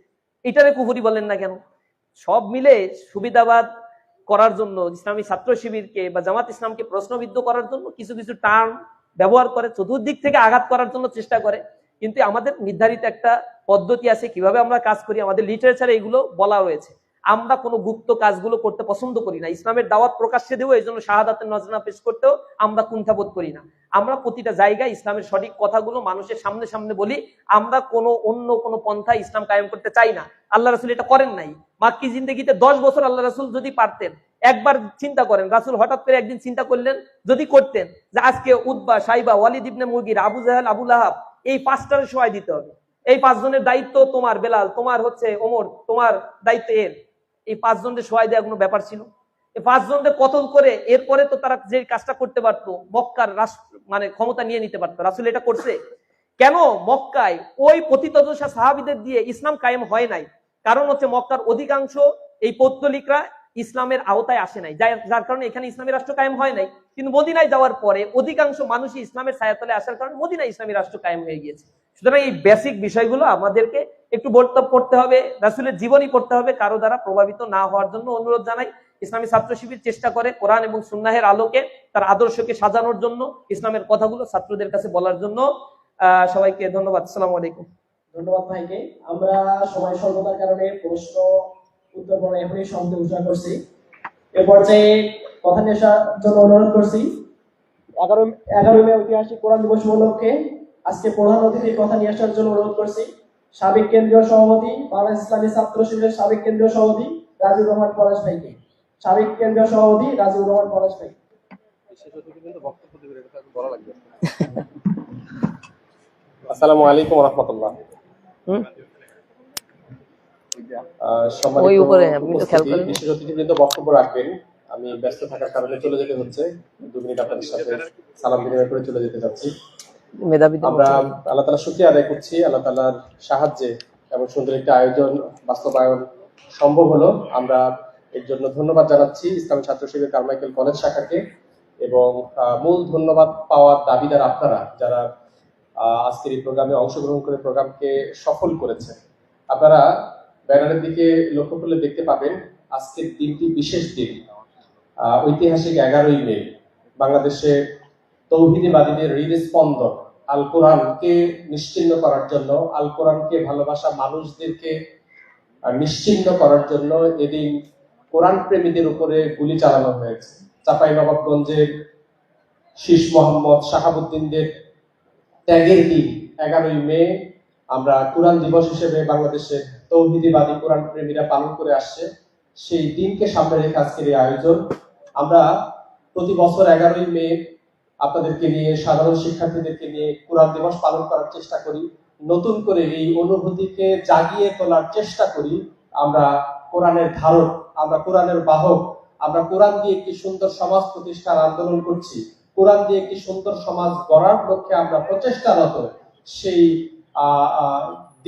এটারে কুফরি বলেন না কেন? সব মিলে সুবিধাবাদ করার জন্য ইসলামী ছাত্র শিবিরকে বা জামাত ইসলামকে প্রশ্নবিদ্ধ করার জন্য কিছু কিছু টার্ম ব্যবহার করে, চতুর্দিক থেকে আঘাত করার জন্য চেষ্টা করে। কিন্তু আমাদের নির্ধারিত একটা পদ্ধতি আছে কিভাবে আমরা কাজ করি, আমাদের লিটারেচারে এগুলো বলা রয়েছে। আমরা কোনো গুপ্ত কাজগুলো করতে পছন্দ করি না, ইসলামের দাওয়াত প্রকাশ্যে দেবো এই জন্য শাহাদাতের নজরানা পেশ করতেও আমরা কুণ্ঠাবোধ করি না। আমরা প্রতিটা জায়গায় ইসলামের সঠিক কথাগুলো মানুষের সামনে সামনে বলি। আমরা অন্য কোনো পন্থা ইসলাম কায়েম করতে চাই না, আল্লাহ রাসূল এটা করেন নাই। মাক্কি জিন্দেগিতে 10 বছর আল্লাহ রাসূল যদি পারতেন, একবার চিন্তা করেন, রাসূল হঠাৎ করে একদিন চিন্তা করলেন, যদি করতেন যে আজকে উতবা, সাইবা, ওয়ালিদ ইবনে মুগির, আবু জাহেল, আবু লাহাব, এই 5টার সময় দিতে হবে, এই 5 জনের দায়িত্ব তোমার, বেলাল তোমার, হচ্ছে ওমর তোমার দায়িত্ব এর, এই 5 জনের সহায় দেওয়ার কোনো ব্যাপার ছিল? এই 5 জনদের কতল করে এরপরে তো তারা যে কাজটা করতে পারতো, মক্কার মানে ক্ষমতা নিয়ে নিতে পারতো। রাসূল এটা করছে কেন? মক্কায় ওই পতিতদশা সাহাবীদের দিয়ে ইসলাম কায়েম হয় নাই, কারণ হচ্ছে মক্কার অধিকাংশ এই পৌত্তলিকরা ইসলামের আওতায় আসে নাই, যার কারণে এখানে ইসলামী রাষ্ট্র কায়েম হয় নাই। কিন্তু মদিনায় যাওয়ার পরে অধিকাংশ মানুষই ইসলামের ছায়াতলে আসার কারণে মদিনায় ইসলামী রাষ্ট্র কায়েম হয়ে গিয়েছে। সুতরাং এই বেসিক বিষয়গুলো আমাদেরকে একটু পড়তে হবে, রাসূলের জীবনী পড়তে হবে, কারো দ্বারা প্রভাবিত না হওয়ার জন্য অনুরোধ জানাই। ইসলামী ছাত্র শিবির চেষ্টা করে কোরআন এবং সুন্নাহের আলোকে তার আদর্শকে সাজানোর জন্য, ইসলামের কথাগুলো ছাত্রদের কাছে বলার জন্য। সবাইকে ধন্যবাদ। আসসালামু আলাইকুম। ধন্যবাদ ভাইকে। আমরা সময় স্বল্পতার কারণে প্রশ্ন উত্তর পর্ব এখনই সমাপ্তি ঘোষণা করছি। এ পর্যায়ে কথা নিয়ে আসার জন্য অনুরোধ করছি 11 মে ঐতিহাসিক কোরআন দিবস উপলক্ষে আজকে প্রধান অতিথির কথা নিয়ে আসার জন্য অনুরোধ করছি সাবেক কেন্দ্রীয় সভাপতি, বাংলাদেশ ইসলামী ছাত্র শিবিরের সাবেক কেন্দ্রীয় সভাপতি রাজিউর রহমান পলাশ ভাইকে। সাবেক কেন্দ্রীয় সভাপতি রাজিউর রহমান পলাশ ভাই। আসসালামু আলাইকুম ওয়া রাহমাতুল্লাহ। বিশেষ অতিথিবৃন্দ বক্তব্য রাখবেন, আমি ব্যস্ত থাকার কারণে চলে যেতে হচ্ছে, 2 মিনিট আপনাদের সাথে সালাম বিনিময় করে চলে যেতে চাচ্ছি। আমরা আল্লাহ তাআলার শুকরিয়া আদায় করছি, আল্লাহ তাআলার সাহায্যে এবং সুন্দর একটা আয়োজন বাস্তবায়ন সম্ভব হলো। আমরা এর জন্য ধন্যবাদ জানাচ্ছি ইসলামী ছাত্র শিবির কারমাইকেল কলেজ শাখাকে, এবং মূল ধন্যবাদ পাওয়ার দাবিদার আপনারা যারা আজকের এই প্রোগ্রামে অংশগ্রহণ করে প্রোগ্রামকে সফল করেছেন। আপনারা ব্যানারের দিকে লক্ষ্য করলে দেখতে পাবেন আজকের দিনটি বিশেষ দিন, ঐতিহাসিক 11ই মে। বাংলাদেশে তৌহিদীবাদীদের হৃদস্পন্দন আল কোরআনকে নিশ্চিহ্ন করার জন্য, আল কোরআনকে ভালোবাসা মানুষদেরকে নিশ্চিহ্ন করার জন্য এদিন কোরআন প্রেমীদের উপরে গুলি চালানো হয়েছে। চাঁপাইনবাবগঞ্জের শীষ মোহাম্মদ শাহাবুদ্দিনদের ত্যাগের দিন 11ই মে আমরা কোরআন দিবস হিসেবে বাংলাদেশের তৌহিদীবাদী কোরআন প্রেমীরা পালন করে আসছে। সেই দিনকে সামনে রেখে আজকের এই আয়োজন। আমরা প্রতি বছর 11ই মে আপনাদেরকে নিয়ে, সাধারণ শিক্ষার্থীদেরকে নিয়ে কোরআন দিবস পালন করার চেষ্টা করি। নতুন করে এই অনুভূতিকে জাগিয়ে তোলার চেষ্টা করি। আমরা কোরআনের ধারক, আমরা কোরআনের বাহক, আমরা কোরআন দিয়ে একটি সুন্দর সমাজ প্রতিষ্ঠার আন্দোলন করছি। কোরআন দিয়ে একটি সুন্দর সমাজ গড়ার লক্ষ্যে আমরা প্রচেষ্টারত। সেই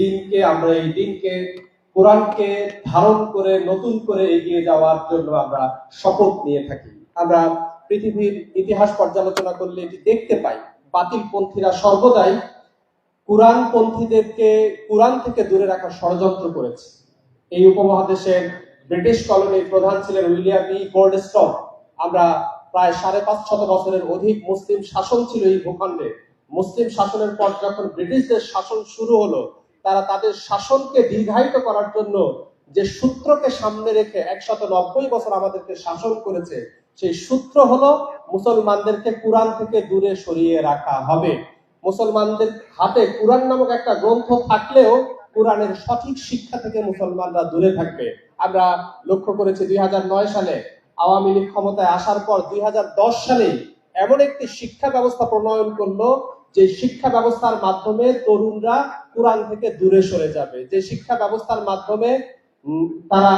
এই দিনকে কোরআনকে ধারণ করে নতুন করে এগিয়ে যাওয়ার জন্য আমরা শপথ নিয়ে থাকি। আমরা পৃথিবীর ইতিহাস পর্যালোচনা করলে এটি দেখতে পাই, বাতিলপন্থীরা সর্বদাই কোরআনপন্থীদেরকে কোরআন থেকে দূরে রাখার ষড়যন্ত্র করেছে। এই উপমহাদেশের ব্রিটিশ কলোনির প্রধান ছিলেন উইলিয়াম ই গোল্ডস্টোন। আমরা প্রায় 550 বছরের অধিক মুসলিম শাসন ছিল এই ভূখণ্ডে। মুসলিম শাসনের পর যখন ব্রিটিশদের শাসন শুরু হলো, তারা তাদের শাসনকে দীর্ঘায়িত করার জন্য যে সূত্রকে সামনে রেখে 190 বছর আমাদেরকে শাসন করেছে, সেই সূত্র হলো মুসলমানদেরকে কোরআন থেকে দূরে সরিয়ে রাখা হবে। মুসলমানদের হাতে কোরআন নামক একটা গ্রন্থ থাকলেও কোরআনের সঠিক শিক্ষা থেকে মুসলমানরা দূরে থাকবে। আমরা লক্ষ্য করেছি 2009 সালে আওয়ামী লীগ ক্ষমতায় আসার পর 2010 সালে এমন একটি শিক্ষা ব্যবস্থা প্রণয়ন করলো যে শিক্ষা ব্যবস্থার মাধ্যমে তরুণরা কোরআন থেকে দূরে সরে যাবে, যে শিক্ষা ব্যবস্থার মাধ্যমে তারা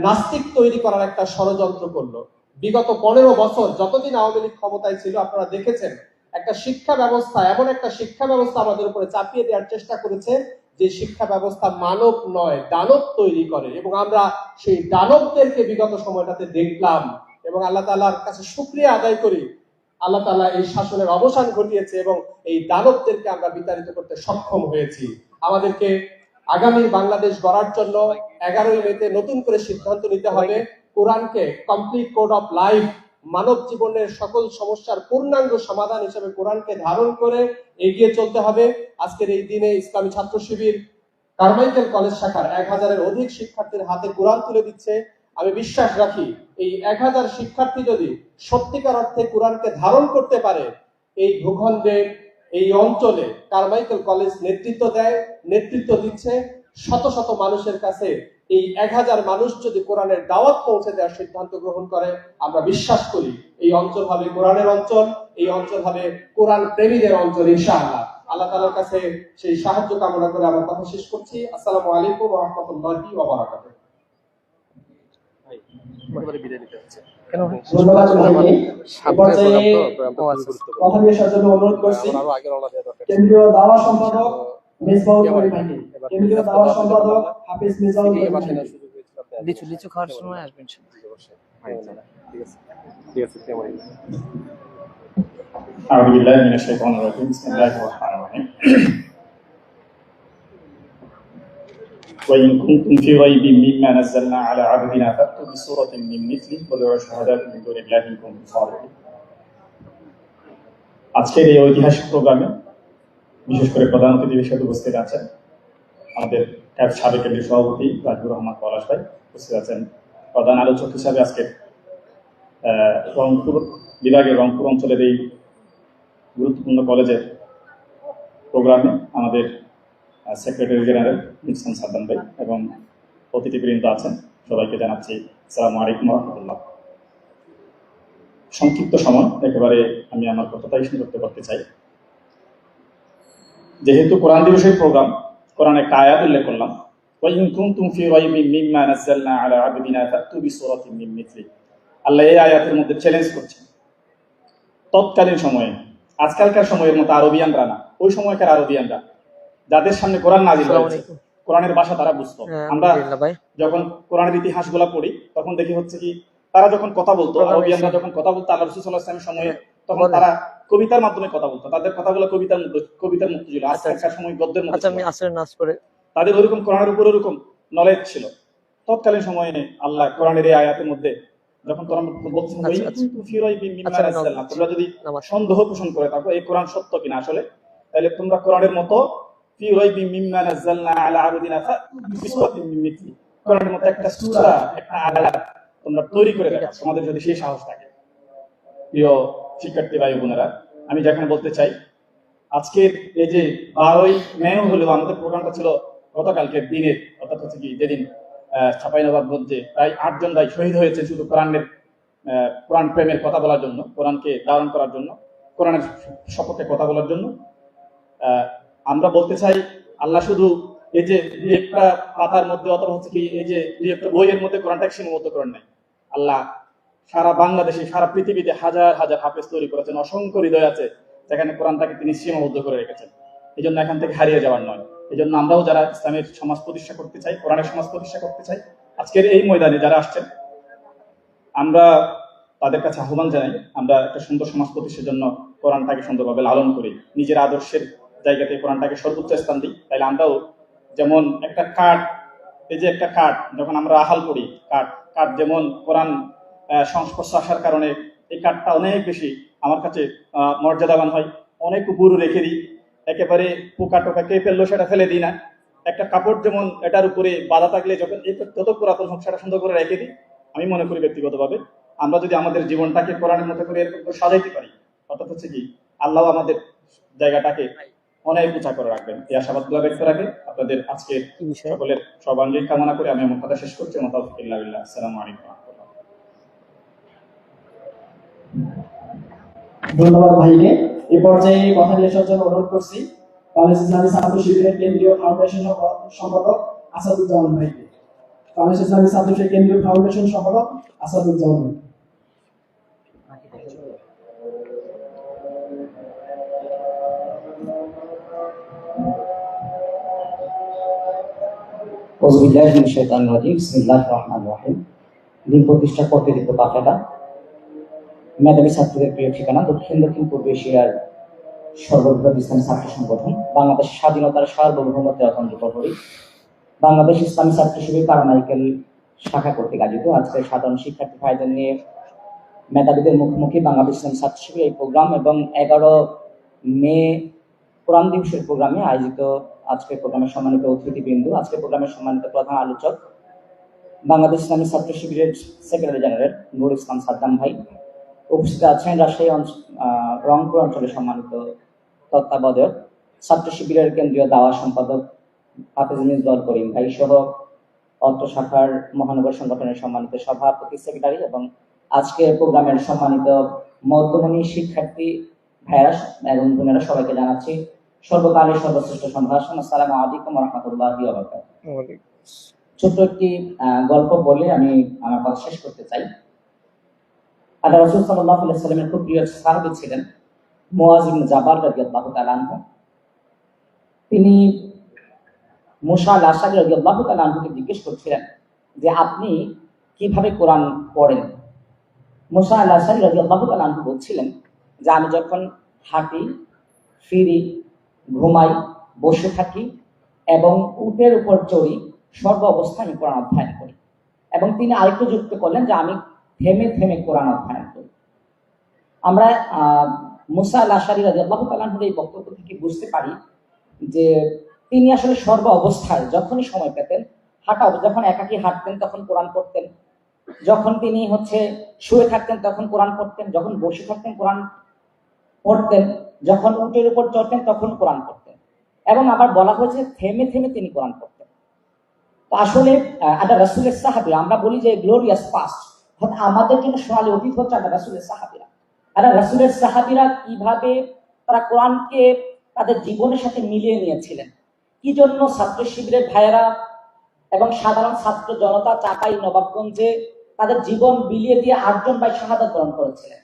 নাস্তিক তৈরি করার একটা ষড়যন্ত্র করলো। বিগত 15 বছর যতদিন আওয়ামী লীগ ক্ষমতায় ছিল, আপনারা দেখেছেন একটা শিক্ষা ব্যবস্থা, এমন একটা শিক্ষা ব্যবস্থা আমাদের উপরে চাপিয়ে দেওয়ার চেষ্টা করেছে যে শিক্ষা ব্যবস্থা মানব নয়, দানব তৈরি করে। এবং আমরা সেই দানবদেরকে বিগত সময়টাতে দেখলাম এবং আল্লাহ তাআলার কাছে শুকরিয়া আদায় করি, আল্লাহ তাআলা এই শাসনের অবসান ঘটিয়েছে এবং এই দানবদেরকে আমরা বিতাড়িত করতে সক্ষম হয়েছি। আমাদেরকে আগামী বাংলাদেশ গড়ার জন্য 11ই মেতে নতুন করে সিদ্ধান্ত নিতে হবে। কোরআনকে কমপ্লিট কোড অফ লাইফ, মানব জীবনের সকল সমস্যার পূর্ণাঙ্গ সমাধান হিসেবে কোরআনকে ধারণ করে এগিয়ে চলতে হবে। আজকের এই দিনে ইসলামী ছাত্র শিবির কারমাইকেল কলেজ শাখার 1000-এর অধিক শিক্ষার্থীর হাতে কোরআন তুলে দিচ্ছে। আমি বিশ্বাস রাখি এই 1000 শিক্ষার্থী যদি সত্যিকার অর্থে কোরআনকে ধারণ করতে পারে, এই ভূখণ্ডে, এই অঞ্চলে কারমাইকেল কলেজ নেতৃত্ব দিচ্ছে শত শত মানুষের কাছে। এই 1000 মানুষ যদি কোরআনের দাওয়াত পৌঁছে দেওয়ার সিদ্ধান্ত গ্রহণ করে, আমরা বিশ্বাস করি এই অঞ্চল হবে কোরআনের অঞ্চল, এই অঞ্চল হবে কোরআন প্রেমীদের অঞ্চল ইনশাআল্লাহ। আল্লাহ তাআলার কাছে সেই সাহায্য কামনা করে আমার কথা শেষ করছি। আসসালামু আলাইকুম ওয়া রাহমাতুল্লাহি ওয়া বারাকাতুহু। ধন্যবাদ সবাইকে। এ পর্যায়ে কথা নিয়ে আসার জন্য অনুরোধ করছি কেন্দ্রীয় দাওয়া সম্পাদক মেজবাউল করিম ভাইকে। কেন্দ্রীয় দাওয়া সম্পাদক হাফেজ মেজবাউল করিম ভাইকে। লিচু খাওয়ার সময় আসবেন। أعوذ بالله من الشيطان الرجيم بسم الله الرحمن الرحيم وإن كنتم في ريب مما نزلنا على عبدنا فأتوا بسورة من مثله وادعوا شهداءكم من دون الله إن كنتم صادقين। আজকের এই ঐতিহাসিক প্রোগ্রামে বিশেষ করে প্রধান অতিথি হিসেবে উপস্থিত আছেন আমাদের সাবেক কেন্দ্রীয় সভাপতি রাজিবুর রহমান পলাশ ভাই, উপস্থিত আছেন প্রধান আলোচক হিসাবে আজকে রংপুর বিভাগের রংপুর অঞ্চলের এই গুরুত্বপূর্ণ কলেজের প্রোগ্রামে আমাদের সেক্রেটারি জেনারেল মিহসান সাদ্দাম ভাই এবং অতিথিবৃন্দ আছেন, সবাইকে জানাচ্ছি আসসালামু আলাইকুম ওয়া রাহমাতুল্লাহ। সংক্ষিপ্ত সময় একেবারে আমি আমার কথাটাই করতে চাই। যেহেতু কোরআন দিবসের প্রোগ্রাম, কোরআনে একটা আয়াত উল্লেখ করলাম, ওয়া ইন কুনতুম ফি রাইবিন মিম্মা নাযালনা আলা আবদিনা ফাতু বিসূরাতিন মিন মিথলি। আল্লাহ এই আয়াতের মধ্যে চ্যালেঞ্জ করছেন তৎকালীন সময়ে, আজকালকার সময়ের মতো আরবিয়ানরা না, ওই সময়কার আরবিয়ানরা যাদের সামনে কোরআন নাজিল হয়েছে, কোরআনের ভাষা তারা বুঝতো। আমরা যখন কোরআনের ইতিহাসগুলো পড়ি তখন দেখি হচ্ছে কি তারা যখন কথা বলতো, আরবিয়ানরা যখন কথা বলতো আল্লাহ রাসূল সাল্লাল্লাহু আলাইহি ওয়াসাল্লামের সময়ে, তখন তারা কবিতার মাধ্যমে কথা বলতো। তাদের কথাগুলো কবিতার মতো ছিল, আজকালকার সময় গদ্যের মতো। তাদের ওরকম কোরআনের উপর ওরকম নলেজ ছিল। তৎকালীন সময়ে আল্লাহ কোরআনের এই আয়াতের মধ্যে যখন তোমরা বলছেন তোমরা যদি সন্দেহ পোষণ করে থাকো এই কোরআন সত্য কিনা আসলে, তাহলে তোমরা কোরআনের মতো ফি রাইবিন মিম্মা নাযালনা আলা আবদিনা বিসূরাতিন মিন মিথলি, কোরআনের মতো একটা সূরা, একটা আয়াত তোমরা তৈরি করে দেখো, তোমাদের যদি সেই সাহস থাকে। প্রিয় শিক্ষার্থী ভাই বোনেরা, আমি যেখানে বলতে চাই, আজকের এই যে 12ই মে হলো, আমাদের প্রোগ্রামটা ছিল গতকালকের দিনের, অর্থাৎ হচ্ছে কি যেদিন চাঁপাইনবাবগঞ্জে প্রায় 8 জন ভাই শহীদ হয়েছে শুধু কোরআন প্রেমের কথা বলার জন্য, কোরআনকে ধারণ করার জন্য, কোরআনের সপক্ষে কথা বলার জন্য। আমরা বলতে চাই, আল্লাহ শুধু এই যে দুই একটা পাতার মধ্যে অথবা হচ্ছে কি এই যে দুই একটা বইয়ের মধ্যে কোরআনটাকে সীমাবদ্ধ করেন নাই। আল্লাহ সারা বাংলাদেশে, সারা পৃথিবীতে হাজার হাজার হাফেজ তৈরি করেছেন, অসংখ্য হৃদয় আছে যেখানে কোরআনটাকে তিনি সীমাবদ্ধ করে রেখেছেন। এই জন্য এখান থেকে হারিয়ে যাওয়ার নয়। এই জন্য আমরাও যারা ইসলামের সমাজ প্রতিষ্ঠা করতে চাই, কোরআনের সমাজ প্রতিষ্ঠা করতে চাই, আজকের এই ময়দানে যারা আসছেন, আমরা তাদের কাছে আহ্বান জানাই, আমরা একটা সুন্দর সমাজ প্রতিষ্ঠার জন্য কোরআনটাকে সুন্দরভাবে লালন করি, নিজের আদর্শের জায়গাতে কোরআনটাকে সর্বোচ্চ স্থান দিই। তাইলে আমরাও যেমন একটা কাঠ, এই যে একটা কাঠ যখন আমরা আহাল করি, কাঠ যেমন কোরআন সংস্পর্শে আসার কারণে এই কাঠটা অনেক বেশি আমার কাছে মর্যাদাবান হয়, অনেক উপরে রেখে দিই, একেবারে পোকা টোকা কে ফেললো সেটা ফেলে দিই না। একটা কাপড় যেমন এটার উপরে বাঁধা থাকলে যখন যত পুরাতন হোক সেটা সুন্দর করে রেখে দিই, আমি মনে করি ব্যক্তিগতভাবে আমরা যদি আমাদের জীবনটাকে কোরআনের মতো করে এরকম করে সাজাইতে পারি, অর্থাৎ হচ্ছে কি আল্লাহ আমাদের জায়গাটাকে অনেক উঁচা করে রাখবেন। এই আশাবাদ ব্যক্ত রাখে আপনাদের আজকে সকলের সর্বাঙ্গীন কামনা করে আমি আমার কথা শেষ করছি। আসসালামু আলাইকুম। ধন্যবাদ ভাইকে। এই পর্যায়ে কথা নিয়ে আসার জন্য অনুরোধ করছি বাংলাদেশ ইসলামী ছাত্র শিবিরের কেন্দ্রীয় ফাউন্ডেশন সম্পাদক আসাদুজ্জামান ভাইকে। বাংলাদেশ ইসলামী ছাত্র শিবির কেন্দ্রীয় ফাউন্ডেশন সম্পাদক আসাদুজ্জামান ভাই। দিন প্রতিষ্ঠার পদ্ধতিত কাফেলা মেধাবী ছাত্রদের প্রিয় ঠিকানা দক্ষিণ পূর্ব এশিয়ার সর্ববৃহৎ ইসলামী ছাত্র সংগঠন, বাংলাদেশ স্বাধীনতার সার্বভৌমত্বের অত্যন্ত প্রহরী, বাংলাদেশ ইসলামী ছাত্র শিবির কারমাইকেল শাখা কর্তৃক আয়োজিত আজকে সাধারণ শিক্ষার্থী ভাইদের নিয়ে মেধাবীদের মুখোমুখি বাংলাদেশ ইসলামী ছাত্র শিবির এই প্রোগ্রাম এবং 11 মে কোরআন দিবসের প্রোগ্রামে আয়োজিত আজকের প্রোগ্রামের সম্মানিত অতিথিবৃন্দ, আজকের প্রোগ্রামের সম্মানিত প্রধান আলোচক বাংলাদেশ ইসলামী ছাত্র শিবিরের সেক্রেটারি জেনারেল নুরুল ইসলাম সাদ্দাম ভাই, উপস্থিত আছেন রাজশাহী রংপুর অঞ্চলের সম্মানিত তত্ত্বাবধায়ক ছাত্র শিবিরের কেন্দ্রীয় দাওয়া সম্পাদক হাফেজ মিজবাউল করিম ভাই সহ অত্র শাখার মহানগর সংগঠনের সম্মানিত সভাপতি সেক্রেটারি এবং আজকে প্রোগ্রামের সম্মানিত মধ্যমণি শিক্ষার্থী ভাইরা এবং বোনেরা সবাইকে জানাচ্ছি সর্বকালের সর্বশ্রেষ্ঠ সম্ভাষণ। আসসালামু আলাইকুম ওয়া রাহমাতুল্লাহি ওয়া বারাকাতুহু। ছোট্ট একটি গল্প বলে আমি আমার কথা শেষ করতে চাই। আল্লাহ রাসূল সাল্লাল্লাহু আলাইহি ওয়াসাল্লামের খুব প্রিয় সাহাবী ছিলেন মুআয ইবনে জাবাল রাদিয়াল্লাহু তাআলা আনহু। তিনি মুসা আল-আশআরী রাদিয়াল্লাহু তাআলা আনহুকে জিজ্ঞেস করছিলেন যে আপনি কিভাবে কোরআন পড়েন। মুসা আল-আশআরী রাদিয়াল্লাহু তাআলা আনহু বলছিলেন যে আমি যখন হাঁটি, ফিরি, ঘুমাই, বসে থাকি এবং উটের উপর চড়ি, সর্ব অবস্থায় আমি কোরআন অধ্যয়ন করি। এবং তিনি আরেকটু যুক্ত করলেন যে আমি থেমে থেমে কোরআন অধ্যয়ন করি। আমরা মুসা আল-আশআরী রাদিয়াল্লাহু তাআলা আনহুর এই বক্তব্য থেকে বুঝতে পারি যে তিনি আসলে সর্ব অবস্থায় যখনই সময় পেতেন, যখন একাকী হাঁটতেন তখন কোরআন পড়তেন, যখন তিনি শুয়ে থাকতেন তখন কোরআন পড়তেন, যখন বসে থাকতেন কোরআন পড়তেন, যখন উটের উপর চড়তেন তখন কোরআন পড়তেন। এবং আবার বলা হয়েছে থেমে থেমে তিনি কোরআন পড়তেন। তো আসলে আল্লাহ রাসূলের সাহাবীরা, আমরা বলি যে গ্লোরিয়াস পাস্ট, আমাদের জন্য সোনালী অতীত হচ্ছে আল্লাহ রাসূলের সাহাবীরা। আল্লাহ রাসূলের সাহাবীরা কিভাবে তারা কোরআনকে তাদের জীবনের সাথে মিলিয়ে নিয়েছিলেন, কি জন্য ছাত্র শিবিরের ভাইয়েরা এবং সাধারণ ছাত্র জনতা চাপাই নবাবগঞ্জে তাদের জীবন বিলিয়ে দিয়ে 8 জন ভাই শাহাদাত বরণ করেছিলেন।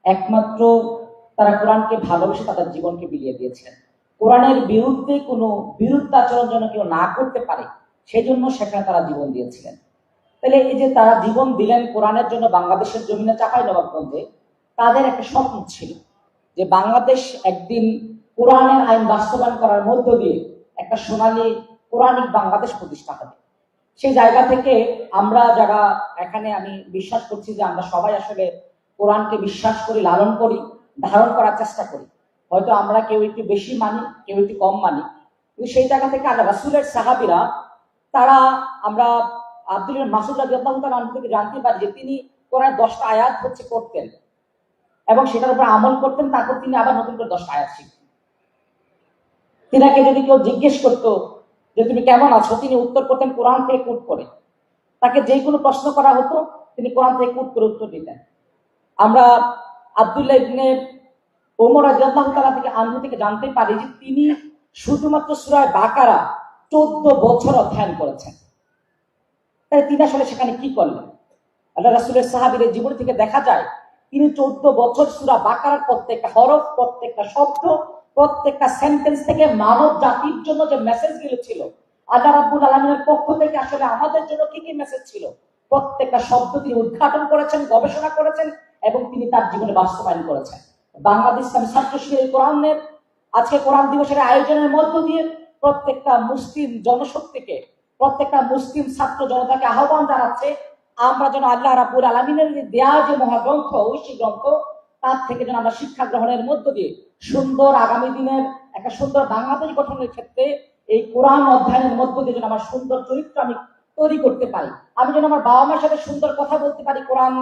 একমাত্র তারা কোরআনকে ভালোবেসে তাদের জীবনকে বিলিয়ে দিয়েছিলেন। কোরআনের বিরুদ্ধে কোনো বিরুদ্ধাচরণ যেন কেউ না করতে পারে সেজন্য সেখানে তারা জীবন দিয়েছিলেন। তাহলে এই যে তারা জীবন দিলেন কোরআনের জন্য বাংলাদেশের জমিনে চাপাই নবাবগঞ্জে, তাদের একটা স্বপ্ন ছিল যে বাংলাদেশ একদিন কোরআনের আইন বাস্তবায়ন করার মধ্য দিয়ে একটা সোনালী কোরআনিক বাংলাদেশ প্রতিষ্ঠা হবে। সেই জায়গা থেকে আমরা যারা এখানে, আমি বিশ্বাস করছি যে আমরা সবাই আসলে কোরআনকে বিশ্বাস করি, লালন করি, ধারণ করার চেষ্টা করি। হয়তো আমরা কেউ একটু বেশি মানি, কেউ একটু কম মানি, কিন্তু সেই জায়গা থেকে আল্লাহ রাসূলের সাহাবীরা, তারা, আমরা আব্দুল্লাহ মাসউদ রাদিয়াল্লাহু তাআলা আনহু থেকে জানতে পারি যে তিনি কোরআনের 10টা আয়াত পড়তেন এবং সেটার উপর আমল করতেন, তারপর তিনি আবার নতুন করে 10টা আয়াত শিখতেন। তিনাকে যদি কেউ জিজ্ঞেস করতো যে তুমি কেমন আছো, তিনি উত্তর করতেন কোরআন থেকে কোট করে। তাকে যে কোনো প্রশ্ন করা হতো তিনি কোরআন থেকে কোট করে উত্তর দিতেন। আমরা আব্দুল্লাহ ইবনে ওমর রাদিয়াল্লাহু তাআলা থেকে আনহু থেকে জানতে পারি যে তিনি শুধুমাত্র সূরা বাকারা 14 বছর অধ্যয়ন করেছেন। তাই তিনি আসলে সেখানে কি করলেন? আল্লাহ রাসূলের সাহাবীদের জীবন থেকে দেখা যায় তিনি 14 বছর সূরা বাকারার প্রত্যেকটা হরফ, প্রত্যেকটা শব্দ, প্রত্যেকটা সেন্টেন্স থেকে মানব জাতির জন্য যে মেসেজগুলো ছিল, আল্লাহ রাব্বুল আলামিনের পক্ষ থেকে আসলে আমাদের জন্য কি কি মেসেজ ছিল, প্রত্যেকটা শব্দ তিনি উদ্ঘাটন করেছেন, গবেষণা করেছেন এবং তিনি তার জীবনে বাস্তবায়ন করেছেন। বাংলাদেশ ইসলামী ছাত্র শিবির কোরআনের আজকে কোরআন দিবসের আয়োজনের মধ্য দিয়ে প্রত্যেকটা মুসলিম জনশক্তিকে, প্রত্যেকটা মুসলিম ছাত্র জনতাকে আহ্বান জানাচ্ছে আমরা যেন আল্লাহ রাব্বুল আলামিনের দেয়া যে মহাগ্রন্থ, ঐশী গ্রন্থ, তার থেকে যেন আমরা শিক্ষা গ্রহণের মধ্য দিয়ে সুন্দর আগামী দিনের একটা সুন্দর বাংলাদেশ গঠনের ক্ষেত্রে এই কোরআন অধ্যয়নের মধ্য দিয়ে যেন আমার সুন্দর চরিত্র আমি তৈরি করতে পারি। আমি যেন আমার বাবা মার সাথে সুন্দর কথা বলতে পারি, কোরআন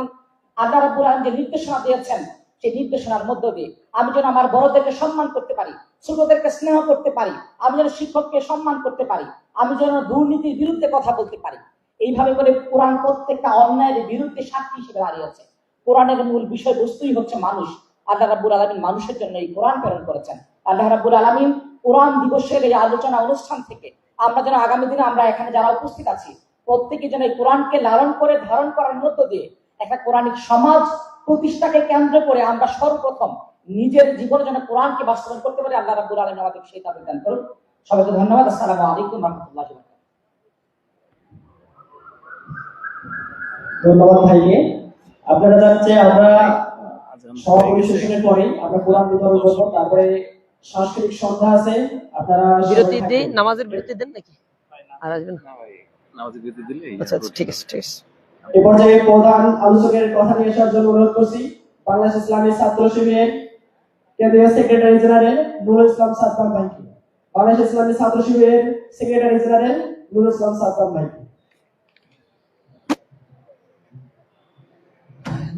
আল্লাহ রাব্বুল আলামিন যে নির্দেশনা দিয়েছেন সেই নির্দেশনার মধ্য দিয়ে আমি যেন আমার বড়দেরকে সম্মান করতে পারি, ছোটদেরকে স্নেহ করতে পারি, আমি যেন শিক্ষককে সম্মান করতে পারি, আমি যেন দুর্নীতির বিরুদ্ধে কথা বলতে পারি। এইভাবে করে কোরআন প্রত্যেকটা অন্যায়ের বিরুদ্ধে সাক্ষী হিসেবে দাঁড়িয়েছে। কোরআনের মূল বিষয়বস্তুই হচ্ছে মানুষ। আল্লাহ রাব্বুল আলামিন মানুষের জন্য এই কোরআন প্রেরণ করেছেন। আল্লাহ রাব্বুল আলামিন কোরআন দিবসের এই আলোচনা অনুষ্ঠান থেকে আমরা যেন আগামী দিনে আমরা এখানে যারা উপস্থিত আছি প্রত্যেকে যেন এই কোরআনকে লালন করে ধারণ করার মধ্য দিয়ে একটা কোরআনিক সমাজ প্রতিষ্ঠাকে কেন্দ্র করে আমরা সর্বপ্রথম নিজের জীবনে যেন কোরআনকে বাস্তবায়ন করতে পারি। আল্লাহ রাব্বুল আলামিন আমাদের সেই দাবি দান করুন। সবাইকে ধন্যবাদ। আসসালামু আলাইকুম ওয়া রাহমাতুল্লাহি ওয়া বারাকাতুহু। ধন্যবাদ ভাইকে। আপনারা জানছে আমরা সমাপনী সেশনের পরে আমরা কোরআন বিতরণ করব, তারপরে সাংস্কৃতিক সন্ধ্যা আছে। আপনারা বিরতি দিই, নামাজের বিরতি দেন নাকি? আর আসবেন না? নামাজের বিরতি দিলে আচ্ছা ঠিক আছে ঠিক আছে। এ পর্যায়ে প্রধান আলোচকের কথা নিয়ে আসার জন্য অনুরোধ করছি বাংলাদেশ ইসলামী ছাত্র শিবিরের কেন্দ্রীয় সেক্রেটারি জেনারেল নুরুল ইসলাম সাদ্দাম ভাইকে। বাংলাদেশ ইসলামী ছাত্র শিবিরের সেক্রেটারি জেনারেল নুরুল ইসলাম সাদ্দাম ভাইকে।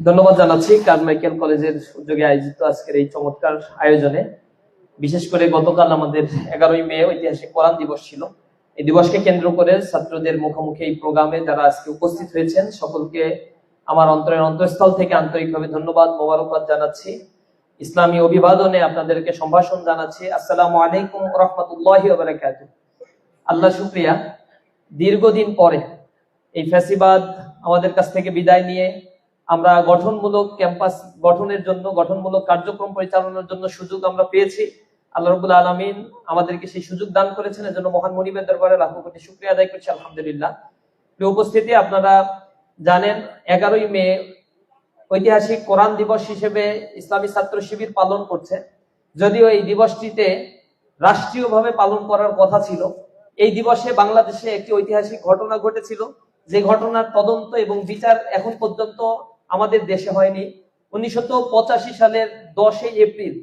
ধন্যবাদ জানাচ্ছি কারমাইকেল কলেজের উদ্যোগে আয়োজিত আজকের এই চমৎকার আয়োজনে। বিশেষ করে গতকাল আমাদের 11ই মে ঐতিহাসিক কোরআন দিবস ছিল। এই দিবসকে কেন্দ্র করে ছাত্রদের মুখোমুখি এই প্রোগ্রামে যারা আজকে উপস্থিত হয়েছেন সকলকে আমার অন্তরের অন্তঃস্থল থেকে আন্তরিকভাবে ধন্যবাদ, মোবারকবাদ জানাচ্ছি। ইসলামী অভিবাদনে আপনাদেরকে সম্ভাষণ জানাচ্ছি। আসসালামু আলাইকুম ওয়া রাহমাতুল্লাহি ওয়া বারাকাতুহু। আল্লাহ শুকরিয়া, দীর্ঘদিন পরে এই ফ্যাসিবাদ আমাদের কাছ থেকে বিদায় নিয়ে আমরা গঠনমূলক ক্যাম্পাস গঠনের জন্য, গঠনমূলক কার্যক্রম পরিচালনার জন্য সুযোগ আমরা পেয়েছি। আল্লাহ রাব্বুল আলামিন আমাদেরকে সেই সুযোগ দান করেছেন, এজন্য মহান মনিবের দরবারে লাখো কোটি শুকরিয়া আদায় করছি, আলহামদুলিল্লাহ। প্রিয় উপস্থিতি, আপনারা জানেন 11ই মে ঐতিহাসিক কোরআন দিবস হিসেবে ইসলামী ছাত্র শিবির পালন করছে। যদিও এই দিবসটিতে রাষ্ট্রীয়ভাবে পালন করার কথা ছিল। এই দিবসে বাংলাদেশে একটি ঐতিহাসিক ঘটনা ঘটেছিল, যে ঘটনার তদন্ত এবং বিচার এখন পর্যন্ত আমাদের দেশে হয়নি। 1985 সালের 10 এপ্রিল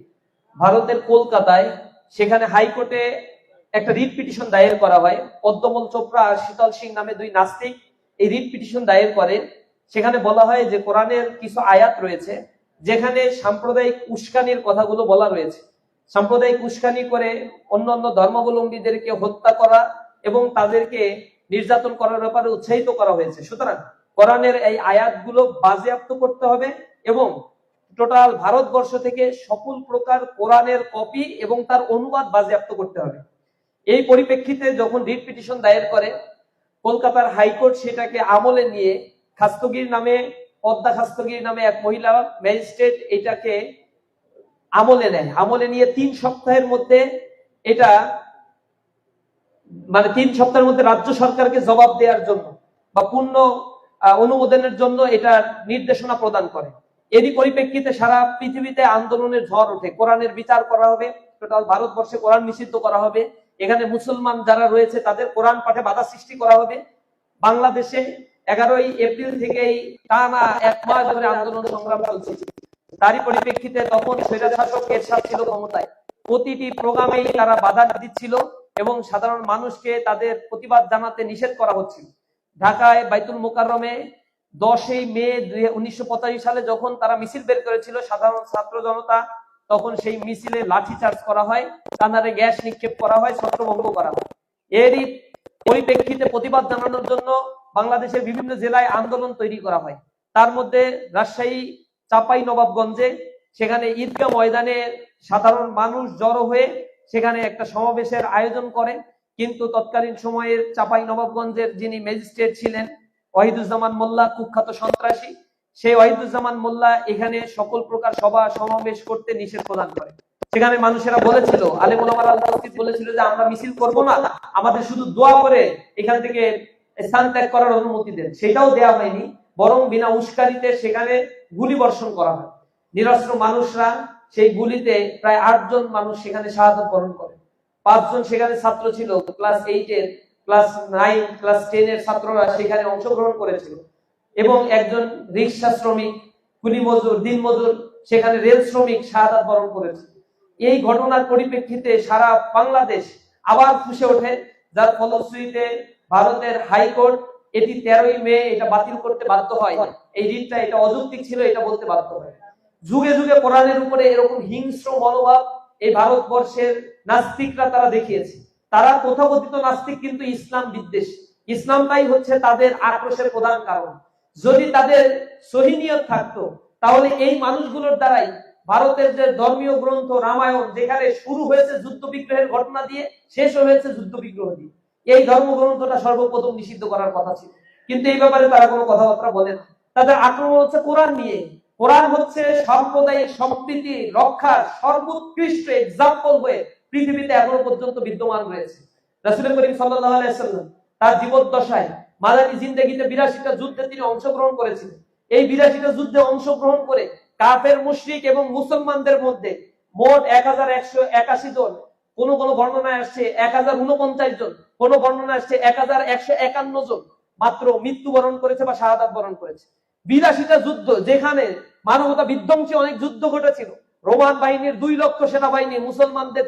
ভারতের কলকাতায় সেখানে হাইকোর্টে একটা রিট পিটিশন দায়ের করা হয়। পদ্মমল চোপড়া আর শীতল সিং নামে দুই নাস্তিক এই রিট পিটিশন দায়ের করে। সেখানে বলা হয় যে কোরআনের কিছু আয়াত রয়েছে যেখানে সাম্প্রদায়িক উস্কানির কথাগুলো বলা রয়েছে। সাম্প্রদায়িক উস্কানি করে অন্যান্য ধর্মাবলম্বীদেরকে হত্যা করা এবং তাদেরকে নির্যাতন করার ব্যাপারে উৎসাহিত করা হয়েছে। সুতরাং কোরআনের এই আয়াতগুলো বাজেয়াপ্ত করতে হবে এবং টোটাল ভারতবর্ষ থেকে সকল প্রকার কোরআনের কপি এবং তার অনুবাদ বাজেয়াপ্ত করতে হবে। এই পরিপ্রেক্ষিতে যখন রিট পিটিশন দায়ের করে কলকাতার হাইকোর্ট, সেটাকে আমলে নিয়ে খাস্তগির নামে, পদ্মা খাস্তগির নামে এক মহিলা ম্যাজিস্ট্রেট এটাকে আমলে নেয়। আমলে নিয়ে 3 সপ্তাহের মধ্যে এটা 3 সপ্তাহের মধ্যে রাজ্য সরকারকে জবাব দেওয়ার জন্য বা পূর্ণ অনুমোদনের জন্য এটা নির্দেশনা প্রদান করে। এরই পরিপ্রেক্ষিতে সারা পৃথিবীতে আন্দোলনের ঝড় ওঠে। কোরআনের বিচার করা হবে, টোটাল ভারতবর্ষে কোরআন নিষিদ্ধ করা হবে, এখানে মুসলমান যারা রয়েছে তাদের কোরআন পাঠে বাধা সৃষ্টি করা হবে। বাংলাদেশে 11ই এপ্রিল থেকেই টানা 1 মাস ধরে আন্দোলন সংগ্রাম চলছে। তারই পরিপ্রেক্ষিতে তখন স্বৈরশাসক এরশাদ ছিল ক্ষমতায়। প্রতিটি প্রোগ্রামেই তারা বাধা দিচ্ছিল এবং সাধারণ মানুষকে তাদের প্রতিবাদ জানাতে নিষেধ করা হচ্ছিল। ঢাকায় বাইতুল মোকাররমে 10ই মে 1985 সালে যখন তারা মিছিল বের করেছিল, সাধারণ ছাত্র জনতা তখন সেই মিছিলে লাঠিচার্জ করা হয়, কানারে গ্যাস নিক্ষেপ করা হয়, ছত্রভঙ্গ করা হয়। এরই পরিপ্রেক্ষিতে প্রতিবাদ জানানোর জন্য বাংলাদেশের বিভিন্ন জেলায় আন্দোলন তৈরি করা হয়। তার মধ্যে রাজশাহী চাপাই নবাবগঞ্জে সেখানে ঈদগাহ ময়দানে সাধারণ মানুষ জড়ো হয়ে সেখানে একটা সমাবেশের আয়োজন করে, কিন্তু তৎকালীন সময়ের চাপাই নবাবগঞ্জের যিনি ম্যাজিস্ট্রেট ছিলেন ওয়াহিদুজ্জামান মোল্লা, কুখ্যাত সন্ত্রাসী, সেই ওয়াহিদুজ্জামান মোল্লা এখানে সকল প্রকার সভা সমাবেশ করতে নিষেধ প্রদান করে। সেখানে মানুষেরা বলেছিল, আলেম ওলামারা উপস্থিত বলেছিল যে আমরা মিছিল করব না, আমাদের শুধু দোয়া করে এখান থেকে স্থান ত্যাগ করার অনুমতি দেন। সেটাও দেওয়া হয়নি, বরং বিনা উস্কানিতে সেখানে গুলি বর্ষণ করা হয়। নিরস্ত্র মানুষরা সেই গুলিতে প্রায় 8 জন মানুষ সেখানে শাহাদাত বরণ করে। 5 জন সেখানে ছাত্র ছিল, ক্লাস 8 এর, ক্লাস 9, ক্লাস 10 এর ছাত্ররা সেখানে অংশগ্রহণ করেছিল, এবং একজন রিক্সা শ্রমিক, কুলি মজুর, দিন মজুর, সেখানে রেল শ্রমিক শাহাদাত বরণ করেছে। এই ঘটনার পরিপ্রেক্ষিতে সারা বাংলাদেশ আবার ফুঁসে ওঠে, যার ফলশ্রুতিতে ভারতের হাইকোর্ট এটি 13ই মে এটা বাতিল করতে বাধ্য হয়। এই রিটটা এটা অযৌক্তিক ছিল এটা বলতে বাধ্য হয়। যুগে যুগে কোরআনের উপরে এরকম হিংস্র মনোভাব এই ভারতবর্ষের নাস্তিকরা তারা দেখিয়েছে। তারা তথাকথিত নাস্তিক, কিন্তু ইসলাম বিদ্বেষী। ইসলামটাই হচ্ছে তাদের আক্রোশের প্রধান কারণ। যদি তাদের সহিনিয়ত থাকতো তাহলে এই মানুষগুলোর দ্বারাই ভারতের যে ধর্মীয় গ্রন্থ রামায়ণ, যেখানে শুরু হয়েছে যুদ্ধ বিগ্রহের ঘটনা দিয়ে, শেষ হয়েছে যুদ্ধ বিগ্রহ দিয়ে, এই ধর্মগ্রন্থটা সর্বপ্রথম নিষিদ্ধ করার কথা ছিল, কিন্তু এই ব্যাপারে তারা কোনো কথাবার্তা বলে না। তাদের আক্রমণ হচ্ছে কোরআন নিয়ে। কোরআন হচ্ছে সাম্প্রদায়িক সম্প্রীতি রক্ষার সর্বোৎকৃষ্ট এক্সাম্পল হয়ে পৃথিবীতে এখনো পর্যন্ত বিদ্যমান রয়েছে। রাসূল করিম সাল্লাল্লাহু আলাইহি ওয়াসাল্লাম তার জীবদ্দশায় মাদানী জিন্দেগিতে 82টা যুদ্ধে তিনি অংশগ্রহণ করেছিলেন। এই 82টা যুদ্ধে অংশগ্রহণ করে কাফের, মুশরিক এবং মুসলমানদের মধ্যে মোট 1181 জন, কোন কোন বর্ণনায় আসছে 1049 জন, কোন বর্ণনায় আসছে 1151 জন মাত্র মৃত্যুবরণ করেছে বা শাহাদাত বরণ করেছে। 82টা যুদ্ধ, যেখানে মানবতা বিধ্বংসী অনেক যুদ্ধ ঘটেছিল। রোমান বাহিনীর 2 লক্ষ সেনাবাহিনী, মুসলমানদের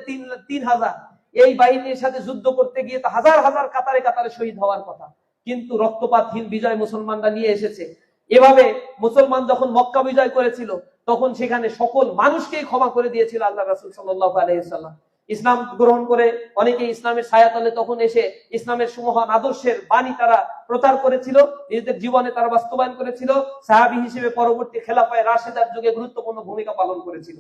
3000, এই বাহিনীর সাথে যুদ্ধ করতে গিয়ে তো হাজার হাজার কাতারে কাতারে শহীদ হওয়ার কথা, কিন্তু রক্তপাতহীন বিজয় মুসলমানরা নিয়ে এসেছে। এভাবে মুসলমান যখন মক্কা বিজয় করেছিল তখন সেখানে সকল মানুষকেই ক্ষমা করে দিয়েছিল আল্লাহ রাসূল সাল্লাল্লাহু আলাইহি ওয়াসাল্লাম। ইসলাম গ্রহণ করে অনেকে ইসলামের ছায়াতলে তখন এসে ইসলামের সুমহান আদর্শের বাণী তারা প্রচার করেছিল, নিজেদের জীবনে তারা বাস্তবায়ন করেছিল। সাহাবী হিসেবে পরবর্তী খেলাফায়ে রাশেদার যুগে গুরুত্বপূর্ণ ভূমিকা পালন করেছিল।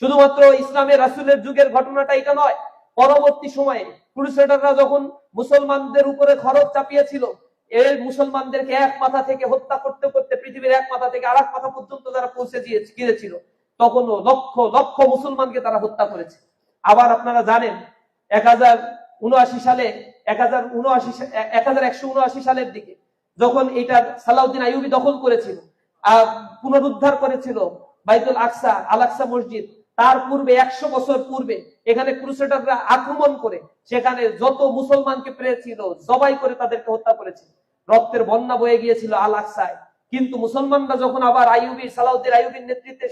শুধুমাত্র ইসলামের রাসূলের যুগের ঘটনাটা এটা নয়, পরবর্তী সময়ে ক্রুসেডাররা যখন মুসলমানদের উপরে খরচ চাপিয়েছিল, এই মুসলমানদেরকে এক মাথা থেকে হত্যা করতে করতে পৃথিবীর এক মাথা থেকে আরেক মাথা পর্যন্ত যারা পৌঁছে গিয়েছিল, তখনও লক্ষ লক্ষ মুসলমানকে তারা হত্যা করেছে। আবার আপনারা জানেন 1179 সালের দিকে যখন এটা সালাউদ্দিন আইয়ুবী দখল করেছিল, পুনরুদ্ধার করেছিল বাইতুল আকসা, আল আকসা মসজিদ, তার পূর্বে 100 বছর পূর্বে এখানে ক্রুসেডাররা আক্রমণ করে সেখানে যত মুসলমানকে পেরেছিল জবাই করে তাদেরকে হত্যা করেছিল। রক্তের বন্যা বয়ে গিয়েছিল আল আকসায়। কিন্তু মুসলমানরা যখন আবার সালাউদ্দিন আইয়ুবীর নেতৃত্বে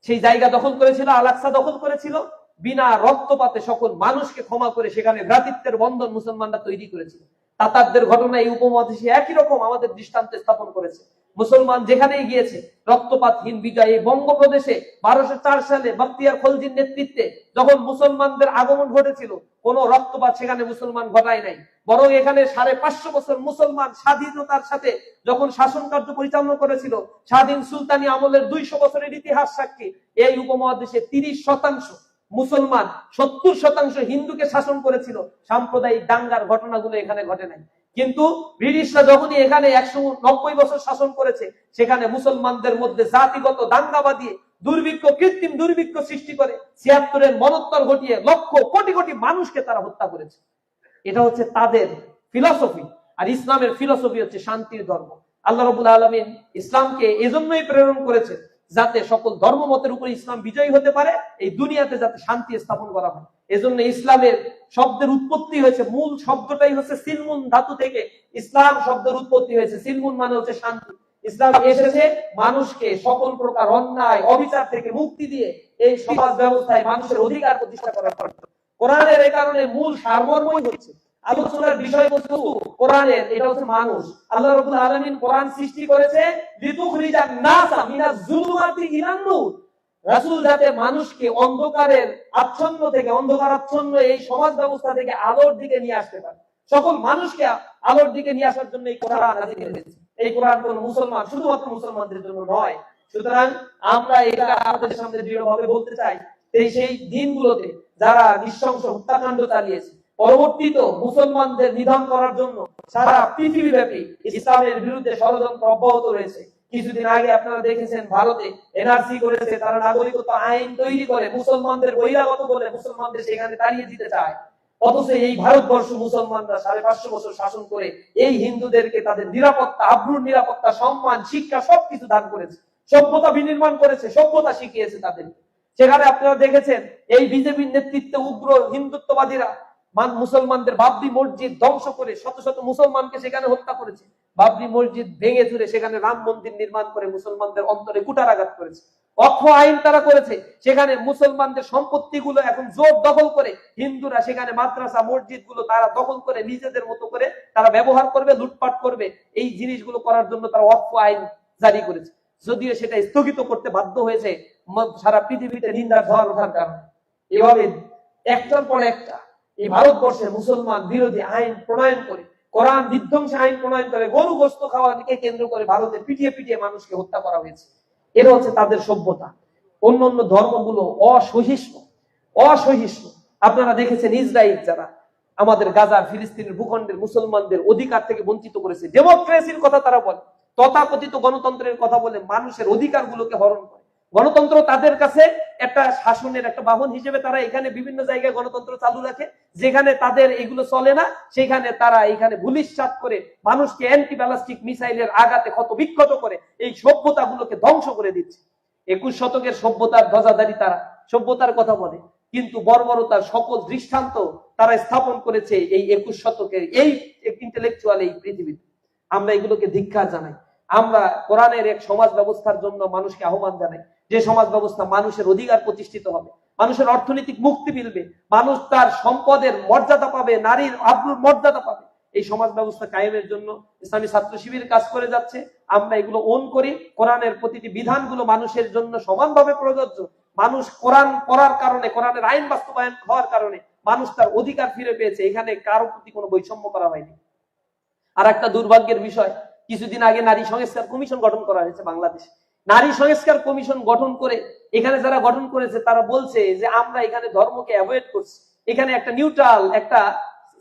সেই জায়গা দখল করেছিল, আল আকসা দখল করেছিল, বিনা রক্তপাতে সকল মানুষকে ক্ষমা করে সেখানে ভ্রাতৃত্বের বন্ধন মুসলমানরা তৈরি করেছিল। তাতারদের ঘটনা এই উপমহাদেশে একই রকম আমাদের দৃষ্টান্ত স্থাপন করেছে। মুসলমান যেখানেই গিয়েছে রক্তপাতহীন বিজয়। এই বঙ্গপ্রদেশে 1204 সালে বখতিয়ার খলজির নেতৃত্বে যখন মুসলমানদের আগমন ঘটেছিল, কোন রক্তপাত সেখানে মুসলমান ঘটায় নাই, বরং এখানে 550 বছর মুসলমান স্বাধীনতার সাথে যখন শাসন কার্য পরিচালনা করেছিল, স্বাধীন সুলতানি আমলের 200 বছরের ইতিহাস সাক্ষী। এই উপমহাদেশে 30% মুসলমান, 70% হিন্দুকে শাসন করেছিল। সাম্প্রদায়িক দাঙ্গার ঘটনাগুলো এখানে ঘটে নাই। কিন্তু ব্রিটিশরা যখনই এখানে 190 বছর শাসন করেছে, সেখানে মুসলমানদের মধ্যে জাতিগত দাঙ্গা বাঁধিয়ে দুর্ভিক্ষ, কৃত্রিম দুর্ভিক্ষ সৃষ্টি করে 76-এর মনোত্তর ঘটিয়ে লক্ষ কোটি কোটি মানুষকে তারা হত্যা করেছে। এটা হচ্ছে তাদের ফিলসফি। আর ইসলামের ফিলসফি হচ্ছে শান্তির ধর্ম। আল্লাহ রাব্বুল আলামিন ইসলামকে এজন্যই প্রেরণ করেছে যাতে সকল ধর্মমতের উপর ইসলাম বিজয়ী হতে পারে, এই দুনিয়াতে যাতে শান্তি স্থাপন করা হয়। এজন্য ইসলামের শব্দের উৎপত্তি হয়েছে, মূল শব্দটাই হচ্ছে সিলমুন ধাতু থেকে ইসলাম শব্দের উৎপত্তি হয়েছে। সিলমুন মানে হচ্ছে শান্তি। ইসলাম এসেছে মানুষকে সকল প্রকার অন্যায় অবিচার থেকে মুক্তি দিয়ে এই সমাজ ব্যবস্থায় মানুষের অধিকার প্রতিষ্ঠা করার জন্য। কোরআনের এই কারণে মূল সারমর্মই হচ্ছে আলোচনার বিষয়বস্তু কোরআনের, এটা হচ্ছে মানুষ। আল্লাহ রাব্বুল আলামিন কোরআন সৃষ্টি করেছে লিতুখরিজান নাসা মিনাজ যুলুমাতি ইলান নূর। রাসূল যাতে মানুষকে অন্ধকারের আচ্ছন্ন থেকে, অন্ধকারাচ্ছন্ন এই সমাজ ব্যবস্থা থেকে আলোর দিকে নিয়ে আসতে পারে, সকল মানুষকে আলোর দিকে নিয়ে আসার জন্য এই কোরআন নাযিল হয়েছে। এই কোরআন কোন মুসলমান, শুধুমাত্র মুসলমানদের জন্য নয়। সুতরাং আমরা এটা আমাদের সামনে দৃঢ়ভাবে বলতে চাই, সেই দিনগুলোতে যারা নৃশংস হত্যাকাণ্ড চালিয়েছে, পরবর্তীতে মুসলমানদের নিধন করার জন্য সারা পৃথিবীব্যাপী ইসলামের বিরুদ্ধে ষড়যন্ত্র অব্যাহত রয়েছে। কিছুদিন আগে আপনারা দেখেছেন ভারতে এনআরসি করেছে, তারা নাগরিকত্ব আইন তৈরি করে মুসলমানদের বহিরাগত বলে মুসলমানদের সেখানে তাড়িয়ে দিতে চায়। অথচ এই ভারতবর্ষ মুসলমানরা 550 বছর শাসন করে এই হিন্দুদেরকে তাদের নিরাপত্তা, আব্রুর নিরাপত্তা, সম্মান, শিক্ষা সবকিছু দান করেছে, সভ্যতা বিনির্মাণ করেছে, সভ্যতা শিখিয়েছে তাদের। সেখানে আপনারা দেখেছেন এই বিজেপির নেতৃত্বে উগ্র হিন্দুত্ববাদীরা মুসলমানদের বাবরি মসজিদ ধ্বংস করে শত শত মুসলমানকে সেখানে হত্যা করেছে। বাবরি মসজিদ ভেঙে চুরে সেখানে রাম মন্দির নির্মাণ করে মুসলমানদের অন্তরে কুঠারাঘাত করেছে। অক্ষ আইন তারা করেছে, সেখানে মুসলমানদের সম্পত্তি গুলো এখন জোর দখল করে হিন্দুরা সেখানে মাদ্রাসা মসজিদ গুলো তারা দখল করে নিজেদের মতো করে তারা ব্যবহার করবে, লুটপাট করবে। এই জিনিসগুলো করার জন্য তারা অক্ষ আইন জারি করেছে, যদিও সেটা স্থগিত করতে বাধ্য হয়েছে সারা পৃথিবীতে নিন্দার ঝড় ওঠার কারণে। এভাবে একটার পর একটা এই ভারতবর্ষের মুসলমান বিরোধী আইন প্রণয়ন করে, কোরআন বিধ্বংসী আইন প্রণয়ন করে, গরু গোশত খাওয়াকে কেন্দ্র করে ভারতে পিটিয়ে পিটিয়ে মানুষকে হত্যা করা হয়েছে। এটা হচ্ছে তাদের সভ্যতা। অন্য অন্য ধর্মগুলো অসহিষ্ণু। আপনারা দেখেছেন ইসরায়েল যারা আমাদের গাজার, ফিলিস্তিনের ভূখণ্ডের মুসলমানদের অধিকার থেকে বঞ্চিত করেছে, ডেমোক্রেসির কথা তারা বলে, তথাকথিত গণতন্ত্রের কথা বলে মানুষের অধিকারগুলোকে হরণ করে। গণতন্ত্র তাদের কাছে একটা শাসনের একটা বাহন হিসেবে তারা এখানে বিভিন্ন জায়গায় গণতন্ত্র চালু রাখে, যেখানে তাদের এগুলো চলে না সেখানে তারা এখানে ভুলিশ্বাস করে মানুষকে অ্যান্টি ব্যালিস্টিক মিসাইলের আঘাতে ক্ষত বিক্ষত করে এই সভ্যতাগুলোকে ধ্বংস করে দিচ্ছে। 21 শতকের সভ্যতার ধ্বজাধারী তারা সভ্যতার কথা বলে, কিন্তু বর্বরতার সকল দৃষ্টান্ত তারা স্থাপন করেছে এই 21 শতকের এই ইন্টেলেকচুয়াল এই পৃথিবীতে। আমরা এগুলোকে ধিক্কার জানাই। আমরা কোরআনের এক সমাজ ব্যবস্থার জন্য মানুষকে আহ্বান জানাই, যে সমাজ ব্যবস্থা মানুষের অধিকার প্রতিষ্ঠিত হবে, মানুষের অর্থনৈতিক মুক্তি মিলবে, মানুষ তার সম্পদের মর্যাদা পাবে, নারীর আব্রুর মর্যাদা পাবে। এই সমাজ ব্যবস্থা কায়েমের জন্য ইসলামী ছাত্র শিবির কাজ করে যাচ্ছে। আমরা এগুলো ওন করি। কোরআনের প্রতিটি বিধানগুলো মানুষের জন্য সমানভাবে প্রযোজ্য। মানুষ কোরআন পড়ার কারণে, কোরআনের আইন বাস্তবায়ন হওয়ার কারণে মানুষ তার অধিকার ফিরে পেয়েছে। এখানে কারো প্রতি কোনো বৈষম্য করা হয়নি। আর একটা দুর্ভাগ্যের বিষয়, কিছুদিন আগে নারী সংস্কার কমিশন গঠন করা হয়েছে বাংলাদেশে। নারী সংস্কার কমিশন গঠন করে এখানে যারা গঠন করেছে তারা বলছে যে আমরা এখানে ধর্মকে অ্যাভয়েড করছি, এখানে একটা নিউট্রাল একটা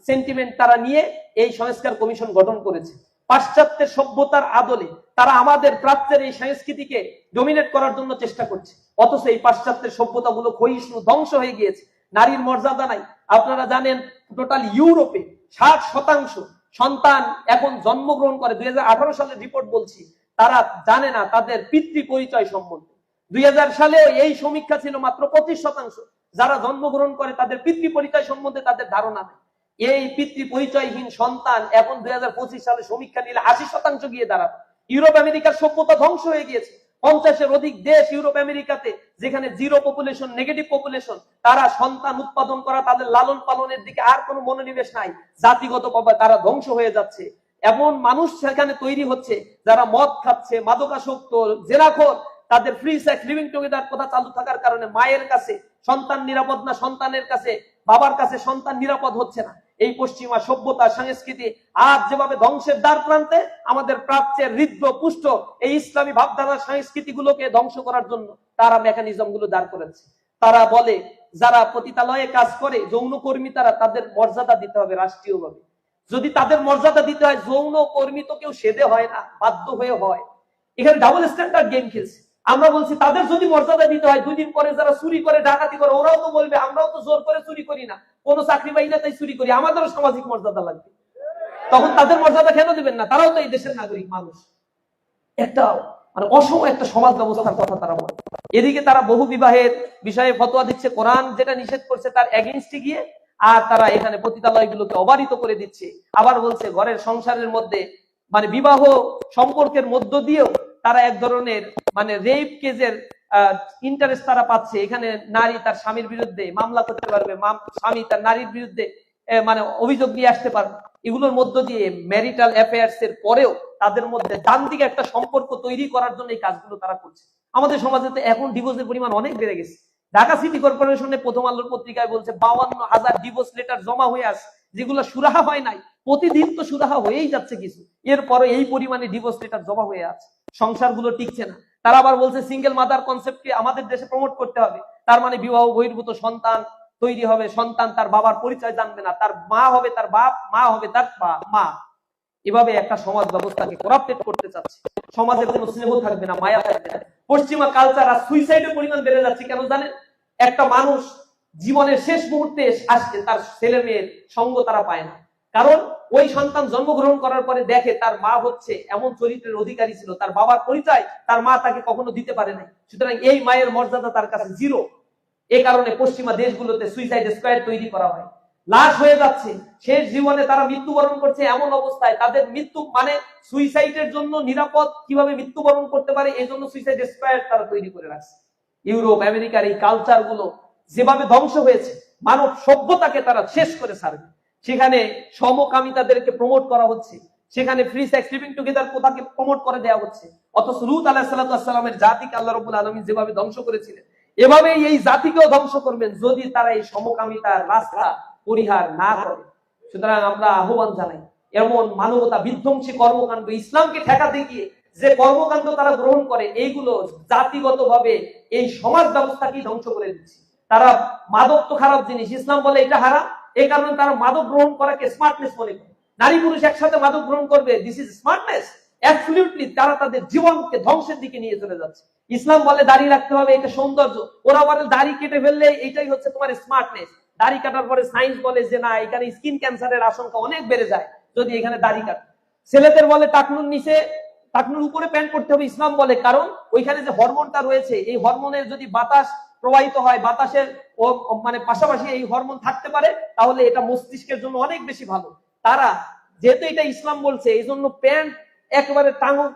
সেন্টিমেন্ট তারা নিয়ে এই সংস্কার কমিশন গঠন করেছে। পাশ্চাত্যের সভ্যতার আদলে তারা আমাদের প্রাচ্যের এই সংস্কৃতিকে ডমিনেট করার জন্য চেষ্টা করছে, অথচ এই পাশ্চাত্যের সভ্যতাগুলো ক্ষয়িষ্ণু, ধ্বংস হয়ে গিয়েছে। নারীর মর্যাদা নাই। আপনারা জানেন টোটাল ইউরোপে 60% সন্তান এখন জন্মগ্রহণ করে। 2018 সালের রিপোর্ট বলছি, তারা জানে না তাদের পিতৃ পরিচয় সম্বন্ধে। 2000 সালে এই সমীক্ষা ছিল মাত্র 25%। যারা জন্মগ্রহণ করে তাদের পিতৃ পরিচয় সম্বন্ধে তাদের ধারণা নেই। এই পিতৃ পরিচয়হীন সন্তান এখন 2025 সালে সমীক্ষা নিলে 80% গিয়ে দাঁড়াবে। ইউরোপ আমেরিকার সভ্যতা ধ্বংস হয়ে গিয়েছে। 50-এর অধিক দেশ ইউরোপ আমেরিকাতে, যেখানে জিরো পপুলেশন, নেগেটিভ পপুলেশন, তারা সন্তান উৎপাদন করা, তাদের লালন পালনের দিকে আর কোনো মনোনিবেশ নাই। জাতিগতভাবে তারা ধ্বংস হয়ে যাচ্ছে। এমন মানুষ সেখানে তৈরি হচ্ছে যারা মদ খাচ্ছে, মাদকাসক্ত, জেনাখোর। তাদের ফ্রি সেক্স, লিভিং টুগেদার কথা চালু থাকার কারণে মায়ের কাছে সন্তান নিরাপদ না, সন্তানের কাছে, বাবার কাছে সন্তান নিরাপদ হচ্ছে না। এই পশ্চিমা সভ্যতা সংস্কৃতি আজ যেভাবে ধ্বংসের দ্বার প্রান্তে, আমাদের প্রাচ্যের হৃদ্য পুষ্ট এই ইসলামী ভাবধারার সংস্কৃতি গুলোকে ধ্বংস করার জন্য তারা মেকানিজম গুলো দাঁড় করেছে। তারা বলে যারা পতিতালয়ে কাজ করে, যৌনকর্মী, তাদের মর্যাদা দিতে হবে রাষ্ট্রীয়ভাবে। যদি তাদের মর্যাদা দিতে হয়, যৌনকর্মী তো কেউ সেদে হয় না, বাধ্য হয়ে হয়। এখানে ডাবল স্ট্যান্ডার্ড গেম খেলছে। আমরা বলছি তাদের যদি মর্যাদা দিতে হয়, 2 দিন পরে যারা চুরি করে, ডাকাতি করে, ওরাও তো বলবে আমরাও তো জোর করে চুরি করি না, কোন চাকরি পাই না তাই চুরি করি, আমাদেরও সামাজিক মর্যাদা লাগবে। তখন তাদের মর্যাদা কেন দিবেন না? তারাও তো এই দেশের নাগরিক মানুষ। একটা মানে অসম একটা সমাজ ব্যবস্থার কথা তারা বলে। এদিকে তারা বহু বিবাহের বিষয়ে ফতোয়া দিচ্ছে, কোরআন যেটা নিষেধ করছে তার এগেইনস্টে গিয়ে, আর তারা এখানে পতিতালয়গুলোকে অবারিত করে দিচ্ছে। আবার বলছে ঘরের সংসারের মধ্যে মানে বিবাহ সম্পর্কের মধ্য দিয়েও তারা এক ধরনের মানে রেপ কেসের ইন্টারেস্ট তারা পাচ্ছে। এখানে নারী তার স্বামীর বিরুদ্ধে মামলা করতে পারবে, স্বামী তার নারীর বিরুদ্ধে মানে অভিযোগ নিয়ে আসতে পারবে। এগুলোর মধ্য দিয়ে ম্যারিটাল অ্যাফেয়ার্স এর পরেও তাদের মধ্যে ডান দিকে একটা সম্পর্ক তৈরি করার জন্য এই কাজগুলো তারা করছে। আমাদের সমাজে তো এখন ডিভোর্সের পরিমাণ অনেক বেড়ে গেছে। ঢাকা সিটি কর্পোরেশনে প্রথম আলোর পত্রিকায় বলছে 52,000 ডিভোর্স লেটার জমা হয়ে আছে, যেগুলো সুরাহা হয় নাই। প্রতিদিন তো সুরাহা হয়েই যাচ্ছে কিছু, এরপরে এই পরিমাণে ডিভোর্স লেটার জমা হয়ে আছে, সংসারগুলো টিকছে না। তারা আবার বলছে সিঙ্গেল মাদার কনসেপ্টকে আমাদের দেশে প্রমোট করতে হবে। তার মানে বিবাহ বহির্ভূত সন্তান তৈরি হবে, সন্তান তার বাবার পরিচয় জানবে না, তার মা হবে তার বাপ, মা হবে তার মা। এভাবে একটা সমাজ ব্যবস্থাকে করাপ্টেড করতে চাচ্ছে। সমাজের কোনো স্নেহ থাকবে না, মায়া থাকবে না। পশ্চিমা কালচার আর সুইসাইডের পরিমাণ বেড়ে যাচ্ছে কেন জানেন? একটা মানুষ জীবনের শেষ মুহূর্তে আসছে, তার ছেলে মেয়ের সঙ্গ তারা পায় না। কারণ ওই সন্তান জন্মগ্রহণ করার পরে দেখে তার মা হচ্ছে এমন চরিত্রের অধিকারী ছিল, তার বাবার পরিচয় তার মা তাকে কখনো দিতে পারে নাই। সুতরাং এই মায়ের মর্যাদা তার কাছে জিরো। এই কারণে পশ্চিমা দেশগুলোতে সুইসাইড স্কোয়াড তৈরি করা হয়, লাশ হয়ে যাচ্ছে, শেষ জীবনে তারা মৃত্যুবরণ করছে। এমন অবস্থায় তাদের মৃত্যু মানে সুইসাইডের জন্য নিরাপদ কিভাবে মৃত্যুবরণ করতে পারে এই জন্য সুইসাইড স্কোয়াড তারা তৈরি করে রাখছে। ইউরোপ আমেরিকার এই কালচার গুলো যেভাবে ধ্বংস হয়েছে, মানব সভ্যতাকে তারা শেষ করে ছাড়বে। সেখানে সমকামিতাদেরকে প্রমোট করা হচ্ছে, সেখানে ফ্রি সেক্স লিভিং টুগেদার কোথাকে প্রমোট করে দেওয়া হচ্ছে। অথচ লূত আলাইহিস সালামের জাতিকে আল্লাহ রাব্বুল আলামিন যেভাবে ধ্বংস করেছিলেন, এভাবেই এই জাতিকেও ধ্বংস করবেন যদি তারা এই সমকামিতার রাস্তা পরিহার না করে। সুতরাং আমরা আহ্বান জানাই, এমন মানবতা বিধ্বংসী কর্মকাণ্ড, ইসলামকে ঠেকাতে গিয়ে যে কর্মকাণ্ড তারা গ্রহণ করে, এইগুলো জাতিগতভাবে এই সমাজ ব্যবস্থাকে ধ্বংস করে দিচ্ছে। তারা মাদক তো খারাপ জিনিস, ইসলাম বলে এটা হারাম, এই কারণে তারা মাদক গ্রহণ করাকে স্মার্টনেস মনে করে। নারী পুরুষ একসাথে মাদক গ্রহণ করবে, দিস ইজ স্মার্টনেস। অ্যাবসলিউটলি তারা তাদের জীবনকে ধ্বংসের দিকে নিয়ে চলে যাচ্ছে। ইসলাম বলে দাড়ি রাখতে হবে, এটা সৌন্দর্য, ওরা বলে দাড়ি কেটে ফেললে এটাই হচ্ছে তোমার স্মার্টনেস। দাড়ি কাটার পরে সায়েন্স বলে যে না, এখানে স্কিন ক্যান্সারের আশঙ্কা অনেক বেড়ে যায় যদি এখানে দাড়ি কাটে। ছেলেদের বলে টাকনুর নিচে টাকনুর উপরে প্যান্ট পরতে হবে, ইসলাম বলে, কারণ ওইখানে যে হরমোনটা রয়েছে, এই হরমোনের যদি বাতাস প্রবাহিত হয়, বাতাসের মানে পাশাপাশি এই হরমোন থাকতে পারে, তাহলে এটা মস্তিষ্কের জন্য অনেক বেশি ভালো। তারা যেহেতু এটা ইসলাম বলছে, এই জন্য প্যান্ট একেবারে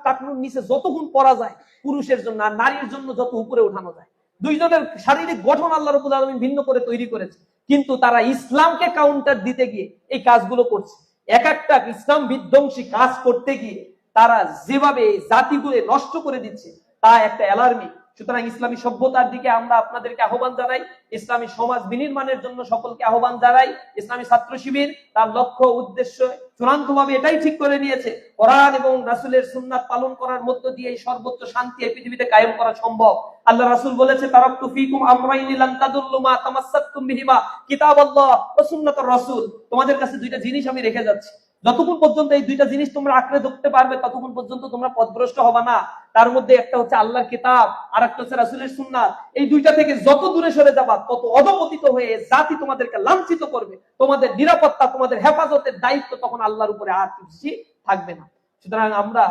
টাকনুর নিচে যতক্ষণ পরা যায় পুরুষের জন্য, আর নারীর জন্য যত উপরে উঠানো যায়। দুইজনের শারীরিক গঠন আল্লাহ রাব্বুল আলামিন ভিন্ন করে তৈরি করেছে, কিন্তু তারা ইসলামকে কাউন্টার দিতে গিয়ে এই কাজগুলো করছে। এক একটা ইসলাম বিধ্বংসী কাজ করতে গিয়ে তারা যেভাবে জাতিগুলো নষ্ট করে দিচ্ছে তা একটা অ্যালার্মিং। সুতরাং ইসলামী সভ্যতার দিকে আমরা আপনাদেরকে আহ্বান জানাই, ইসলামী সমাজ বিনির্মাণের জন্য সকলকে আহ্বান জানাই। ইসলামী ছাত্র শিবির তার লক্ষ্য উদ্দেশ্য চূড়ান্তভাবে এটাই ঠিক করে নিয়েছে, কোরআন এবং রাসূলের সুন্নাত পালন করার মধ্য দিয়ে এই সর্বোচ্চ শান্তি এই পৃথিবীতে কায়েম করা সম্ভব। আল্লাহ রাসূল বলেছে, তারাকতু ফীকুম আমরাইনি লান তাদুল্লু মা তামাসসাকতুম বিহিমা কিতাবাল্লাহ ওয়া সুন্নাতুর রাসূল। তোমাদের কাছে দুইটা জিনিস আমি রেখে যাচ্ছি, যতক্ষণ পর্যন্ত এই দুইটা জিনিস তোমরা আঁকড়ে ধরতে পারবে ততক্ষণ পর্যন্ত তোমরা পথভ্রষ্ট হবে না। তার মধ্যে একটা হচ্ছে আল্লাহর কিতাব, আর একটা হচ্ছে রাসূলের সুন্নাত। এই দুইটা থেকে যত দূরে সরে যাবা তত অধপতিত হয়ে জাতি তোমাদেরকে লাঞ্ছিত করবে। তোমাদের নিরাপত্তা, তোমাদের হেফাজতের দায়িত্ব তখন আল্লাহর উপরে আর কিছু থাকবে না। সুতরাং আমরা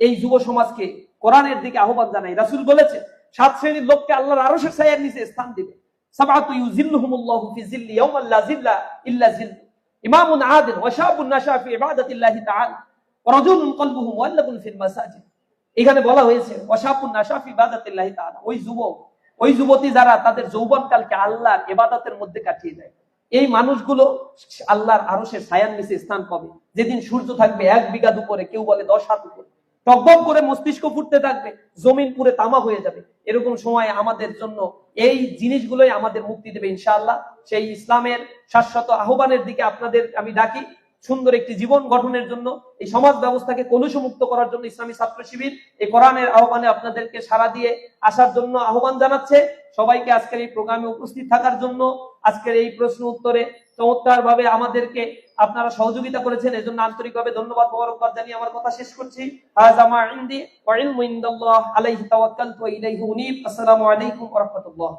এই যুব সমাজকে কোরআনের দিকে আহ্বান জানাই। রাসূল বলেছে 7 শ্রেণীর লোককে আল্লাহর আরশের ছায়ার নিচে স্থান দিবে। সাবআতু ইউজিল্লুহুমুল্লাহু ফি জিল্লি ইয়াওমা লা জিল্লা ইল্লা জিল্লু, ইমামুন আদিল ওয়া শাবুন নাশা ফি ইবাদাতিল্লাহি তাআলা ওয়া রাজুলুন কলবুহু মুআল্লাকুন ফিল মাসাজিদ। এখানে বলা হয়েছে ওয়া শাবুন নাশা ফি ইবাদাতিল্লাহি তাআলা, ওই যুবক ওই যুবতী যারা তাদের যৌবনকালকে আল্লাহর ইবাদতের মধ্যে কাটিয়ে দেয়, এই মানুষগুলো আল্লাহর আরশের ছায়ার নিচে স্থান পাবে। যেদিন সূর্য থাকবে 1 বিঘা উপরে, কেউ বলে 10 হাত উপরে, টকবক করে মস্তিষ্ক ফুটতে থাকবে, জমিন পুরে তামা হয়ে যাবে। এরকম সময় আমাদের জন্য এই জিনিসগুলোই আমাদের মুক্তি দেবে ইনশাআল্লাহ। সেই ইসলামের শাশ্বত আহ্বানের দিকে আপনাদের আমি ডাকি। সুন্দর একটি জীবন গঠনের জন্য, এই সমাজ ব্যবস্থাকে কলুষমুক্ত করার জন্য ইসলামী ছাত্র শিবির এই কোরআনের আহ্বানে আপনাদেরকে সাড়া দিয়ে আসার জন্য আহ্বান জানাচ্ছে। সবাইকে আজকের এই প্রোগ্রামে উপস্থিত থাকার জন্য, আজকের এই প্রশ্ন উত্তরে চমৎকার ভাবে আমাদেরকে আপনারা সহযোগিতা করেছেন, এজন্য আন্তরিকভাবে ধন্যবাদ মোবারকবাদ জানিয়ে আমার কথা শেষ করছি। হাযা মা ইনদি ওয়া ইলমু ইনদাল্লাহ আলাইহি তাওয়াক্কালতু ওয়া ইলাইহি উনীব। আসসালামু আলাইকুম ওয়া রাহমাতুল্লাহ।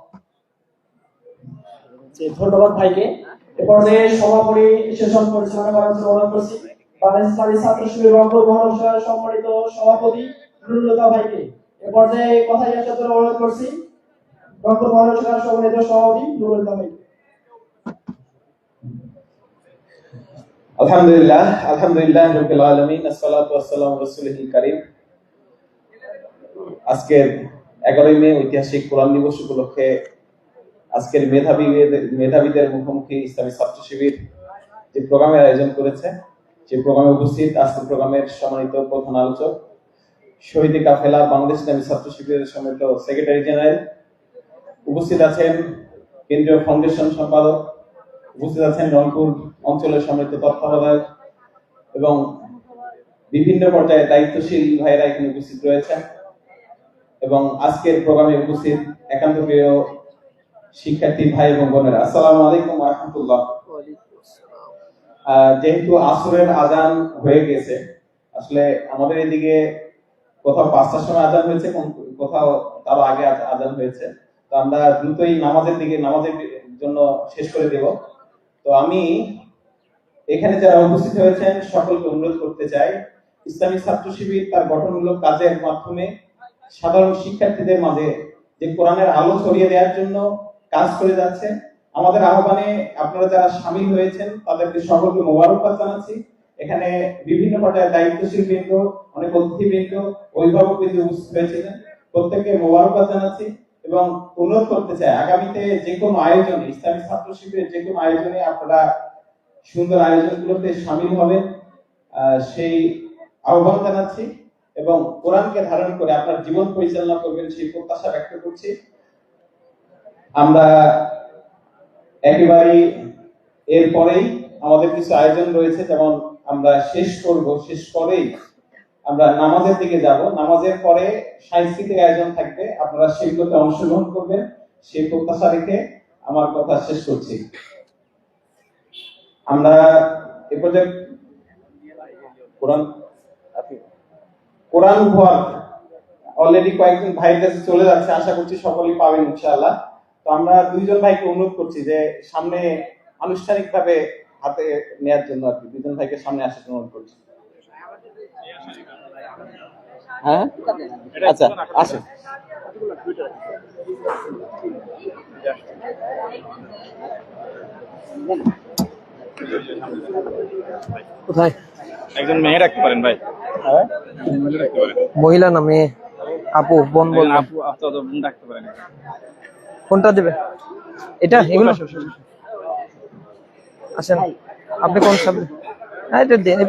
ধন্যবাদ ভাইকে। এরপরে সভাপতি সেশন পরিচালনা করার জন্য অনুরোধ করছি বাংলাদেশ ইসলামী ছাত্র শিবির রংপুর মহানগর সম্মানিত সভাপতি নুরুল্লাহ ভাইকে। এ পর্যায়ে কথা জানার জন্য অনুরোধ করছি রংপুর মহানগর সম্মানিত সভাপতি নুরুল্লাহ ভাইকে। আলহামদুলিল্লাহ আলহামদুলিল্লাহ রাব্বিল আলামিন, আসসালাতু ওয়াসসালামু রাসূলিল কারীম। আজকের 11 মে ঐতিহাসিক কোরআন দিবস উপলক্ষে আজকের মেধাবীদের মুখোমুখি ইসলামী ছাত্র শিবির যে প্রোগ্রামের আয়োজন করেছে, সেই প্রোগ্রামে উপস্থিত আজকের প্রোগ্রামের সম্মানিত প্রধান আলোচক শহীদ কাফেলা বাংলাদেশ ইসলামী ছাত্র শিবিরের সম্মানিত সেক্রেটারি জেনারেল, উপস্থিত আছেন কেন্দ্রীয় ফাউন্ডেশন সম্পাদক, উপস্থিত আছেন রংপুর অঞ্চলের সম্মানিত তত্ত্বাবধায়ক এবং বিভিন্ন পর্যায়ে দায়িত্বশীল ভাইয়েরা এখানে উপস্থিত রয়েছেন এবং আজকের প্রোগ্রামে উপস্থিত একান্ত প্রিয় শিক্ষার্থী ভাই এবং বোনেরা, আসসালামু আলাইকুম ওয়া রাহমাতুল্লাহ। যেহেতু আসরের আজান হয়ে গেছে, আসলে আমাদের এদিকে কোথাও 5টার সময় আজান হয়েছে, কোথাও তার আগে আজান হয়েছে, তো আমরা দ্রুতই নামাজের জন্য শেষ করে দেব। তো আমি এখানে যারা উপস্থিত হয়েছেন সকলকে অনুরোধ করতে চাই, ইসলামী ছাত্র শিবির তার গঠনমূলক কাজের মাধ্যমে সাধারণ শিক্ষার্থীদের মাঝে যে কোরআনের আলো ছড়িয়ে দেওয়ার জন্য কাজ করে যাচ্ছে। আমাদের আহ্বানে আপনারা যারা শামিল হয়েছেন তাদেরকে সকলকে মোবারকবাদ জানাচ্ছি। এখানে বিভিন্ন পর্যায়ে দায়িত্বশীল বৃন্দ, অনেক অতিথিবৃন্দ, অভিভাবক বৃন্দ উপস্থিত হয়েছিলেন, প্রত্যেককে মোবারকবাদ জানাচ্ছি এবং অনুরোধ করতে চাই আগামীতে যে কোনো আয়োজনে, ইসলামী ছাত্র শিবিরের যে কোনো আয়োজনে আপনারা সুন্দর আয়োজনগুলোতে শামিল হবেন সেই আহ্বান জানাচ্ছি এবং কোরআনকে ধারণ করে আপনার জীবন পরিচালনা করবেন সেই প্রত্যাশা ব্যক্ত করছি। আমরা একেবারেই এরপরেই আমাদের কিছু আয়োজন রয়েছে, যেমন আমরা শেষ করেই আমরা নামাজের দিকে যাব, নামাজের পরে সাংস্কৃতিক আয়োজন থাকবে, আপনারা সেগুলোতে অংশগ্রহণ করবেন সেই প্রত্যাশা রেখে আমার কথা শেষ করছি। আমরা এ পর্যায়ে কোরআন উপহার অলরেডি কয়েকজন ভাইয়ের কাছে চলে যাচ্ছে, আশা করছি সকলেই পাবেন ইনশাআল্লাহ। তো আমরা দুইজন ভাইকে অনুরোধ করছি যে সামনে আনুষ্ঠানিকভাবে হাতে নেয়ার জন্য আর কি, দুইজন ভাইকে সামনে আসার জন্য অনুরোধ করছি। হ্যাঁ, আচ্ছা আসুন। কোথায় একজন মেয়ে রাখতে পারেন ভাই? হ্যাঁ, মহিলা না মেয়ে? আপু, বোন বলবেন? আপু তো বোন রাখতে পারেন। কোনটা দেবে? এটা? এগুলো আসেন, আপনি কোন সাবজেক্ট? হ্যাঁ, এটা দেন।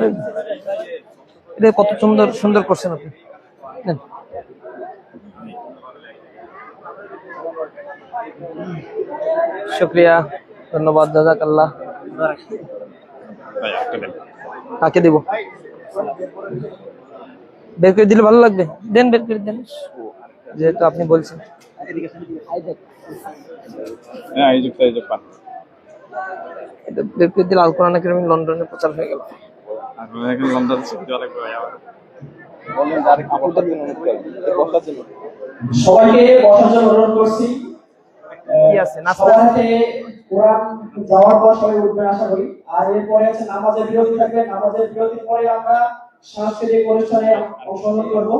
এটা কত সুন্দর সুন্দর করছেন আপনি। নেন। শুকরিয়া, ধন্যবাদ, জাযাকাল্লাহ। কাকে দেব? বের করে দিলে ভালো লাগবে, দেন, বের করে দেন, যেহেতু আপনি বলছেন। এটা বের করে দিলে আল কোরআন কারীম লন্ডনে প্রচার হয়ে গেল। সবাইকে বসার জন্য অনুরোধ করছি। কি আছে না সবার হাতে কোরআন যাওয়ার পর সবাই উঠবেন আশা করি। আর এরপরে আছে নামাজের বিরতি থাকবে, নামাজের বিরতির পরে আমরা সাংস্কৃতিক অনুষ্ঠানে অংশগ্রহণ করব।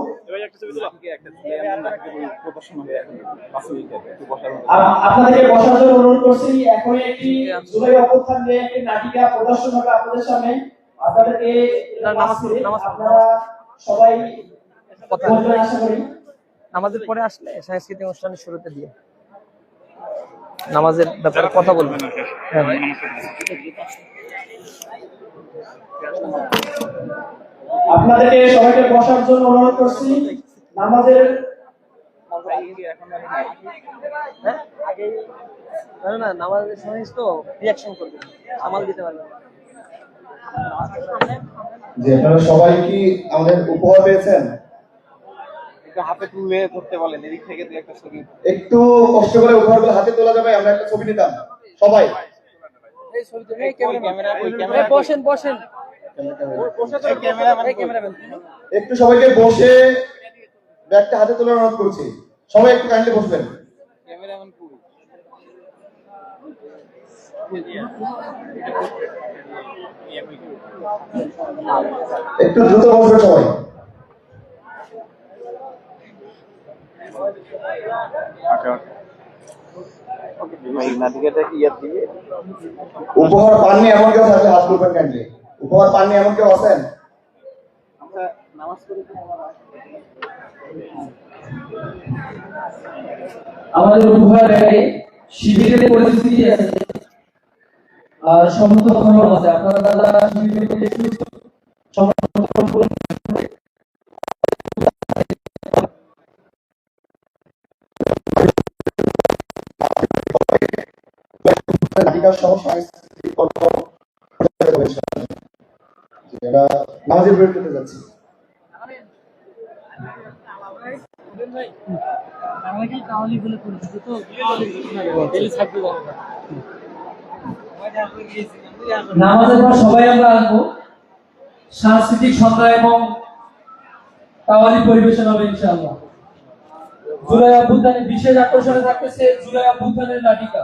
আপনাদেরকে বসার জন্য অনুরোধ করছি। এখন একটি জুলাই অভ্যুত্থান নিয়ে একটি নাটিকা প্রদর্শন হবে আপনাদের সামনে। আপনাদেরকে আপনারা সবাই বলবেন আশা করি। নামাজের পরে আসলে সাংস্কৃতিক অনুষ্ঠানের শুরুতে দিয়ে নামাজের ব্যাপারে কথা বলবেন। আপনাদেরকে সবাইকে বসার জন্য অনুরোধ করছি। নামাজের না, নামাজের সময় তো রিঅ্যাকশন করবে, সামাল দিতে পারবে। যে আপনারা সবাই কি আমাদের উপহার পেয়েছেন? হাতে তুলে ধরতে বলেন, এদিক থেকে দুই একটা ছবি একটু কষ্ট করে উপহারগুলো হাতে তোলা যাবে, আমরা একটা ছবি নিতাম সবাই। বসেন বসেন, একটু সবাইকে বসে ব্যাগটা হাতে তোলার অনুরোধ করছি। সবাই একটু কাইন্ডলি বসবেন। একটু দ্রুত বসবে সবাই। উপহার পাননি এমন কেউ থাকলে হাত তুলবেন কাইন্ডলি। উপহার পাননি এমন কেউ আছেন? আমাদের উপহার ব্যাগে শিবিরের পরিস্থিতি আছে। আর সমস্ত ধন্যবাদ আছে আপনারা যারা নাটিকা সহ সাংস্কৃতিক কর্ম এটা নামাজের বের করতে যাচ্ছি। নামাজের পর সবাই আমরা আসবো, সাংস্কৃতিক সন্ধ্যা এবং কাওয়ালি পরিবেশন হবে ইনশাআল্লাহ। জুলাই অভ্যুত্থানে বিশেষ আকর্ষণে থাকতেছে জুলাই অভ্যুত্থানের নাটিকা।